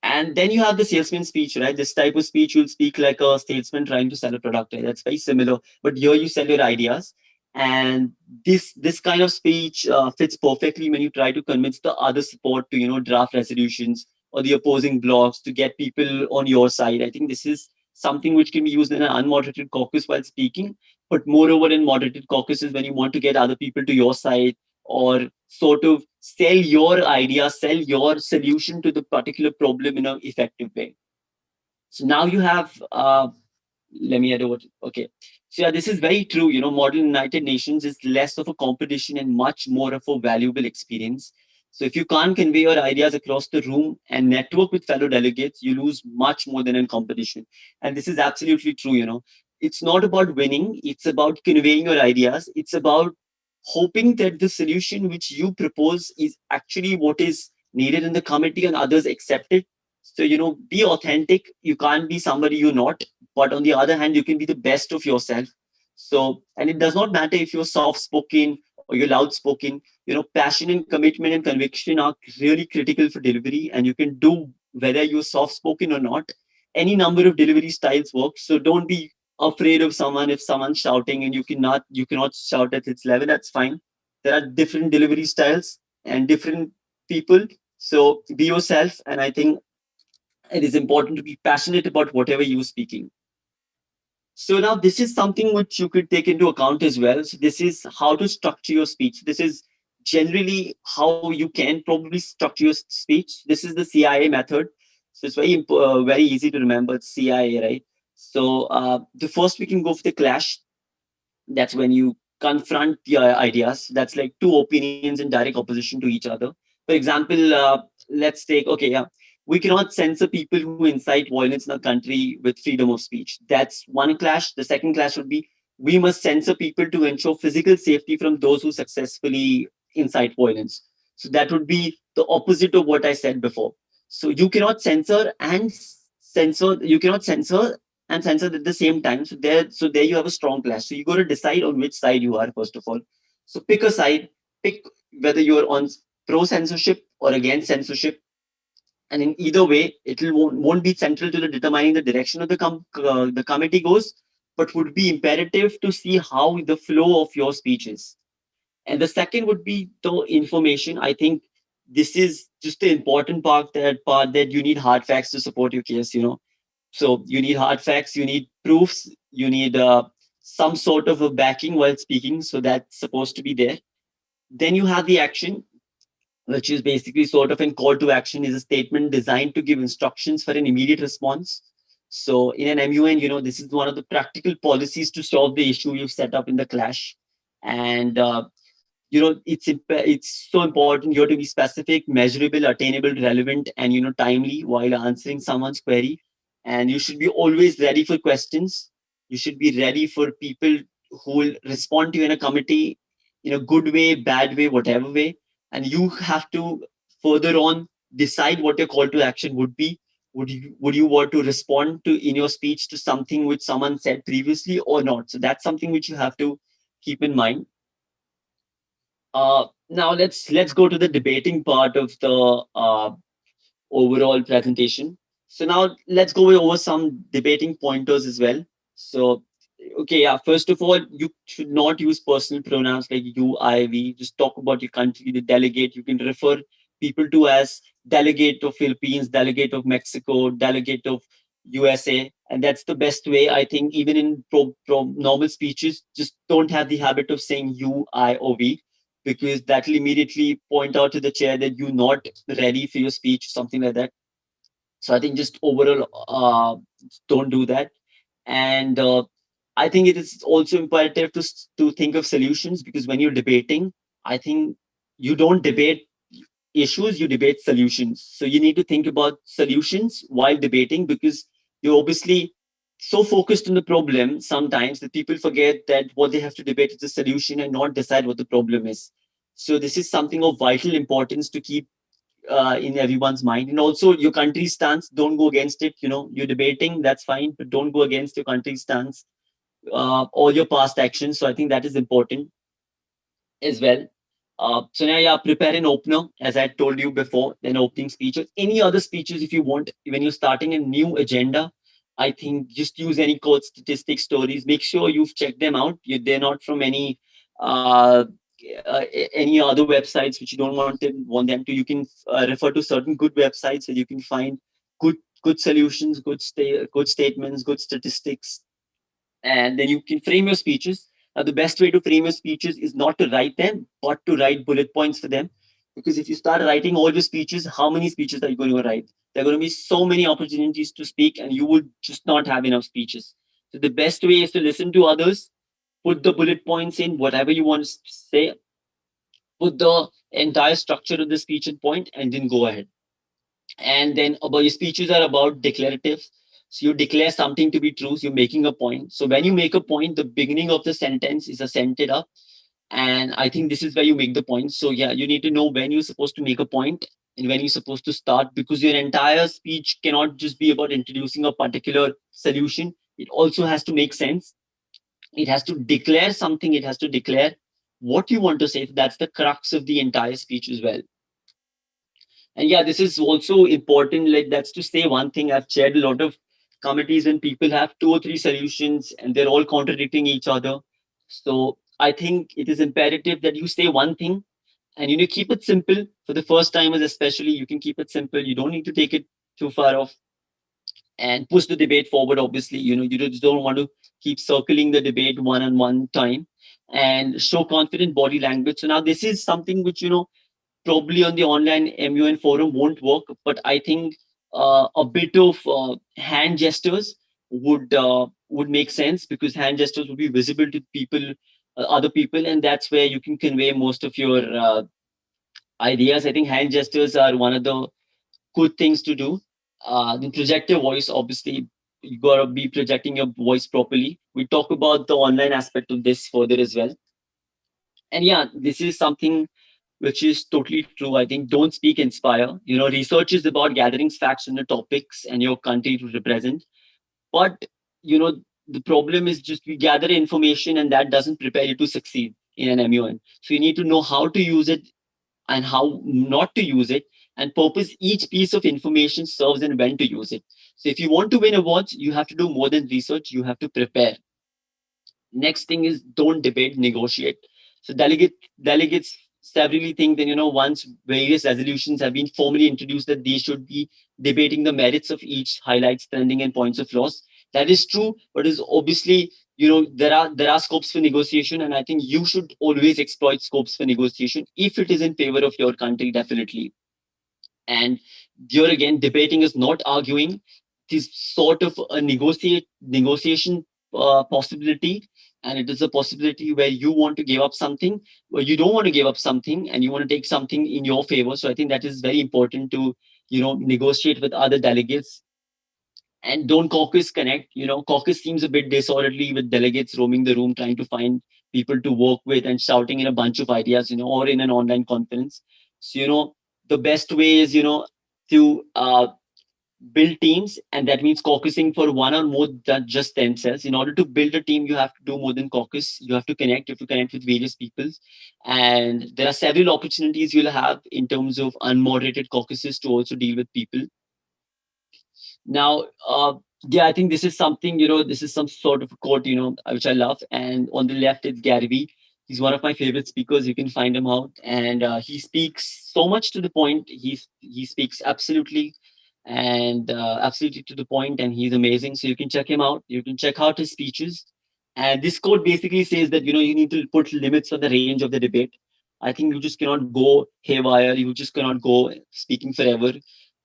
And then you have the salesman speech, right? This type of speech, you'll speak like a salesman trying to sell a product. Right? That's very similar, but here you sell your ideas. And this kind of speech fits perfectly when you try to convince the other support to draft resolutions or the opposing blocks to get people on your side. I think this is something which can be used in an unmoderated caucus while speaking, but moreover in moderated caucuses when you want to get other people to your side or sort of sell your idea, sell your solution to the particular problem in an effective way. So now you have, let me add over. Okay. So yeah, this is very true. Modern United Nations is less of a competition and much more of a valuable experience. So if you can't convey your ideas across the room and network with fellow delegates, you lose much more than in competition. And this is absolutely true. It's not about winning. It's about conveying your ideas. It's about hoping that the solution which you propose is actually what is needed in the committee and others accept it. So, be authentic. You can't be somebody you're not, but on the other hand, you can be the best of yourself. So, and it does not matter if you're soft spoken or you're loud spoken. Passion and commitment and conviction are really critical for delivery, and you can do whether you're soft spoken or not. Any number of delivery styles work. So don't be afraid of someone. If someone's shouting and you cannot shout at its level, that's fine. There are different delivery styles and different people. So be yourself, and I think it is important to be passionate about whatever you're speaking. So now this is something which you could take into account as well. So this is how to structure your speech. This is generally how you can probably structure your speech. This is the CIA method. So it's very easy to remember. It's CIA, right? So the first we can go for the clash. That's when you confront the ideas. That's like two opinions in direct opposition to each other. For example, let's take, okay, yeah, we cannot censor people who incite violence in a country with freedom of speech. That's one clash. The second clash would be, we must censor people to ensure physical safety from those who successfully incite violence. So that would be the opposite of what I said before. So you cannot censor and censor at the same time. So there you have a strong clash. So you got to decide on which side you are, first of all. So pick a side, pick whether you're on pro censorship or against censorship. And in either way, won't be central to the determining the direction of the committee goes, but would be imperative to see how the flow of your speech is. And the second would be the information. I think this is just the important part that you need hard facts to support your case. So you need hard facts, you need proofs, you need some sort of a backing while speaking. So that's supposed to be there. Then you have the action, which is basically sort of a call to action, is a statement designed to give instructions for an immediate response. So in an MUN, this is one of the practical policies to solve the issue you've set up in the clash. And it's so important you have to be specific, measurable, attainable, relevant, and timely while answering someone's query. And you should be always ready for questions. You should be ready for people who will respond to you in a committee in a good way, bad way, whatever way. And you have to further on decide what your call to action would be. Would you want to respond to in your speech to something which someone said previously or not? So that's something which you have to keep in mind. Now let's go to the debating part of the overall presentation. So now let's go over some debating pointers as well. So, okay, yeah, first of all, you should not use personal pronouns like you, I, we. Just talk about your country, the delegate. You can refer people to as delegate of Philippines, delegate of Mexico, delegate of USA. And that's the best way. I think even in normal speeches, just don't have the habit of saying you, I, or we, because that will immediately point out to the chair that you're not ready for your speech, something like that. So I think just overall, don't do that. And I think it is also imperative to think of solutions, because when you're debating, I think you don't debate issues, you debate solutions. So you need to think about solutions while debating, because you're obviously so focused on the problem sometimes that people forget that what they have to debate is the solution and not decide what the problem is. So this is something of vital importance to keep in everyone's mind. And also your country's stance, don't go against it. You're debating, that's fine, but don't go against your country's stance or your past actions. So I think that is important as well. So now, yeah, prepare an opener, as I told you before, an opening speech or any other speeches if you want. When you're starting a new agenda, I think just use any quote, statistics, stories. Make sure you've checked them out. They're not from uh, any other websites which you don't want them to. You can refer to certain good websites where you can find good solutions, good statements, good statistics, and then you can frame your speeches. Now, the best way to frame your speeches is not to write them, but to write bullet points for them. Because if you start writing all your speeches, how many speeches are you going to write? There are going to be so many opportunities to speak, and you would just not have enough speeches. So the best way is to listen to others, put the bullet points in, whatever you want to say, put the entire structure of the speech in point, and then go ahead. And then about your speeches are about declaratives. So you declare something to be true. So you're making a point. So when you make a point, the beginning of the sentence is accented up. And I think this is where you make the point. So yeah, you need to know when you're supposed to make a point and when you're supposed to start, because your entire speech cannot just be about introducing a particular solution. It also has to make sense. It has to declare something. It has to declare what you want to say. That's the crux of the entire speech as well. And yeah, this is also important. Like, that's to say one thing. I've shared a lot of Committee is when people have 2 or 3 solutions and they're all contradicting each other. So I think it is imperative that you say one thing and keep it simple. For the first timers especially, you can keep it simple. You don't need to take it too far off and push the debate forward. Obviously, you just don't want to keep circling the debate one time, and show confident body language. So now this is something which probably on the online MUN forum won't work, but I think a bit of hand gestures would make sense, because hand gestures would be visible to people, other people, and that's where you can convey most of your ideas. I think hand gestures are one of the good things to do. The project your voice, obviously, you gotta be projecting your voice properly. We talk about the online aspect of this further as well. And yeah, this is something which is totally true. I think don't speak, inspire. Research is about gathering facts on the topics and your country to represent. But you know, the problem is just we gather information and that doesn't prepare you to succeed in an MUN. So you need to know how to use it and how not to use it, and purpose each piece of information serves and when to use it. So if you want to win awards, you have to do more than research, you have to prepare. Next thing is don't debate, negotiate. So delegates severally think that once various resolutions have been formally introduced, that they should be debating the merits of each, highlights standing and points of loss. That is true, but is obviously there are scopes for negotiation, and I think you should always exploit scopes for negotiation if it is in favor of your country, definitely. And here again, debating is not arguing. It is sort of a negotiation possibility, and it is a possibility where you want to give up something, where you don't want to give up something, and you want to take something in your favor. So I think that is very important to negotiate with other delegates. And don't caucus connect. Caucus seems a bit disorderly with delegates roaming the room trying to find people to work with and shouting in a bunch of ideas, or in an online conference. So the best way is to build teams, and that means caucusing for one or more than just themselves. In order to build a team, you have to do more than caucus. You have to connect with various people, and there are several opportunities you'll have in terms of unmoderated caucuses to also deal with people. Now, yeah, I think this is something, this is some sort of a quote, which I love. And on the left, it's Gary Vee. He's one of my favorite speakers. You can find him out. And he speaks so much to the point. He speaks absolutely absolutely to the point, and he's amazing. So you can check him out. You can check out his speeches. And this quote basically says that, you need to put limits on the range of the debate. I think you just cannot go haywire. You just cannot go speaking forever.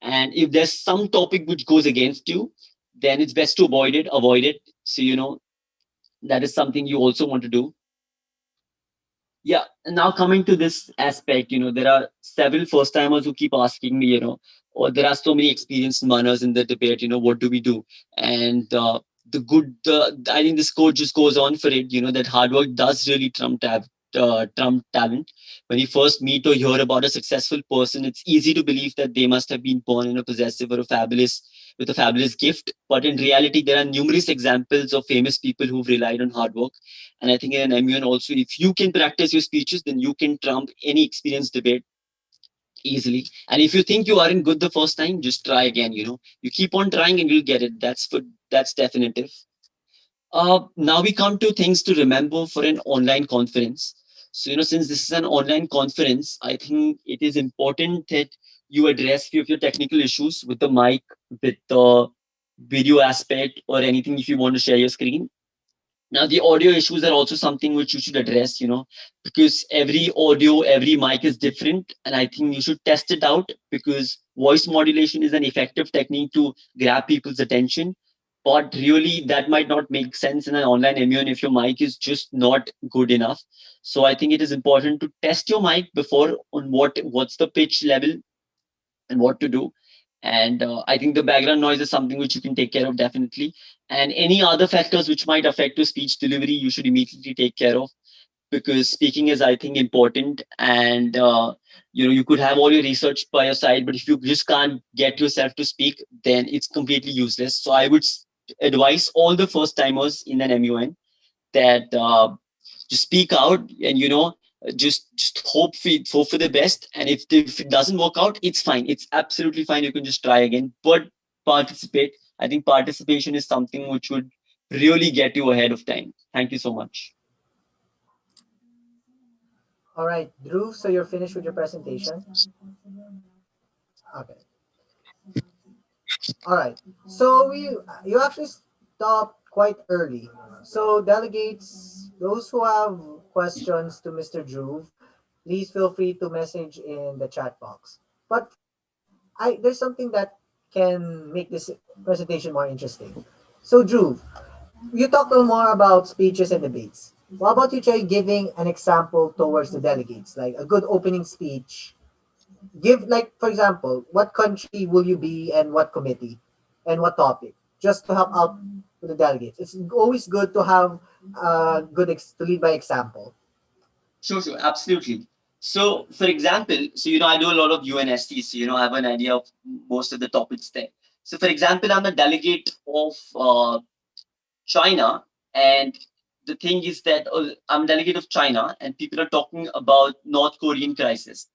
And if there's some topic which goes against you, then it's best to avoid it. So, that is something you also want to do. Yeah. And now coming to this aspect, there are several first timers who keep asking me, or there are so many experienced runners in the debate, what do we do? And I think this quote just goes on for it, that hard work does really trump talent. When you first meet or hear about a successful person, it's easy to believe that they must have been born in a possessive or with a fabulous gift. But in reality, there are numerous examples of famous people who've relied on hard work. And I think in an MUN also, if you can practice your speeches, then you can trump any experienced debate easily. And if you think you aren't good the first time, just try again. You keep on trying and you'll get it. That's definitive. Now we come to things to remember for an online conference. So, since this is an online conference, I think it is important that you address few of your technical issues with the mic, with the video aspect, or anything if you want to share your screen. Now, the audio issues are also something which you should address, because every mic is different. And I think you should test it out, because voice modulation is an effective technique to grab people's attention. But really, that might not make sense in an online MUN if your mic is just not good enough. So I think it is important to test your mic before on what's the pitch level and what to do. And I think the background noise is something which you can take care of, definitely. And any other factors which might affect your speech delivery, you should immediately take care of, because speaking is, I think, important. And you could have all your research by your side, but if you just can't get yourself to speak, then it's completely useless. So I would advise all the first timers in an MUN that just speak out, and just hope for the best. And if it doesn't work out, it's fine. It's absolutely fine. You can just try again, but participate. I think participation is something which would really get you ahead of time. Thank you so much. All right, Drew, so you're finished with your presentation? Okay. All right. So you actually stopped quite early. So delegates, those who have questions to Mr. Drew, please feel free to message in the chat box. But there's something that can make this presentation more interesting. So Drew, you talked a little more about speeches and debates. What about you try giving an example towards the delegates, like a good opening speech? Give, like, for example, what country will you be and what committee and what topic, just to help out with the delegates. It's always good to have to lead by example. Sure, sure, absolutely. So, for example, I do a lot of UNSC, so, I have an idea of most of the topics there. So, for example, I'm a delegate of China, and the thing is that I'm a delegate of China, and people are talking about North Korean crisis.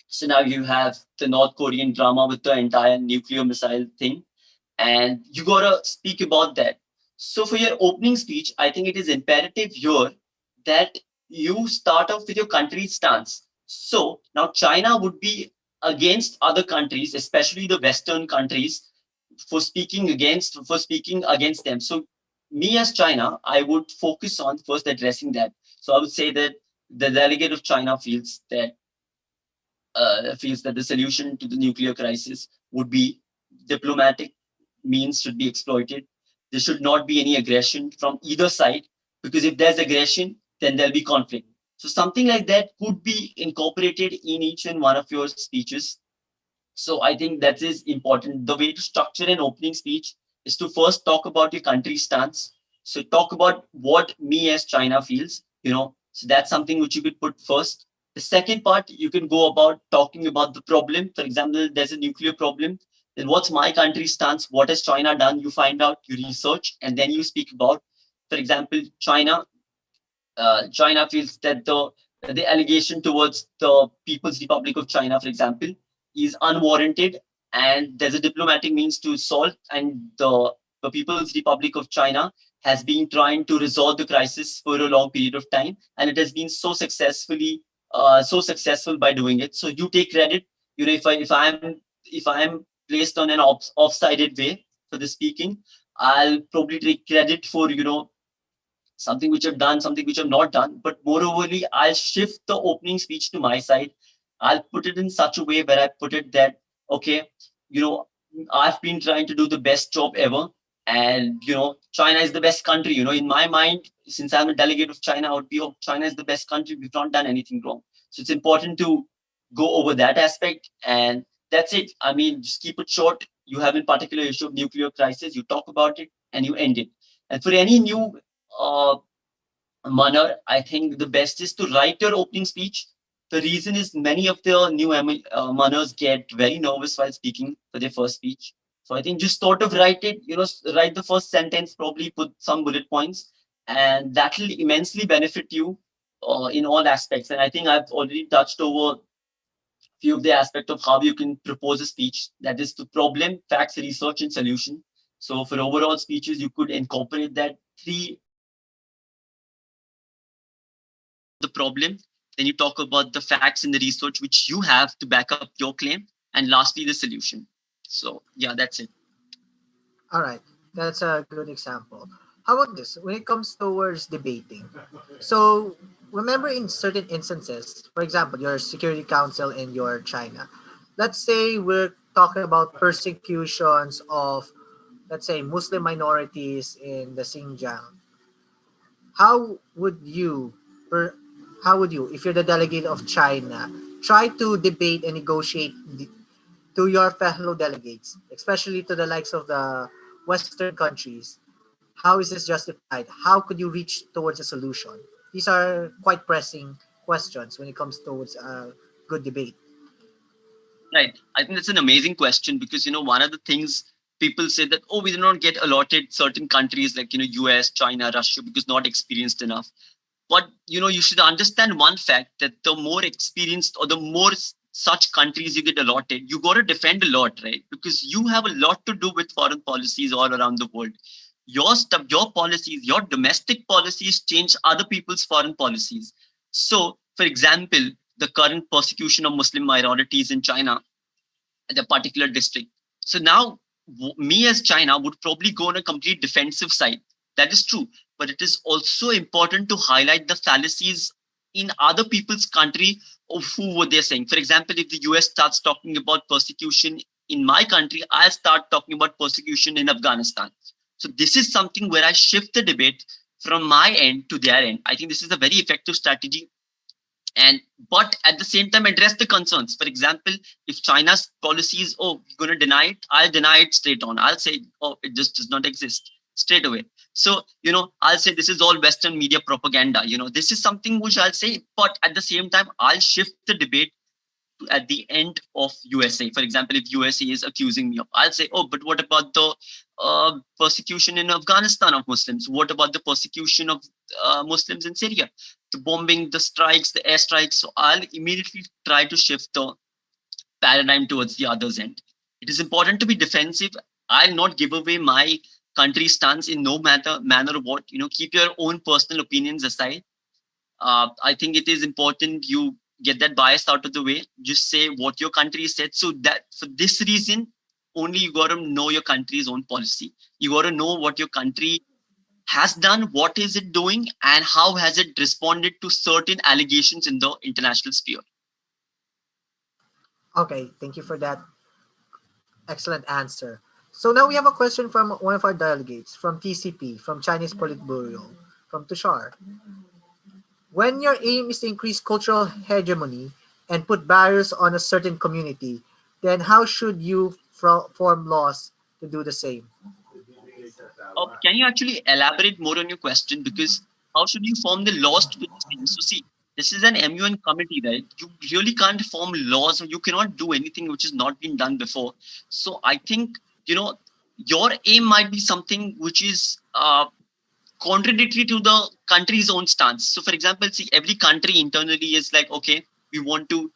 So now you have the North Korean drama with the entire nuclear missile thing, and you gotta speak about that. So for your opening speech, I think it is imperative here that you start off with your country's stance. So now China would be against other countries, especially the Western countries, for speaking against them. So me as China, I would focus on first addressing that. So I would say that the delegate of China feels that the solution to the nuclear crisis would be diplomatic means should be exploited. There should not be any aggression from either side, because if there's aggression, then there'll be conflict. So something like that could be incorporated in each and one of your speeches. So I think that is important. The way to structure an opening speech is to first talk about your country's stance. So talk about what me as China feels. So that's something which you could put first. The second part, you can go about talking about the problem. For example, there's a nuclear problem. Then what's my country's stance? What has China done? You find out, you research, and then you speak about, for example, China feels that the allegation towards the People's Republic of China, for example, is unwarranted, and there's a diplomatic means to solve. And the People's Republic of China has been trying to resolve the crisis for a long period of time, and it has been so successful by doing it. So you take credit. If I'm placed on an off-sided way for the speaking, I'll probably take credit for something which I've done, something which I've not done. But moreoverly, I'll shift the opening speech to my side. I'll put it in such a way where I put it that, okay, I've been trying to do the best job ever. And, China is the best country. In my mind, since I'm a delegate of China, I would be, oh, China is the best country. We've not done anything wrong. So it's important to go over that aspect. And that's it. I mean, just keep it short. You have a particular issue of nuclear crisis. You talk about it and you end it. And for any new manner, I think the best is to write your opening speech. The reason is many of the new manners get very nervous while speaking for their first speech. So I think just sort of write it, write the first sentence, probably put some bullet points, and that will immensely benefit you in all aspects. And I think I've already touched over few of the aspects of how you can propose a speech. That is the problem, facts, research, and solution. So for overall speeches, you could incorporate that three. The problem, then you talk about the facts and the research which you have to back up your claim, and lastly, the solution. So yeah, that's it. All right, that's a good example. How about this? When it comes towards debating, so remember in certain instances, for example, your Security Council in your China, let's say we're talking about persecutions of, let's say, Muslim minorities in the Xinjiang. How would you, if you're the delegate of China, try to debate and negotiate to your fellow delegates, especially to the likes of the Western countries? How is this justified? How could you reach towards a solution? These are quite pressing questions when it comes towards a good debate. Right. I think that's an amazing question, because, one of the things people say that, oh, we do not get allotted certain countries like, US, China, Russia, because not experienced enough. But, you should understand one fact, that the more experienced or the more such countries you get allotted, you got to defend a lot, right? Because you have a lot to do with foreign policies all around the world. Your stuff, your policies, your domestic policies change other people's foreign policies. So, for example, the current persecution of Muslim minorities in China, at a particular district. So now, me as China would probably go on a complete defensive side. That is true, but it is also important to highlight the fallacies in other people's country of who were they saying. For example, if the US starts talking about persecution in my country, I'll start talking about persecution in Afghanistan. So this is something where I shift the debate from my end to their end. I think this is a very effective strategy. But at the same time address the concerns. For example, if China's policy is, oh, you're going to deny it, I'll deny it straight on. I'll say, oh, it just does not exist straight away. So, I'll say this is all Western media propaganda. This is something which I'll say, but at the same time, I'll shift the debate at the end of USA. For example, if USA is accusing me of, I'll say, oh, but what about the persecution in Afghanistan of Muslims? What about the persecution of Muslims in Syria? The bombing, the strikes, the airstrikes. So I'll immediately try to shift the paradigm towards the other's end. It is important to be defensive. I'll not give away my country's stance in no manner of what. Keep your own personal opinions aside. I think it is important you get that bias out of the way. Just say what your country said. So that for this reason, only you got to know your country's own policy. You got to know what your country has done, what is it doing, and how has it responded to certain allegations in the international sphere. Okay, thank you for that excellent answer. So now we have a question from one of our delegates from TCP, from Chinese Politburo, from Tushar. When your aim is to increase cultural hegemony and put barriers on a certain community, then how should you form laws to do the same? Can you actually elaborate more on your question? Because how should you form the laws to do the same? So see, this is an MUN committee, right? You really can't form laws, or you cannot do anything which has not been done before. So I think, your aim might be something which is contradictory to the country's own stance. So for example, see, every country internally is like, okay, we want to,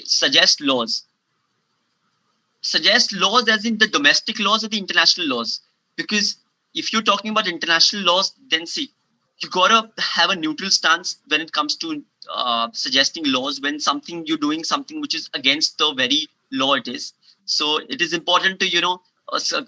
suggest laws. Suggest laws as in the domestic laws or the international laws. Because if you're talking about international laws, then see, you gotta have a neutral stance when it comes to suggesting laws when you're doing something which is against the very law it is. So it is important to,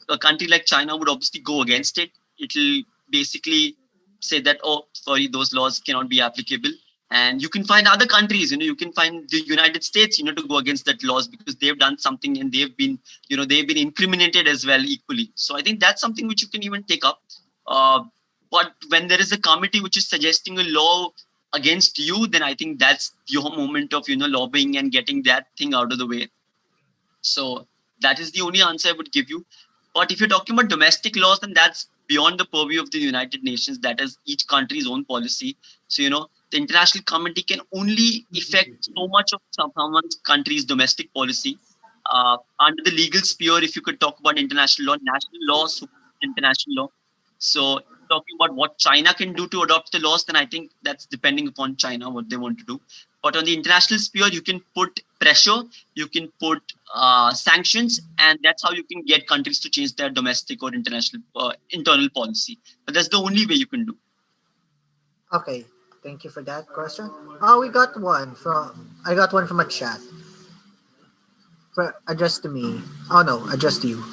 a country like China would obviously go against it. It'll basically say that, oh, sorry, those laws cannot be applicable. And you can find other countries, you can find the United States, to go against that laws because they've done something and they've been incriminated as well equally. So I think that's something which you can even take up. But when there is a committee which is suggesting a law against you, then I think that's your moment of, lobbying and getting that thing out of the way. So that is the only answer I would give you. But if you're talking about domestic laws, then that's beyond the purview of the United Nations. That is each country's own policy. So, the international committee can only affect so much of someone's country's domestic policy. Under the legal sphere, if you could talk about international law, national law, international law. So talking about what China can do to adopt the laws, then I think that's depending upon China, what they want to do. But on the international sphere, you can put pressure, you can put sanctions, and that's how you can get countries to change their domestic or international internal policy. But that's the only way you can do. Okay, thank you for that question. I got one from a chat. Addressed to me. Oh no, addressed to you.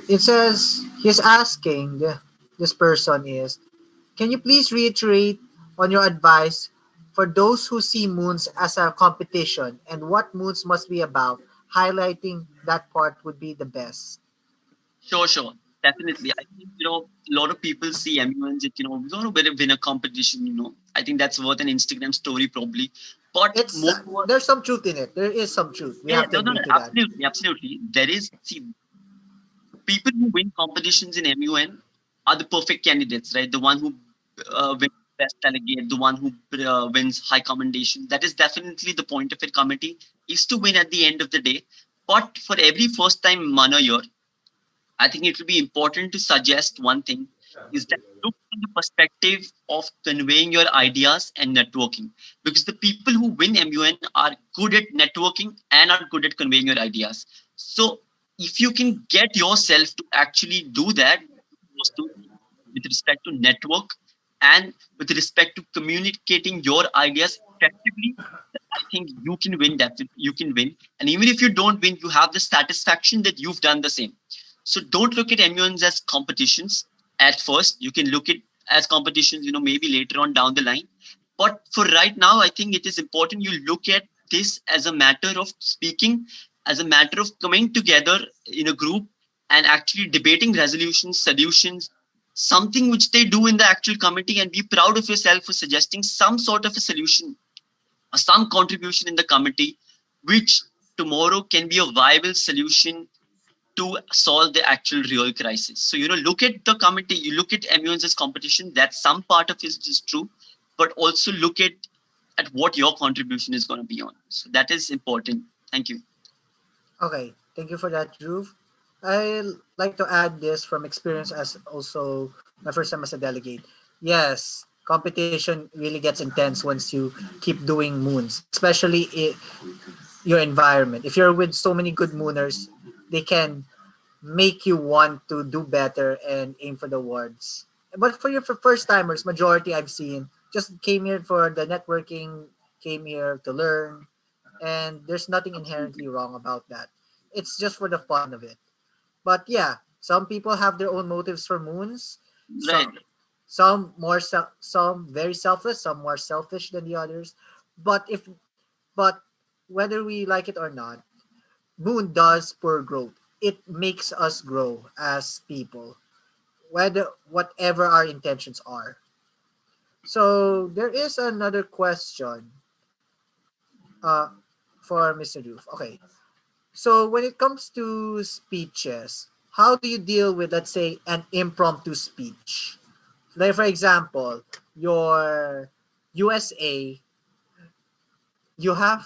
It says he's asking this person is, can you please reiterate on your advice for those who see moons as a competition and what moons must be about? Highlighting that part would be the best. Sure. Definitely. I think, a lot of people see MUNs, we want to win a competition, I think that's worth an Instagram story probably. But there's some truth in it. There is some truth. We have to admit to that. Absolutely. There is, people who win competitions in MUN are the perfect candidates, right? The one who wins best delegate, the one who wins high commendation. That is definitely the point of a committee, is to win at the end of the day. But for every first time manner year, I think it will be important to suggest one thing, is that look from the perspective of conveying your ideas and networking. Because the people who win MUN are good at networking and are good at conveying your ideas. So if you can get yourself to actually do that, with respect to network and with respect to communicating your ideas effectively, I think you can win. Definitely, you can win. And even if you don't win, you have the satisfaction that you've done the same. So don't look at MUNs as competitions at first. You can look at as competitions, maybe later on down the line. But for right now, I think it is important you look at this as a matter of speaking, as a matter of coming together in a group and actually debating resolutions, solutions, something which they do in the actual committee, and be proud of yourself for suggesting some sort of a solution or some contribution in the committee, which tomorrow can be a viable solution to solve the actual real crisis. So, look at the committee, you look at MUNs as competition, that some part of it is true, but also look at what your contribution is going to be on. So that is important. Thank you. Okay, thank you for that, Dhruv. I like to add this from experience as also my first time as a delegate. Yes, competition really gets intense once you keep doing moons, especially your environment. If you're with so many good mooners, they can make you want to do better and aim for the awards. But for first timers, majority I've seen just came here for the networking, came here to learn, and there's nothing inherently wrong about that. It's just for the fun of it. But yeah, some people have their own motives for moons. Right. Some very selfless, some more selfish than the others. But but whether we like it or not, moon does spur growth. It makes us grow as people, whatever our intentions are. So there is another question uh, for Mr. Doof. Okay, so when it comes to speeches, how do you deal with, let's say, an impromptu speech? Like, for example, your USA, you have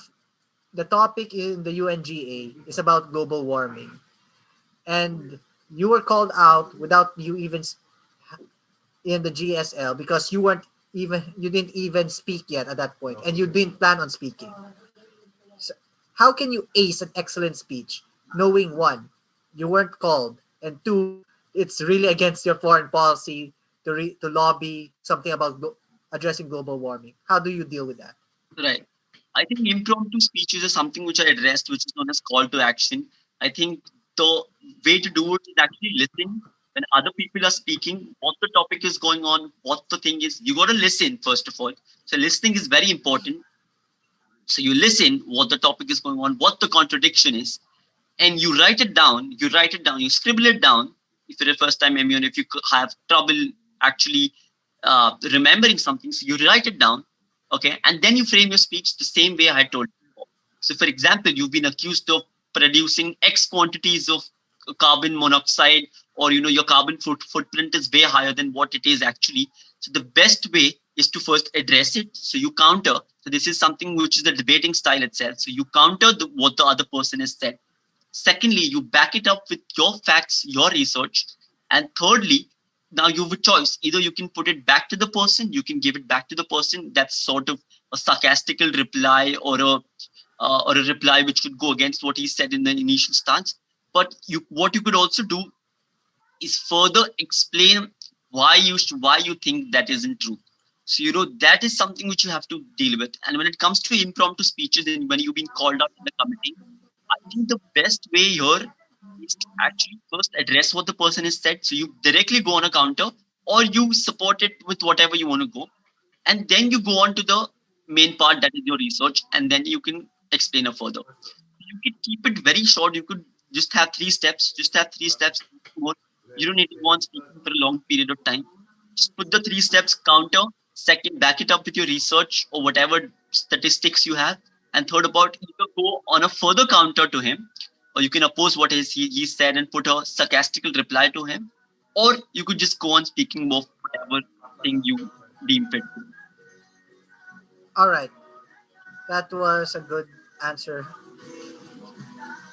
the topic in the UNGA is about global warming, and you were called out without you even in the GSL because you didn't even speak yet at that point, and you didn't plan on speaking. So how can you ace an excellent speech knowing one, you weren't called, and two, it's really against your foreign policy to lobby something about addressing global warming? How do you deal with that? Right. I think impromptu speeches is something which I addressed, which is known as call to action. I think the way to do it is actually listen when other people are speaking, what the topic is going on, what the thing is. You got to listen, first of all. So listening is very important. So you listen what the topic is going on, what the contradiction is, and you write it down. You scribble it down. If you're a first time MUN, if you have trouble actually remembering something, so you write it down, okay, and then you frame your speech the same way I had told you before. So, for example, you've been accused of producing X quantities of carbon monoxide, or your carbon footprint is way higher than what it is actually. So the best way is to first address it. So you counter. So this is something which is the debating style itself. So you counter what the other person has said. Secondly, you back it up with your facts, your research. And thirdly, now you have a choice. Either you can put it back to the person, you can give it back to the person. That's sort of a sarcastical reply or a reply which could go against what he said in the initial stance. But what you could also do is further explain why you think that isn't true. So that is something which you have to deal with. And when it comes to impromptu speeches and when you've been called out in the committee, I think the best way here is to actually first address what the person has said. So you directly go on a counter, or you support it with whatever you want to go. And then you go on to the main part, that is your research, and then you can explain it further. You can keep it very short. You could just have 3 steps. You don't need to go on speaking for a long period of time. Just put the 3 steps, counter. Second, back it up with your research or whatever statistics you have. And third, about either go on a further counter to him, or you can oppose what he said and put a sarcastical reply to him, or you could just go on speaking more whatever thing you deem fit. All right, that was a good answer.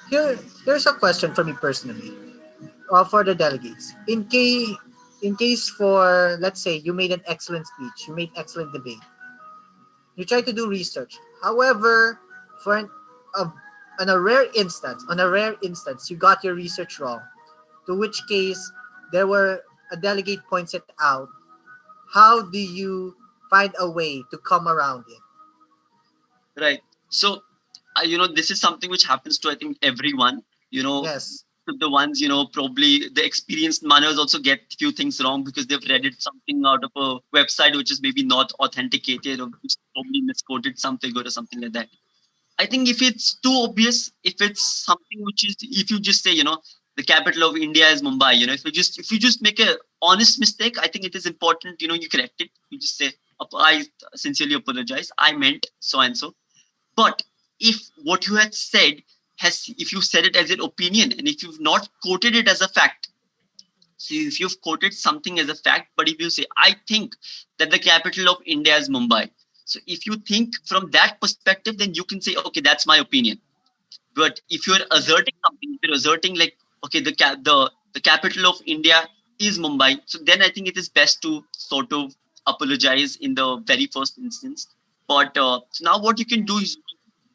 Here's a question for me personally, for the delegates. in case for, let's say, you made an excellent speech, you made excellent debate, you try to do research. However, for a, on a rare instance, you got your research wrong, to which case there were a delegate points it out. How do you find a way to come around it? Right. So, this is something which happens to, I think, everyone. Yes. The ones, probably the experienced manners also get few things wrong because they've read it something out of a website which is maybe not authenticated, or which probably misquoted some figure or something like that. I think if it's too obvious, if it's something which is, if you just say, the capital of India is Mumbai, if you just make a honest mistake, I think it is important, you correct it. You just say, I sincerely apologize. I meant so and so. But if what you had said if you said it as an opinion, and if you've not quoted it as a fact, so if you've quoted something as a fact, but if you say, I think that the capital of India is Mumbai. So if you think from that perspective, then you can say, okay, that's my opinion. But if you're asserting something, if you're asserting like, okay, the capital of India is Mumbai, so then I think it is best to sort of apologize in the very first instance. But so now what you can do is,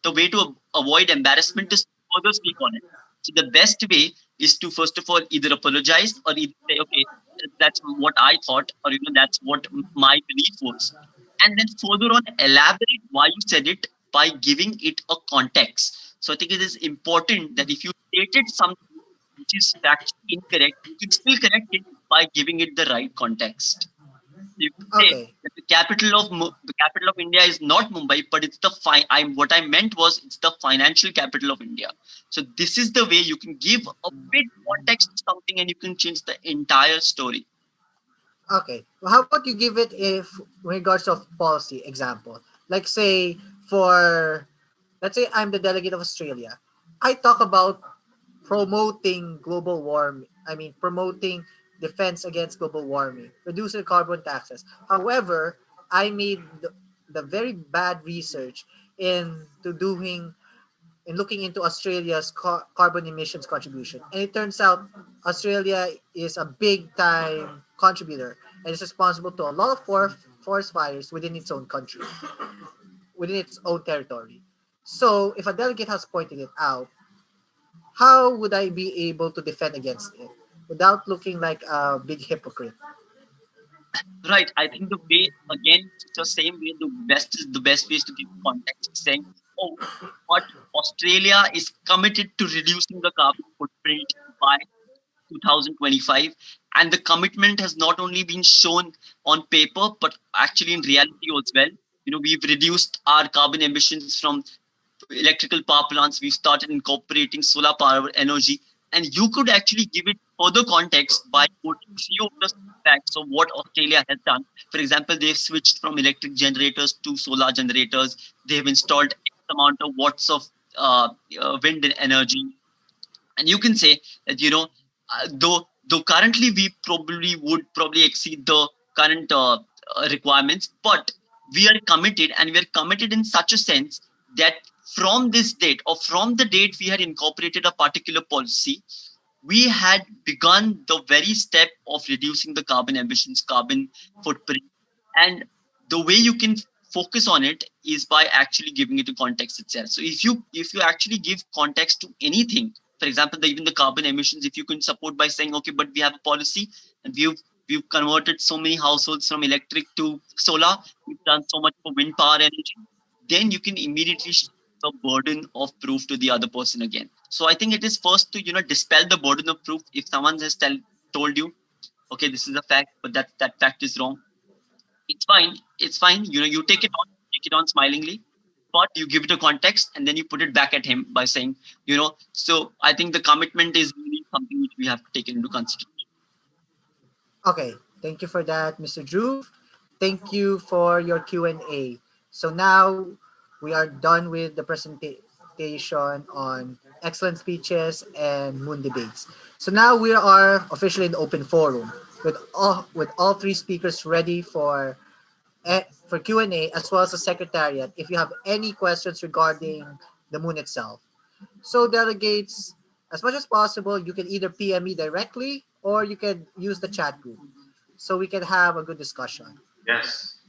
the way to avoid embarrassment is to further speak on it. So the best way is to first of all either apologize or either say, okay, that's what I thought, or that's what my belief was, and then further on elaborate why you said it by giving it a context. So I think it is important that if you stated something which is factually incorrect, you can still correct it by giving it the right context. You can say that the capital of India is not Mumbai, but it's what I meant was it's the financial capital of India. So this is the way you can give a bit context to something, and you can change the entire story. Okay. Well, how about you give it if regards of policy example? Like say let's say I'm the delegate of Australia. I talk about promoting global warming. I mean, promoting defense against global warming, reducing carbon taxes. However, I made the very bad research in looking into Australia's carbon emissions contribution, and it turns out Australia is a big time contributor and is responsible to a lot of forest fires within its own country, within its own territory. So, if a delegate has pointed it out, how would I be able to defend against it without looking like a big hypocrite? Right. I think the way, again, it's the same way, the best way is to give context, saying, oh, but Australia is committed to reducing the carbon footprint by 2025. And the commitment has not only been shown on paper, but actually in reality as well. We've reduced our carbon emissions from electrical power plants. We've started incorporating solar power energy. And you could actually give it further context by quoting few of the facts of what Australia has done. For example, they've switched from electric generators to solar generators. They've installed X amount of watts of wind energy. And you can say that, though currently we would exceed the current requirements, but we are committed, and we are committed in such a sense that from this date, or from the date we had incorporated a particular policy, we had begun the very step of reducing the carbon emissions, carbon footprint. And the way you can focus on it is by actually giving it a context itself. So if you actually give context to anything, for example, even the carbon emissions, if you can support by saying, okay, but we have a policy, and we've converted so many households from electric to solar, we've done so much for wind power energy, then you can immediately shift the burden of proof to the other person again. So I think it is first to dispel the burden of proof. If someone has told you, okay, this is a fact, but that fact is wrong, it's fine. You take it on smilingly, but you give it a context, and then you put it back at him by saying, so I think the commitment is really something which we have to take into consideration. Okay, thank you for that, Mr. Drew. Thank you for your Q&A. So now we are done with the presentation on excellent speeches and moon debates. So now we are officially in the open forum with all three speakers ready for Q&A, as well as the secretariat if you have any questions regarding the moon itself. So delegates, as much as possible, you can either PM me directly or you can use the chat group. so we can have a good discussion. Yes.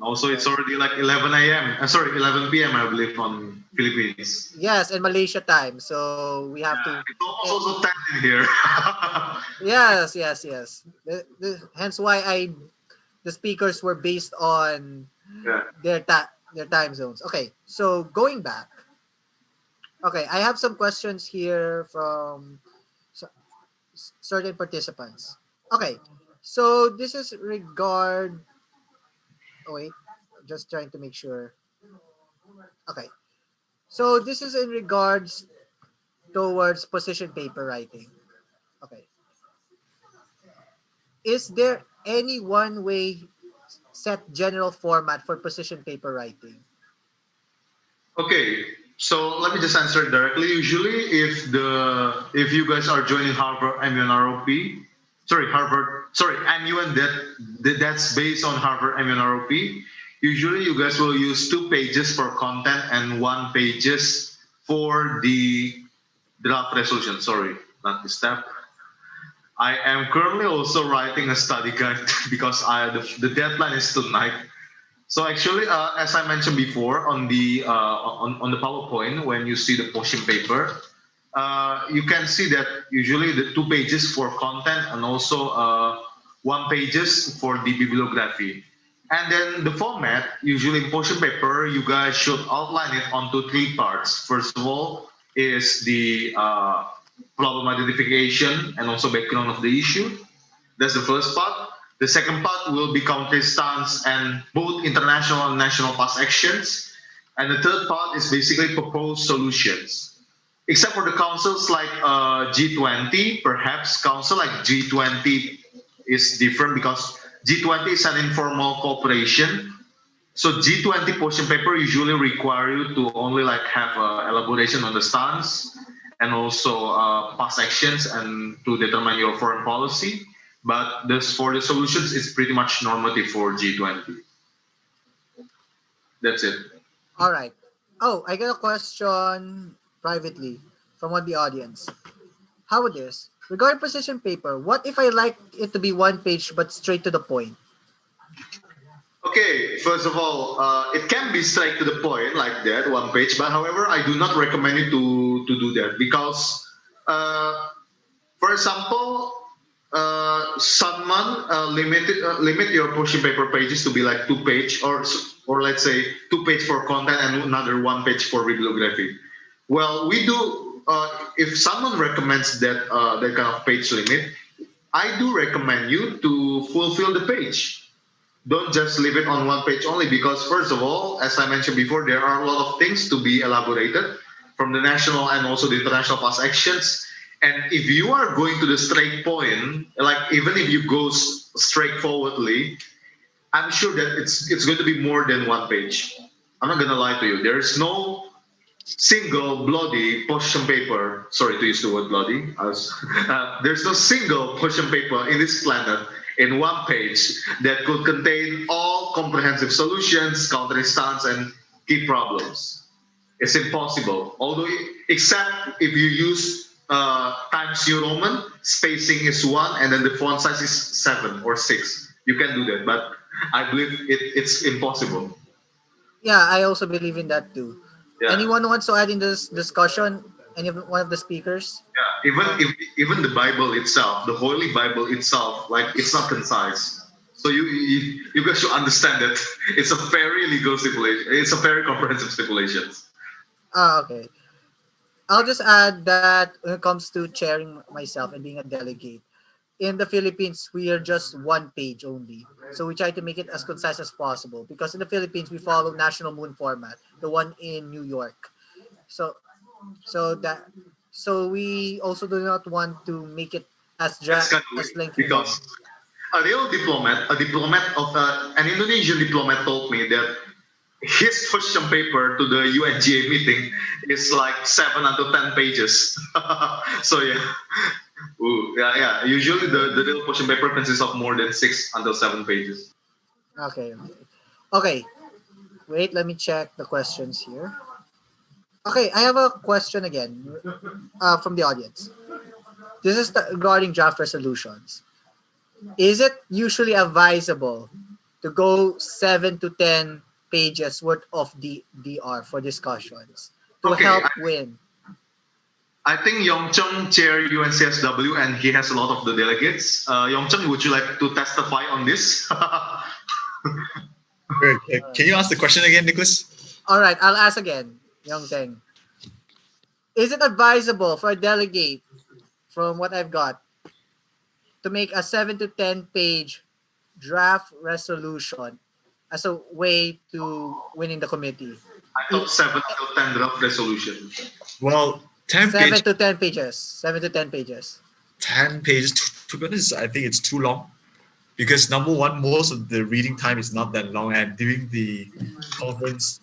Also, it's already like 11 a.m. Sorry, 11 p.m. I believe on Philippines. Yes, and Malaysia time. So we have to. It's almost also 10 in here. Yes. Hence why the speakers were based on Yeah. their time zones. Okay, so going back. Okay, I have some questions here from certain participants. Okay, so this is regard. Oh wait, just trying to make sure. Okay, so this is in regards towards position paper writing. Okay, is there any one way set general format for position paper writing? Okay, so let me just answer it directly. Usually, if you guys are joining Harvard MUNROP, MUN that's based on Harvard MUNROP. Usually, you guys will use 2 pages for content and 1 pages for the draft resolution. Sorry, not this step. I am currently also writing a study guide because the deadline is tonight. So actually, as I mentioned before on the PowerPoint, when you see the portion paper, you can see that usually the 2 pages for content and also 1 pages for the bibliography. And then the format, usually in portion paper, you guys should outline it onto 3 parts. First of all, is the problem identification and also background of the issue. That's the first part. The second part will be country stance and both international and national past actions. And the third part is basically proposed solutions. Except for the councils like G20, perhaps council like G20 is different because G20 is an informal cooperation. So G20 portion paper usually require you to only like have elaboration on the stance and also past actions and to determine your foreign policy. But for the solutions, it's pretty much normative for G20. That's it. All right. Oh, I got a question privately from one of the audience. How about this? Regarding position paper, what if I like it to be 1 page but straight to the point? Okay, first of all, it can be straight to the point like that, 1 page. But however, I do not recommend you to do that because, for example, SUNMUN limit your portion paper pages to be like 2 page or let's say 2 page for content and another 1 page for bibliography. Well, we do if someone recommends that that kind of page limit, I do recommend you to fulfill the page. Don't just leave it on 1 page only because first of all, as I mentioned before, there are a lot of things to be elaborated from the national and also the international past actions. And if you are going to the straight point, like even if you go straightforwardly, I'm sure that it's going to be more than 1 page. I'm not gonna lie to you. There's no single bloody portion paper. Sorry to use the word bloody. There's no single portion paper in this planet in 1 page that could contain all comprehensive solutions, counter stance, and key problems. It's impossible. Although, except if you use Times New Roman, spacing is 1, and then the font size is 7 or 6. You can do that, but I believe it's impossible. Yeah, I also believe in that too. Yeah. Anyone wants to add in this discussion? One of the speakers? Yeah, even the Bible itself, the Holy Bible itself, like it's not concise. So you guys should understand that it's a very legal stipulation. It's a very comprehensive stipulation. Okay. I'll just add that when it comes to chairing myself and being a delegate, in the Philippines, we are just 1 page only. So we try to make it as concise as possible because in the Philippines, we follow National Moon format, the one in New York. So we also do not want to make it as lengthy. Because a diplomat of an Indonesian diplomat told me that his question paper to the UNGA meeting is like 7 out of 10 pages. So yeah. Yeah. Usually the real question paper consists of more than 6 until 7 pages. Okay. Wait, let me check the questions here. Okay, I have a question again from the audience. This is regarding draft resolutions. Is it usually advisable to go 7 to 10 pages worth of DR for discussions to Okay, help win? I think Yongcheng chair UNCSW and he has a lot of the delegates. Yongcheng, would you like to testify on this? Can you ask the question again, Nicholas? All right, I'll ask again, Yongcheng. Is it advisable for a delegate, from what I've got, to make a 7 to 10 page draft resolution as a way to winning the committee? I thought 7 to 10 draft resolution. Well, 10 7 pages. to 10 pages. 7 to 10 pages. 10 pages. To be honest, I think it's too long. Because number one, most of the reading time is not that long, and during the conference,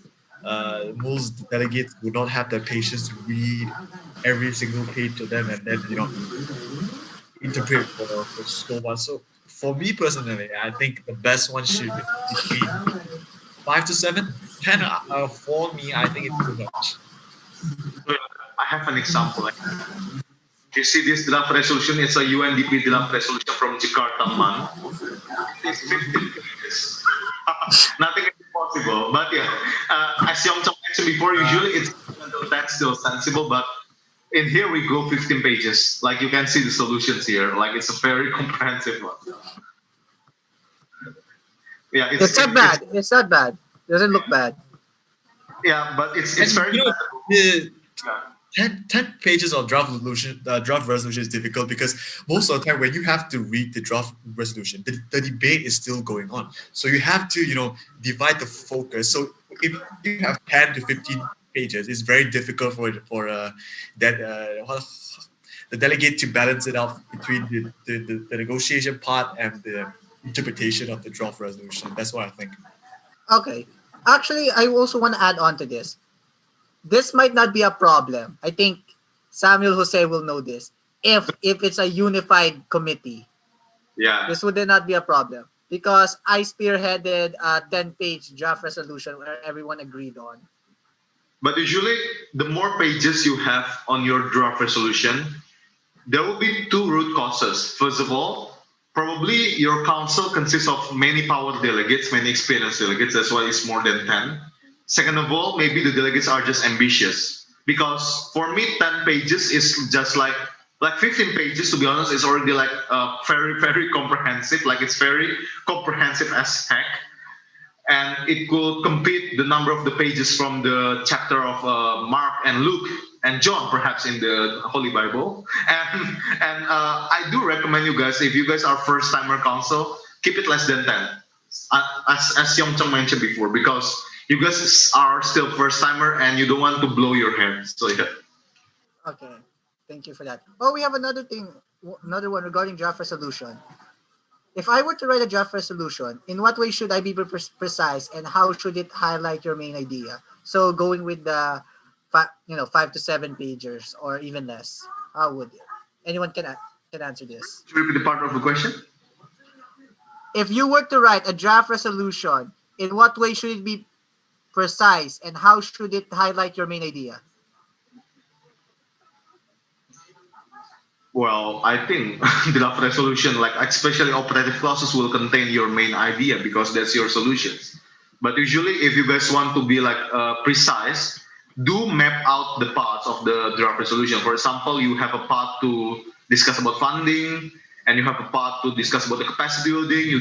most delegates would not have the patience to read every single page to them and then interpret for so much. So for me personally, I think the best one should be between 5 to 7. 10 for me, I think it's too much. I have an example. You see this draft resolution, it's a UNDP draft resolution from Jakarta, Man. It's 15 pages. Nothing is impossible. But yeah, as Yongcheng mentioned before, usually it's that's still sensible, but in here we go 15 pages. Like you can see the solutions here. Like it's a very comprehensive one. Yeah, It's not bad. It's not bad. It doesn't look bad. Yeah, but it's very. Yeah. 10 pages of draft resolution is difficult because most of the time when you have to read the draft resolution, the debate is still going on. So you have to, divide the focus. So if you have 10 to 15 pages, it's very difficult for the delegate to balance it out between the negotiation part and the interpretation of the draft resolution. That's what I think. Okay. Actually, I also want to add on to this. This might not be a problem. I think Samuel Jose will know this. If it's a unified committee, this would not be a problem because I spearheaded a 10-page draft resolution where everyone agreed on. But usually, the more pages you have on your draft resolution, there will be two root causes. First of all, probably your council consists of many power delegates, many experienced delegates. That's why it's more than 10. Second of all, maybe the delegates are just ambitious. Because for me, 10 pages is just like 15 pages, to be honest, is already like very, very comprehensive. Like it's very comprehensive as heck. And it could compete the number of the pages from the chapter of Mark and Luke and John, perhaps in the Holy Bible. And I do recommend you guys, if you guys are first-timer council, keep it less than 10. As Yongcheng mentioned before, because you guys are still first-timer and you don't want to blow your head. So yeah. Okay, thank you for that. Oh, we have another one regarding draft resolution. If I were to write a draft resolution, in what way should I be precise and how should it highlight your main idea? So going with the 5 to 7 pages or even less. How would it? Anyone can answer this? Should we repeat the part of the question? If you were to write a draft resolution, in what way should it be precise and how should it highlight your main idea? Well, I think draft resolution, like especially operative clauses, will contain your main idea because that's your solutions. But usually, if you guys want to be precise, do map out the parts of the draft resolution. For example, you have a part to discuss about funding, and you have a part to discuss about the capacity building. You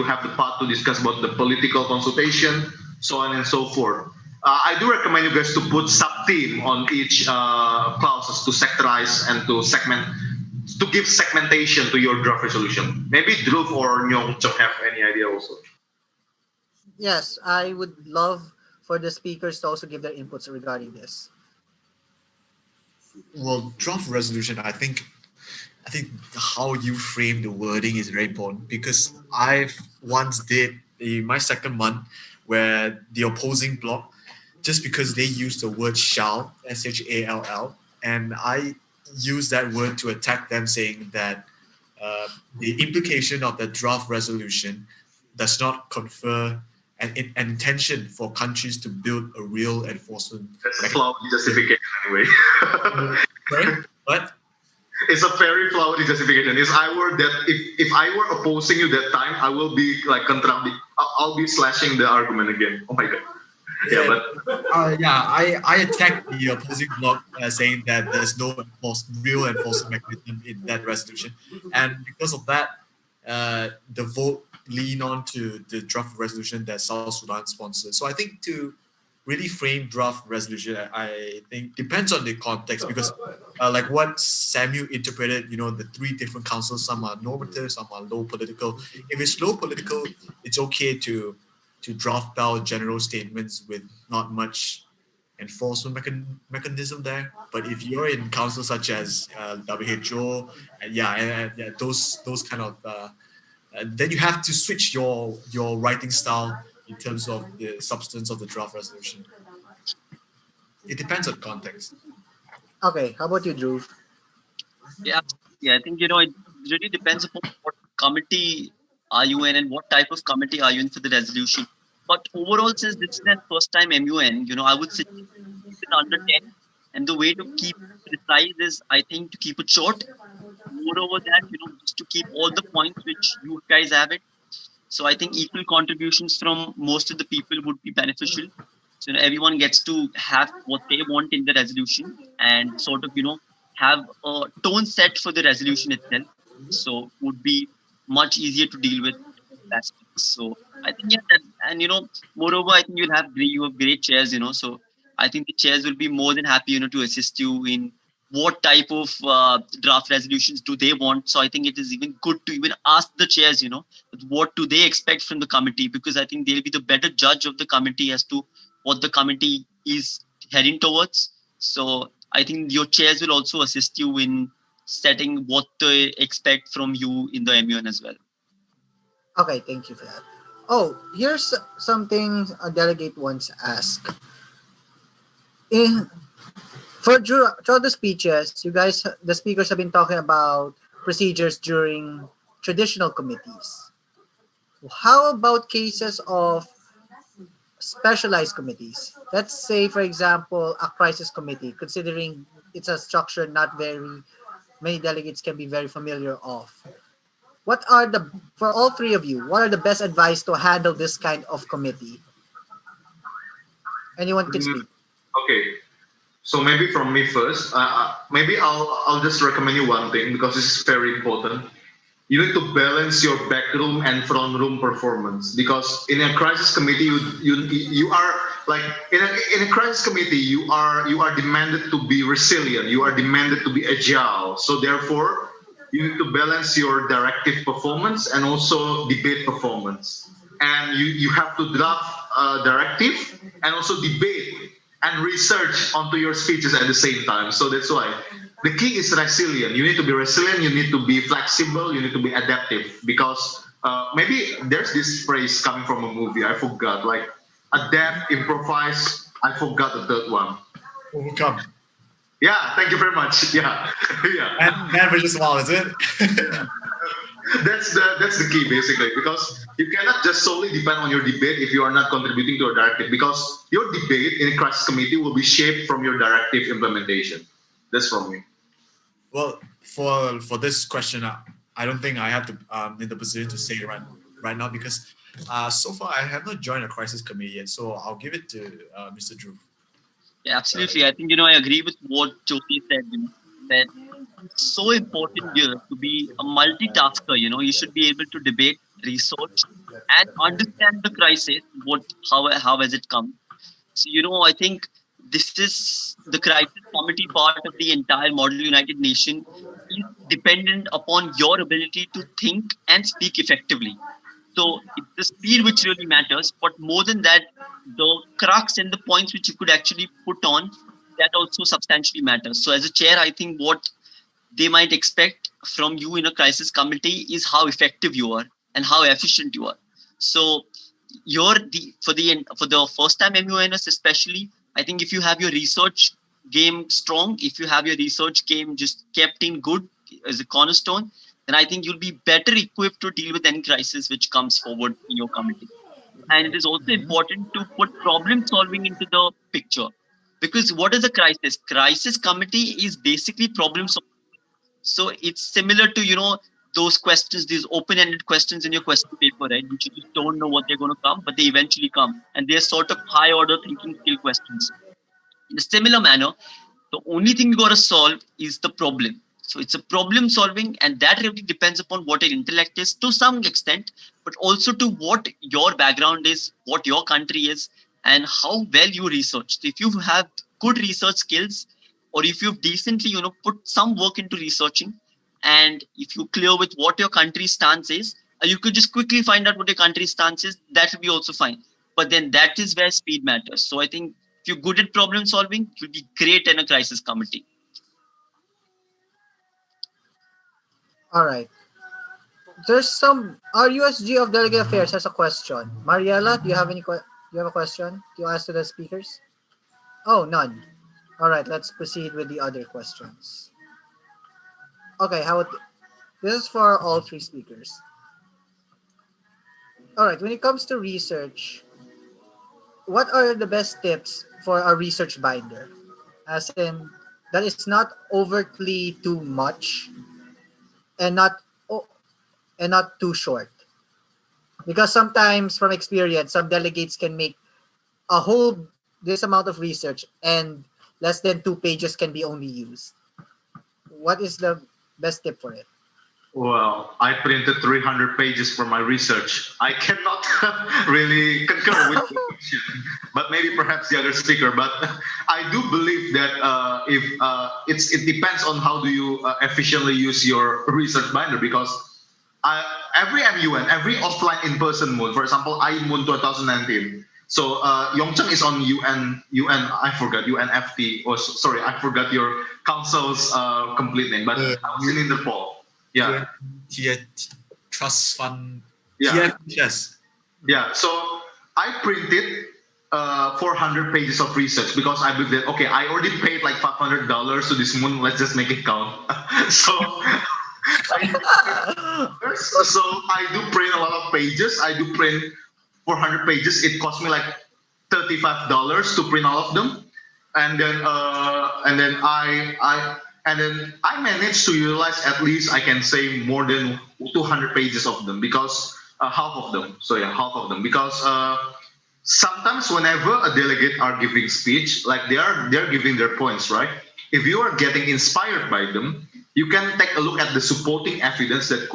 have the part to discuss about the political consultation, so on and so forth. I do recommend you guys to put sub-theme on each clauses to sectorize and to segment, to give segmentation to your draft resolution. Maybe Dhruv or Yongcheng have any idea also. Yes, I would love for the speakers to also give their inputs regarding this. Well, draft resolution, I think how you frame the wording is very important because I've once did my second month where the opposing bloc, just because they used the word shall, S-H-A-L-L, and I used that word to attack them, saying that the implication of the draft resolution does not confer an intention for countries to build a real enforcement. That's a flawed justification anyway. Sorry? What? It's a very flowery justification. If I were opposing you that time, I will be like I'll be slashing the argument again. Oh my god. I attacked the opposing bloc saying that there's no real enforcement mechanism in that resolution, and because of that, the vote lean on to the draft resolution that South Sudan sponsors. So I think to really frame draft resolution, I think depends on the context, because like what Samuel interpreted, the three different councils, some are normative, some are low political. If it's low political, it's okay to draft out general statements with not much enforcement mechanism there. But if you're in councils such as WHO, those kind of, then you have to switch your writing style in terms of the substance of the draft resolution. It depends on context. Okay, how about you, Drew? Yeah, I think it really depends upon what committee are you in and what type of committee are you in for the resolution. But overall, since this is that first time MUN, I would say it's under 10. And the way to keep it precise is, I think, to keep it short. Moreover, that, just to keep all the points which you guys have it. So I think equal contributions from most of the people would be beneficial. So everyone gets to have what they want in the resolution and sort of, have a tone set for the resolution itself. So would be much easier to deal with aspects. So I think moreover, I think you have great chairs, so I think the chairs will be more than happy, to assist you in what type of draft resolutions do they want. So I think it is even good to even ask the chairs, what do they expect from the committee, because I think they'll be the better judge of the committee as to what the committee is heading towards. So I think your chairs will also assist you in setting what they expect from you in the MUN as well. Okay, thank you for that. Oh, here's something a delegate once asked. Throughout the speeches, the speakers have been talking about procedures during traditional committees. How about cases of specialized committees? Let's say, for example, a crisis committee, considering it's a structure not very many delegates can be very familiar of. For all three of you, what are the best advice to handle this kind of committee? Anyone can speak. Okay. So maybe from me first, maybe I'll just recommend you one thing, because this is very important. You need to balance your backroom and front room performance, because in a crisis committee, you are like in a crisis committee, you are demanded to be resilient. You are demanded to be agile. So therefore, you need to balance your directive performance and also debate performance. And you have to draft directive and also debate and research onto your speeches at the same time. So that's why the key is resilient. You need to be resilient, you need to be flexible, you need to be adaptive, because maybe there's this phrase coming from a movie, I forgot, like adapt, improvise, I forgot the third one. Overcome. Yeah, thank you very much. Yeah. And man versus wild, is it? That's the key, basically, because you cannot just solely depend on your debate if you are not contributing to a directive, because your debate in a crisis committee will be shaped from your directive implementation. That's from me. Well, for this question, I don't think I have to in the position to say it right now, because so far I have not joined a crisis committee yet. So I'll give it to Mr. Drew. Yeah, absolutely. I think I agree with what Jyoti said. That it's so important here to be a multitasker. You should be able to debate, research, and understand the crisis. How has it come? So I think this is the crisis committee part of the entire Model United Nation is dependent upon your ability to think and speak effectively. So it's the speed which really matters, but more than that, the crux and the points which you could actually put on, that also substantially matters. So as a chair, I think what they might expect from you in a crisis committee is how effective you are and how efficient you are. So for the first time MUNs especially, I think if you have your research game strong, if you have your research game just kept in good as a cornerstone, then I think you'll be better equipped to deal with any crisis which comes forward in your committee. And it is also important to put problem solving into the picture. Because what is a crisis? Crisis committee is basically problem solving. So it's similar to those questions, these open-ended questions in your question paper, right? Which you just don't know what they're going to come, but they eventually come, and they're sort of high-order thinking skill questions. In a similar manner, the only thing you got to solve is the problem. So it's a problem solving, and that really depends upon what your intellect is to some extent, but also to what your background is, what your country is, and how well you research. So if you have good research skills, or if you've decently put some work into researching, and if you're clear with what your country's stance is, you could just quickly find out what your country's stance is. That will be also fine. But then that is where speed matters. So I think if you're good at problem solving, you'll be great in a crisis committee. All right. There's some. Our USG of Delegate Affairs has a question. Mariela, do you have a question to ask to the speakers? Oh, none. All right. Let's proceed with the other questions. Okay. This is for all three speakers. All right. When it comes to research, what are the best tips for a research binder? As in, that is not overtly too much and not too short. Because sometimes from experience, some delegates can make this amount of research and less than 2 pages can be only used. What is the best tip for it? Well, I printed 300 pages for my research. I cannot really concur with the question, but maybe perhaps the other speaker. But I do believe that it depends on how do you efficiently use your research binder, because every MUN, every offline in-person MUN, for example, IMUN 2019. So Yongcheng is on UN, I forgot, UNFT, or sorry, I forgot your council's complete name, but I was in Interpol. Yeah. Trust Fund. Yeah. Yes. Yeah. So I printed 400 pages of research because I believe that, okay, I already paid like $500 to this MUN. Let's just make it count. So I do print a lot of pages. I do print 400 pages. It cost me like $35 to print all of them. And then I managed to utilize at least, I can say, more than 200 pages of them, because half of them. So yeah, half of them, because sometimes whenever a delegate are giving speech, like they're giving their points, right? If you are getting inspired by them, you can take a look at the supporting evidence that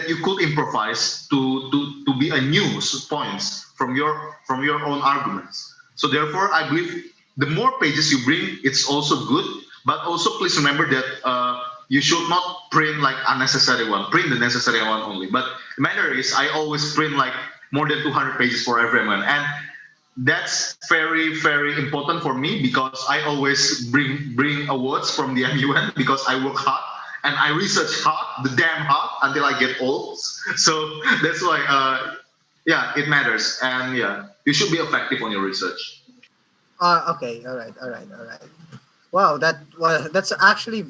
you could improvise to be a new points from your own arguments. So therefore, I believe the more pages you bring, it's also good. But also please remember that you should not print like unnecessary one. Print the necessary one only. But the matter is, I always print like more than 200 pages for everyone, and that's very, very important for me, because I always bring awards from the MUN, because I work hard and I research hard, the damn hard, until I get old. So that's why, yeah, it matters, and yeah, you should be effective on your research. Okay. All right. Wow, that's actually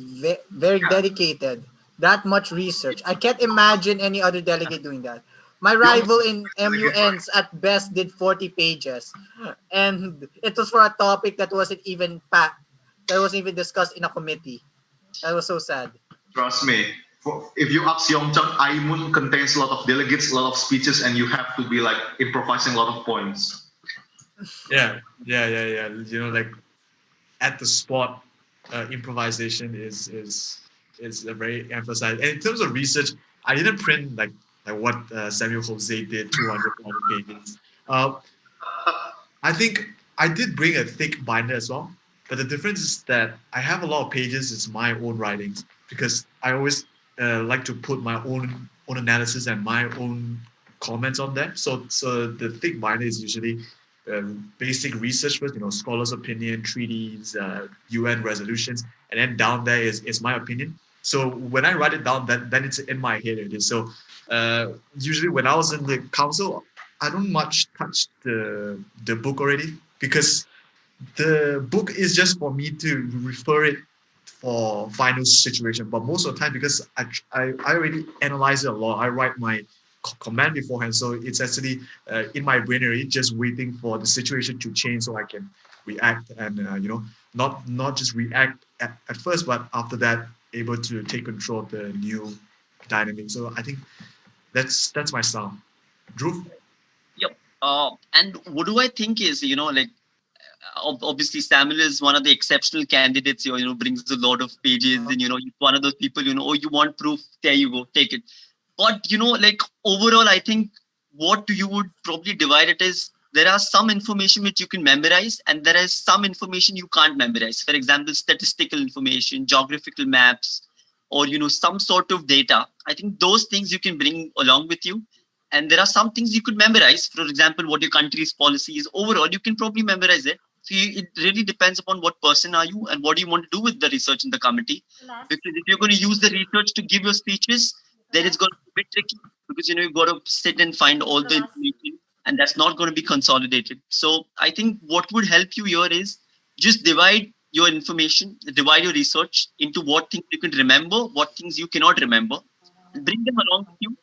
very dedicated. That much research. I can't imagine any other delegate doing that. My rival in MUNs at best did 40 pages, and it was for a topic that wasn't even discussed in a committee. That was so sad. Trust me. If you ask Yongcheng, IMUN contains a lot of delegates, a lot of speeches, and you have to be like improvising a lot of points. Yeah. Like at the spot, improvisation is a very emphasized. And in terms of research, I didn't print like what Samuel Jose did, 200 pages. I think I did bring a thick binder as well, but the difference is that I have a lot of pages. It's my own writings, because I always like to put my own analysis and my own comments on them. So the thick binder is usually basic research first, scholars' opinion, treaties, UN resolutions, and then down there is my opinion. So when I write it down, then it's in my head. It is. So usually when I was in the council, I don't much touch the book already, because the book is just for me to refer it for final situation. But most of the time, because I already analyze it a lot, I write my command beforehand, so it's actually in my brain already, just waiting for the situation to change so I can react, and not just react at first, but after that able to take control of the new dynamic. So I think that's my style. Dhruv? Yep. And what do I think is, like, obviously Samuel is one of the exceptional candidates here, brings a lot of pages, and one of those people, oh, you want proof, there you go, take it. But like, overall, I think what you would probably divide it is, there are some information which you can memorize, and there is some information you can't memorize. For example, statistical information, geographical maps, or some sort of data. I think those things you can bring along with you. And there are some things you could memorize. For example, what your country's policy is. Overall, you can probably memorize it. So it really depends upon what person are you and what do you want to do with the research in the committee. Because if you're going to use the research to give your speeches, then it's going to be a bit tricky, because you've got to sit and find all the information, and that's not going to be consolidated. So I think what would help you here is just divide your information, divide your research into what things you can remember, what things you cannot remember, and bring them along with you.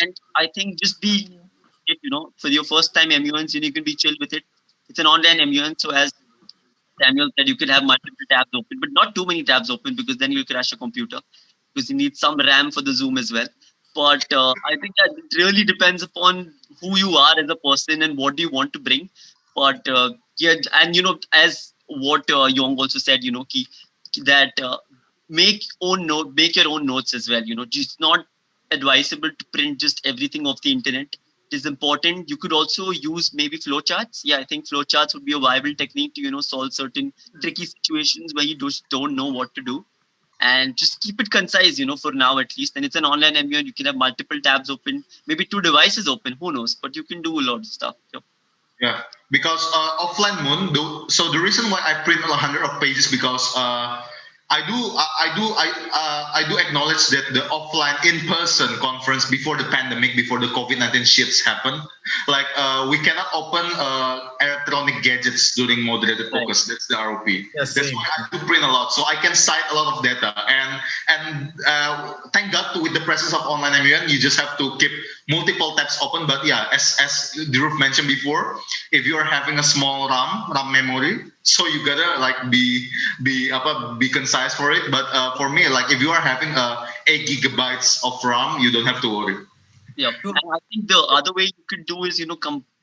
And I think just be, for your first time MUNs, you can be chill with it. It's an online MUN, so as Samuel said, you can have multiple tabs open, but not too many tabs open, because then you'll crash your computer, because you need some RAM for the Zoom as well. But I think that it really depends upon who you are as a person and what do you want to bring. But yeah, and as what Yong also said, that make your own notes as well. Just not advisable to print just everything off the internet. It is important. You could also use maybe flowcharts. Yeah, I think flowcharts would be a viable technique to solve certain tricky situations where you just don't know what to do. And just keep it concise, for now at least. And it's an online MUN. You can have multiple tabs open, maybe 2 devices open, who knows? But you can do a lot of stuff. Yep. Yeah, because offline Moon. So the reason why I print 100 of pages, because I do acknowledge that the offline in-person conference before the pandemic, before the COVID-19 shits happened, like we cannot open electronic gadgets during moderated focus. That's the ROP. Yes, that's why I do print a lot, so I can cite a lot of data. And thank God with the presence of online MUN, you just have to keep multiple tabs open. But yeah, as Dhruv mentioned before, if you are having a small RAM memory, so you gotta like be concise for it. But for me, like if you are having 8 gigabytes of RAM, you don't have to worry. Yeah, and I think the other way you could do is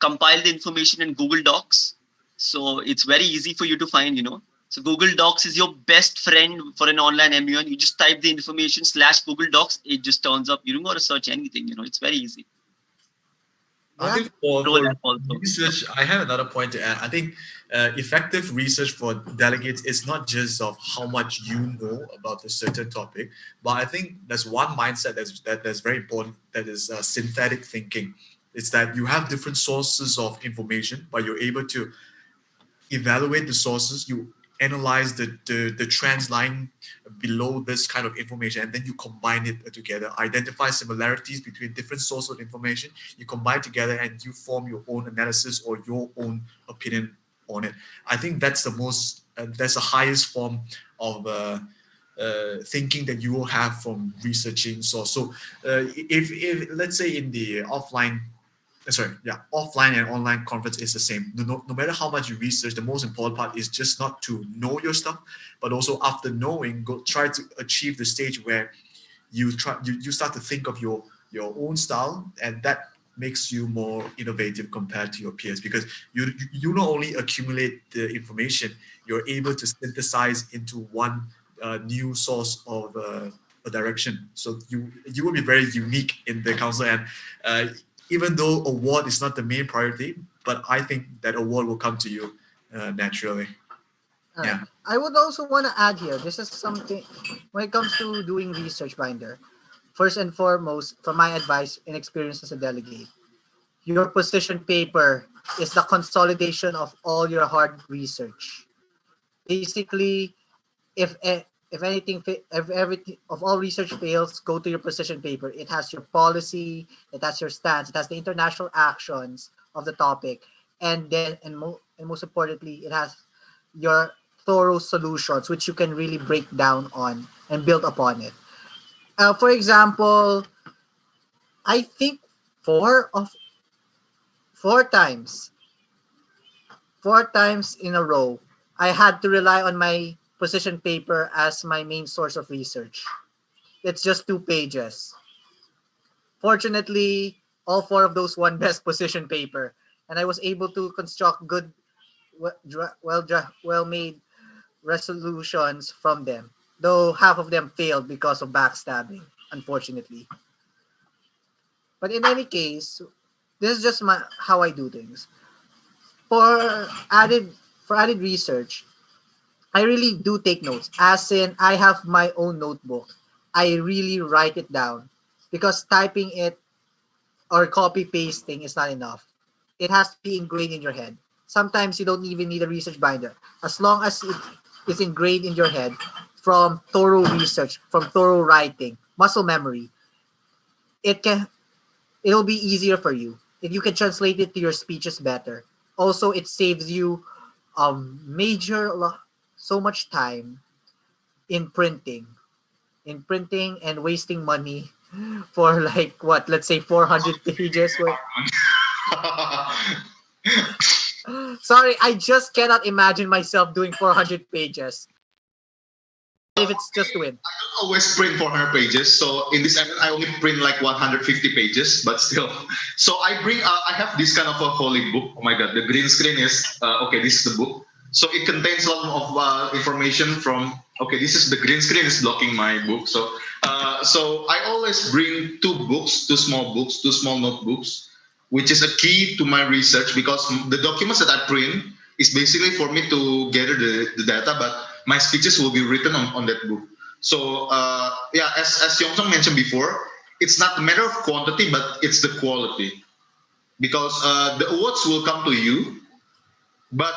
compile the information in Google Docs. So it's very easy for you to find. So Google Docs is your best friend for an online MUN. You just type the information /Google Docs. It just turns up. You don't got to search anything. It's very easy. I think for research, I have another point to add. I think effective research for delegates is not just of how much you know about a certain topic, but I think there's one mindset that's very important, that is synthetic thinking. It's that you have different sources of information, but you're able to evaluate the sources, you analyze the trends lying below this kind of information, and then you combine it together, identify similarities between different sources of information, you combine together, and you form your own analysis or your own opinion on it. I think that's that's the highest form of thinking that you will have from researching source. So if let's say in the offline and online conference is the same. No matter how much you research, the most important part is just not to know your stuff, but also after knowing, try to achieve the stage where you start to think of your own style, and that makes you more innovative compared to your peers, because you not only accumulate the information, you're able to synthesize into one new source of a direction. So you will be very unique in the council, and even though award is not the main priority, but I think that award will come to you naturally. Yeah. I would also want to add here, this is something, when it comes to doing research, Binder, first and foremost, from my advice and experience as a delegate, your position paper is the consolidation of all your hard research. Basically, if everything of all research fails, go to your position paper. It has your policy, it has your stance, it has the international actions of the topic, and then and most importantly, it has your thorough solutions, which you can really break down on and build upon it. For example, I think four times in a row, I had to rely on my position paper as my main source of research. It's just 2 pages. Fortunately, all 4 of those won best position paper, and I was able to construct good, well-made resolutions from them. Though half of them failed because of backstabbing, unfortunately. But in any case, this is just how I do things. For added research, I really do take notes. As in, I have my own notebook. I really write it down because typing it or copy pasting is not enough. It has to be ingrained in your head. Sometimes you don't even need a research binder. As long as it is ingrained in your head from thorough research, from thorough writing, muscle memory, it'll be easier for you. If you can translate it to your speeches better. Also, it saves you so much time in printing and wasting money for like what, let's say 400 pages. Sorry, I just cannot imagine myself doing 400 pages. If it's just to win. I don't always print 400 pages. So in this, I only print like 150 pages, but still. So I have this kind of a holy book. Oh my God, the green screen is, okay, this is the book. So it contains a lot of information from, okay, this is the green screen is blocking my book. So I always bring 2 small notebooks, which is a key to my research because the documents that I print is basically for me to gather the data, but my speeches will be written on that book. So as Yong-sung mentioned before, it's not a matter of quantity, but it's the quality. Because the awards will come to you, but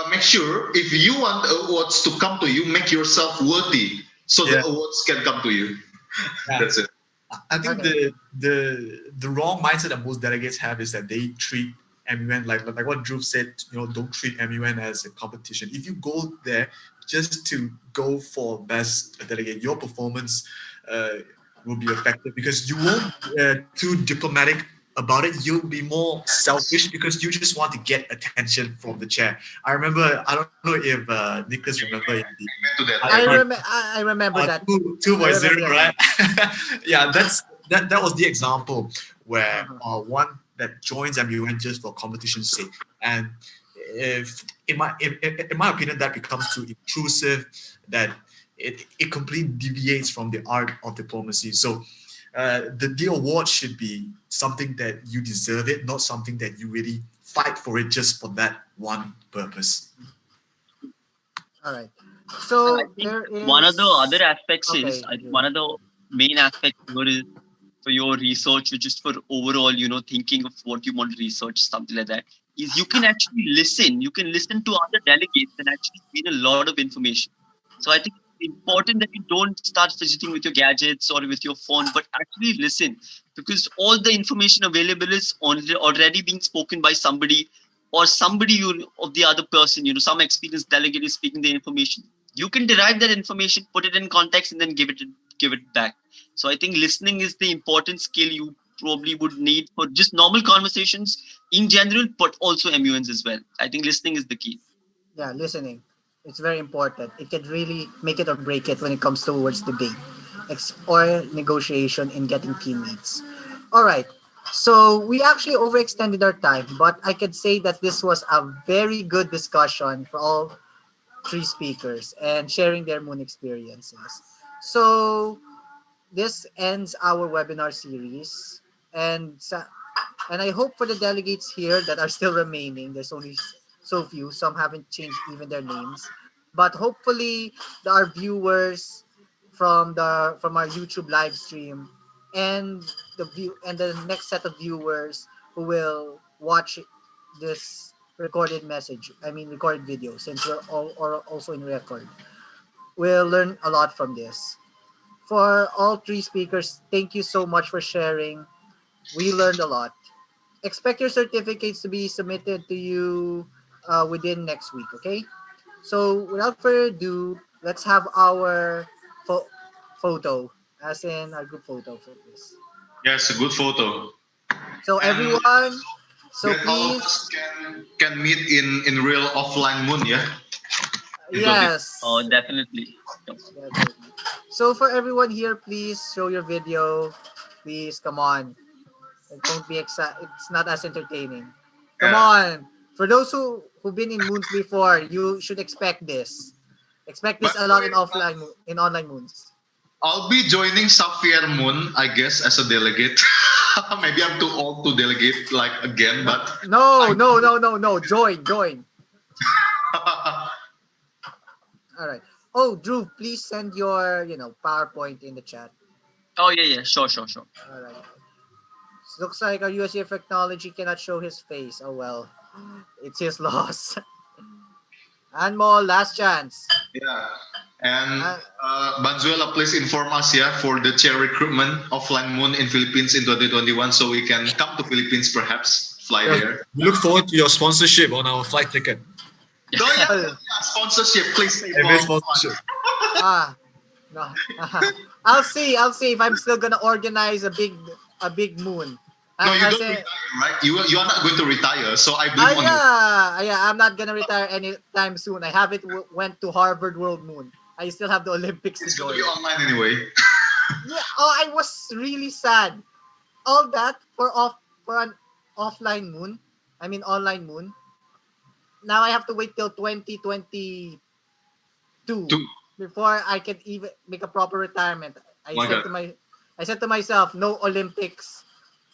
make sure if you want the awards to come to you, make yourself worthy so the awards can come to you. Yeah. That's it. I think the wrong mindset that most delegates have is that they treat MUN like what Dhruv said. Don't treat MUN as a competition. If you go there just to go for best delegate, your performance will be affected because you won't too diplomatic about it. You'll be more selfish because you just want to get attention from the chair. I remember, I don't know if Nicholas remember. I remember that. 2.0, right? Yeah, that was the example where one that joins MUN just for competition's sake. And if in my opinion, that becomes too intrusive, that it completely deviates from the art of diplomacy. So the award should be something that you deserve it, not something that you really fight for it just for that one purpose. All right. So one of the other aspects is one of the main aspects is for your research, which is for overall, thinking of what you want to research, something like that, is you can actually listen. You can listen to other delegates and actually gain a lot of information. So I think it's important that you don't start fidgeting with your gadgets or with your phone, but actually listen, because all the information available is already being spoken by somebody or somebody of the other person, some experienced delegate is speaking the information. You can derive that information, put it in context, and then give it back. So I think listening is the important skill you probably would need for just normal conversations in general, but also MUNs as well. I think listening is the key. Yeah, listening. It's very important. It can really make it or break it when it comes towards debate or negotiation in getting teammates. All right. So we actually overextended our time, but I could say that this was a very good discussion for all 3 speakers and sharing their Moon experiences. So this ends our webinar series, and I hope for the delegates here that are still remaining, there's only so few, some haven't changed even their names, but hopefully our viewers from our YouTube live stream and the next set of viewers who will watch this recorded video, since we're also in record, will learn a lot from this. For all 3 speakers, thank you so much for sharing. We learned a lot. Expect your certificates to be submitted to you within next week, okay? So without further ado, let's have our photo, as in our group photo for this. Yes, a good photo. So everyone, so please can meet in real offline Moon, yeah? Yes. Oh, definitely. Definitely. So for everyone here, please show your video. Please, come on. It won't be it's not as entertaining. Come Yeah. on. For those who've been in moons before, you should expect this. Expect this By a the lot way, in online moons. I'll be joining Sapphire Moon, I guess, as a delegate. Maybe I'm too old to delegate like again, but No. Join. All right. Oh, Drew, please send your, PowerPoint in the chat. Oh, yeah. Sure. All right. Looks like our USC technology cannot show his face. Oh well, it's his loss. Anmol, last chance. yeah. And Banzuela, please inform us, for the chair recruitment offline moon in Philippines in 2021, so we can come to Philippines, perhaps fly there. We look forward to your sponsorship on our flight ticket. So sponsorship, please. Say Every more. sponsorship. No. I'll see if I'm still gonna organize a big moon. No, you don't retire, right? You are not going to retire, so I believe on you. I'm not gonna retire anytime soon. I haven't went to Harvard World Moon. I still have the Olympics It's to going join. to be online anyway. Yeah. Oh, I was really sad. All that for an offline moon. I mean online moon. Now I have to wait till 2022 before I can even make a proper retirement. I said to myself, no Olympics,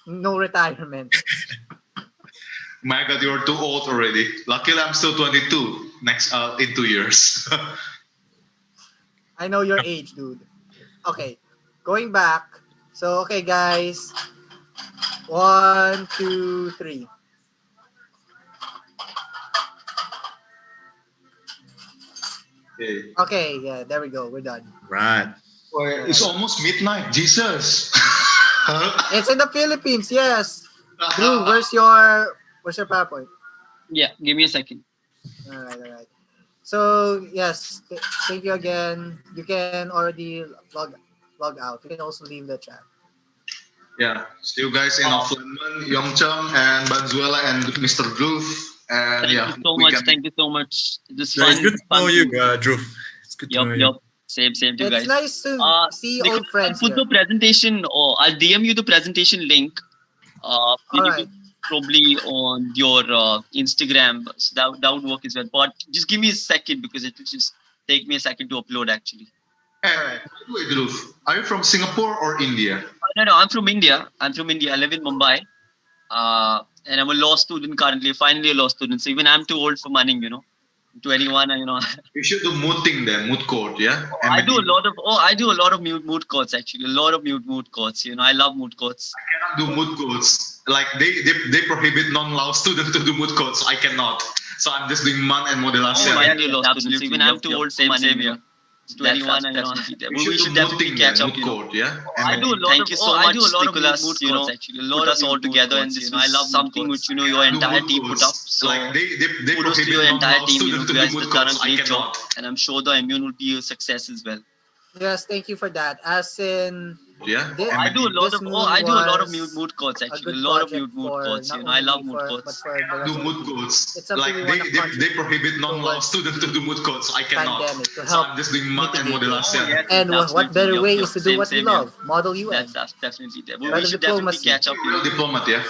no retirement. My God, you're too old already. Luckily, I'm still 22. Next, in 2 years. I know your age, dude. Okay, going back. So, okay, guys. 1, 2, 3. Okay, yeah, there we go. We're done. Right. It's almost midnight. Jesus. It's in the Philippines, yes. Drew, where's your PowerPoint? Yeah, give me a second. All right. So yes, thank you again. You can already log out. You can also leave the chat. Yeah. See you guys in offline, Yongchang and Banzuela and Mr. Groove. And Thank you so much. Thank you so much. This Yeah, it's good to know you, Drew. It's good to know you. Same to you guys. It's nice to see old friends. I'll put the presentation, or I'll DM you the presentation link. Probably on your Instagram. So that would work as well. But just give me a second because it will just take me a second to upload actually. Hey, by the way, Dhruv, are you from Singapore or India? No, I'm from India. I live in Mumbai. And I'm a law student currently, finally a law student. So even I'm too old for money, 21, You should do mood thing then, mood court, yeah? I do a lot of mood courts actually. A lot of mood courts. I love mood courts. I cannot do mood courts. Like they prohibit non-law students to do mood courts. I cannot. So I'm just doing man and modelation. Absolutely. Even I'm too old for money. 21, we should definitely catch up. Court, yeah? Thank you so much, Nicholas. Put us all together, and this I love something which your entire team put up. So like they kudos to your entire team. You guys have done a I great job, cannot. and I'm sure the immune will be a success as well. Yes, thank you for that. As in, Yeah. I do a lot of was mood courts actually. a A lot of good mood project courts. for not I love only mood for- courts. but for the Do rest mood of the- courts. It's something Like we wanna they contribute prohibit non-law towards students to do mood courts. I cannot. pandemic to So help I'm just doing man and mitigate it. modelation. And what better way is to do what we Same, love? Model UN. That's definitely there. Better We should definitely diplomacy. catch up. Diplomat, yeah?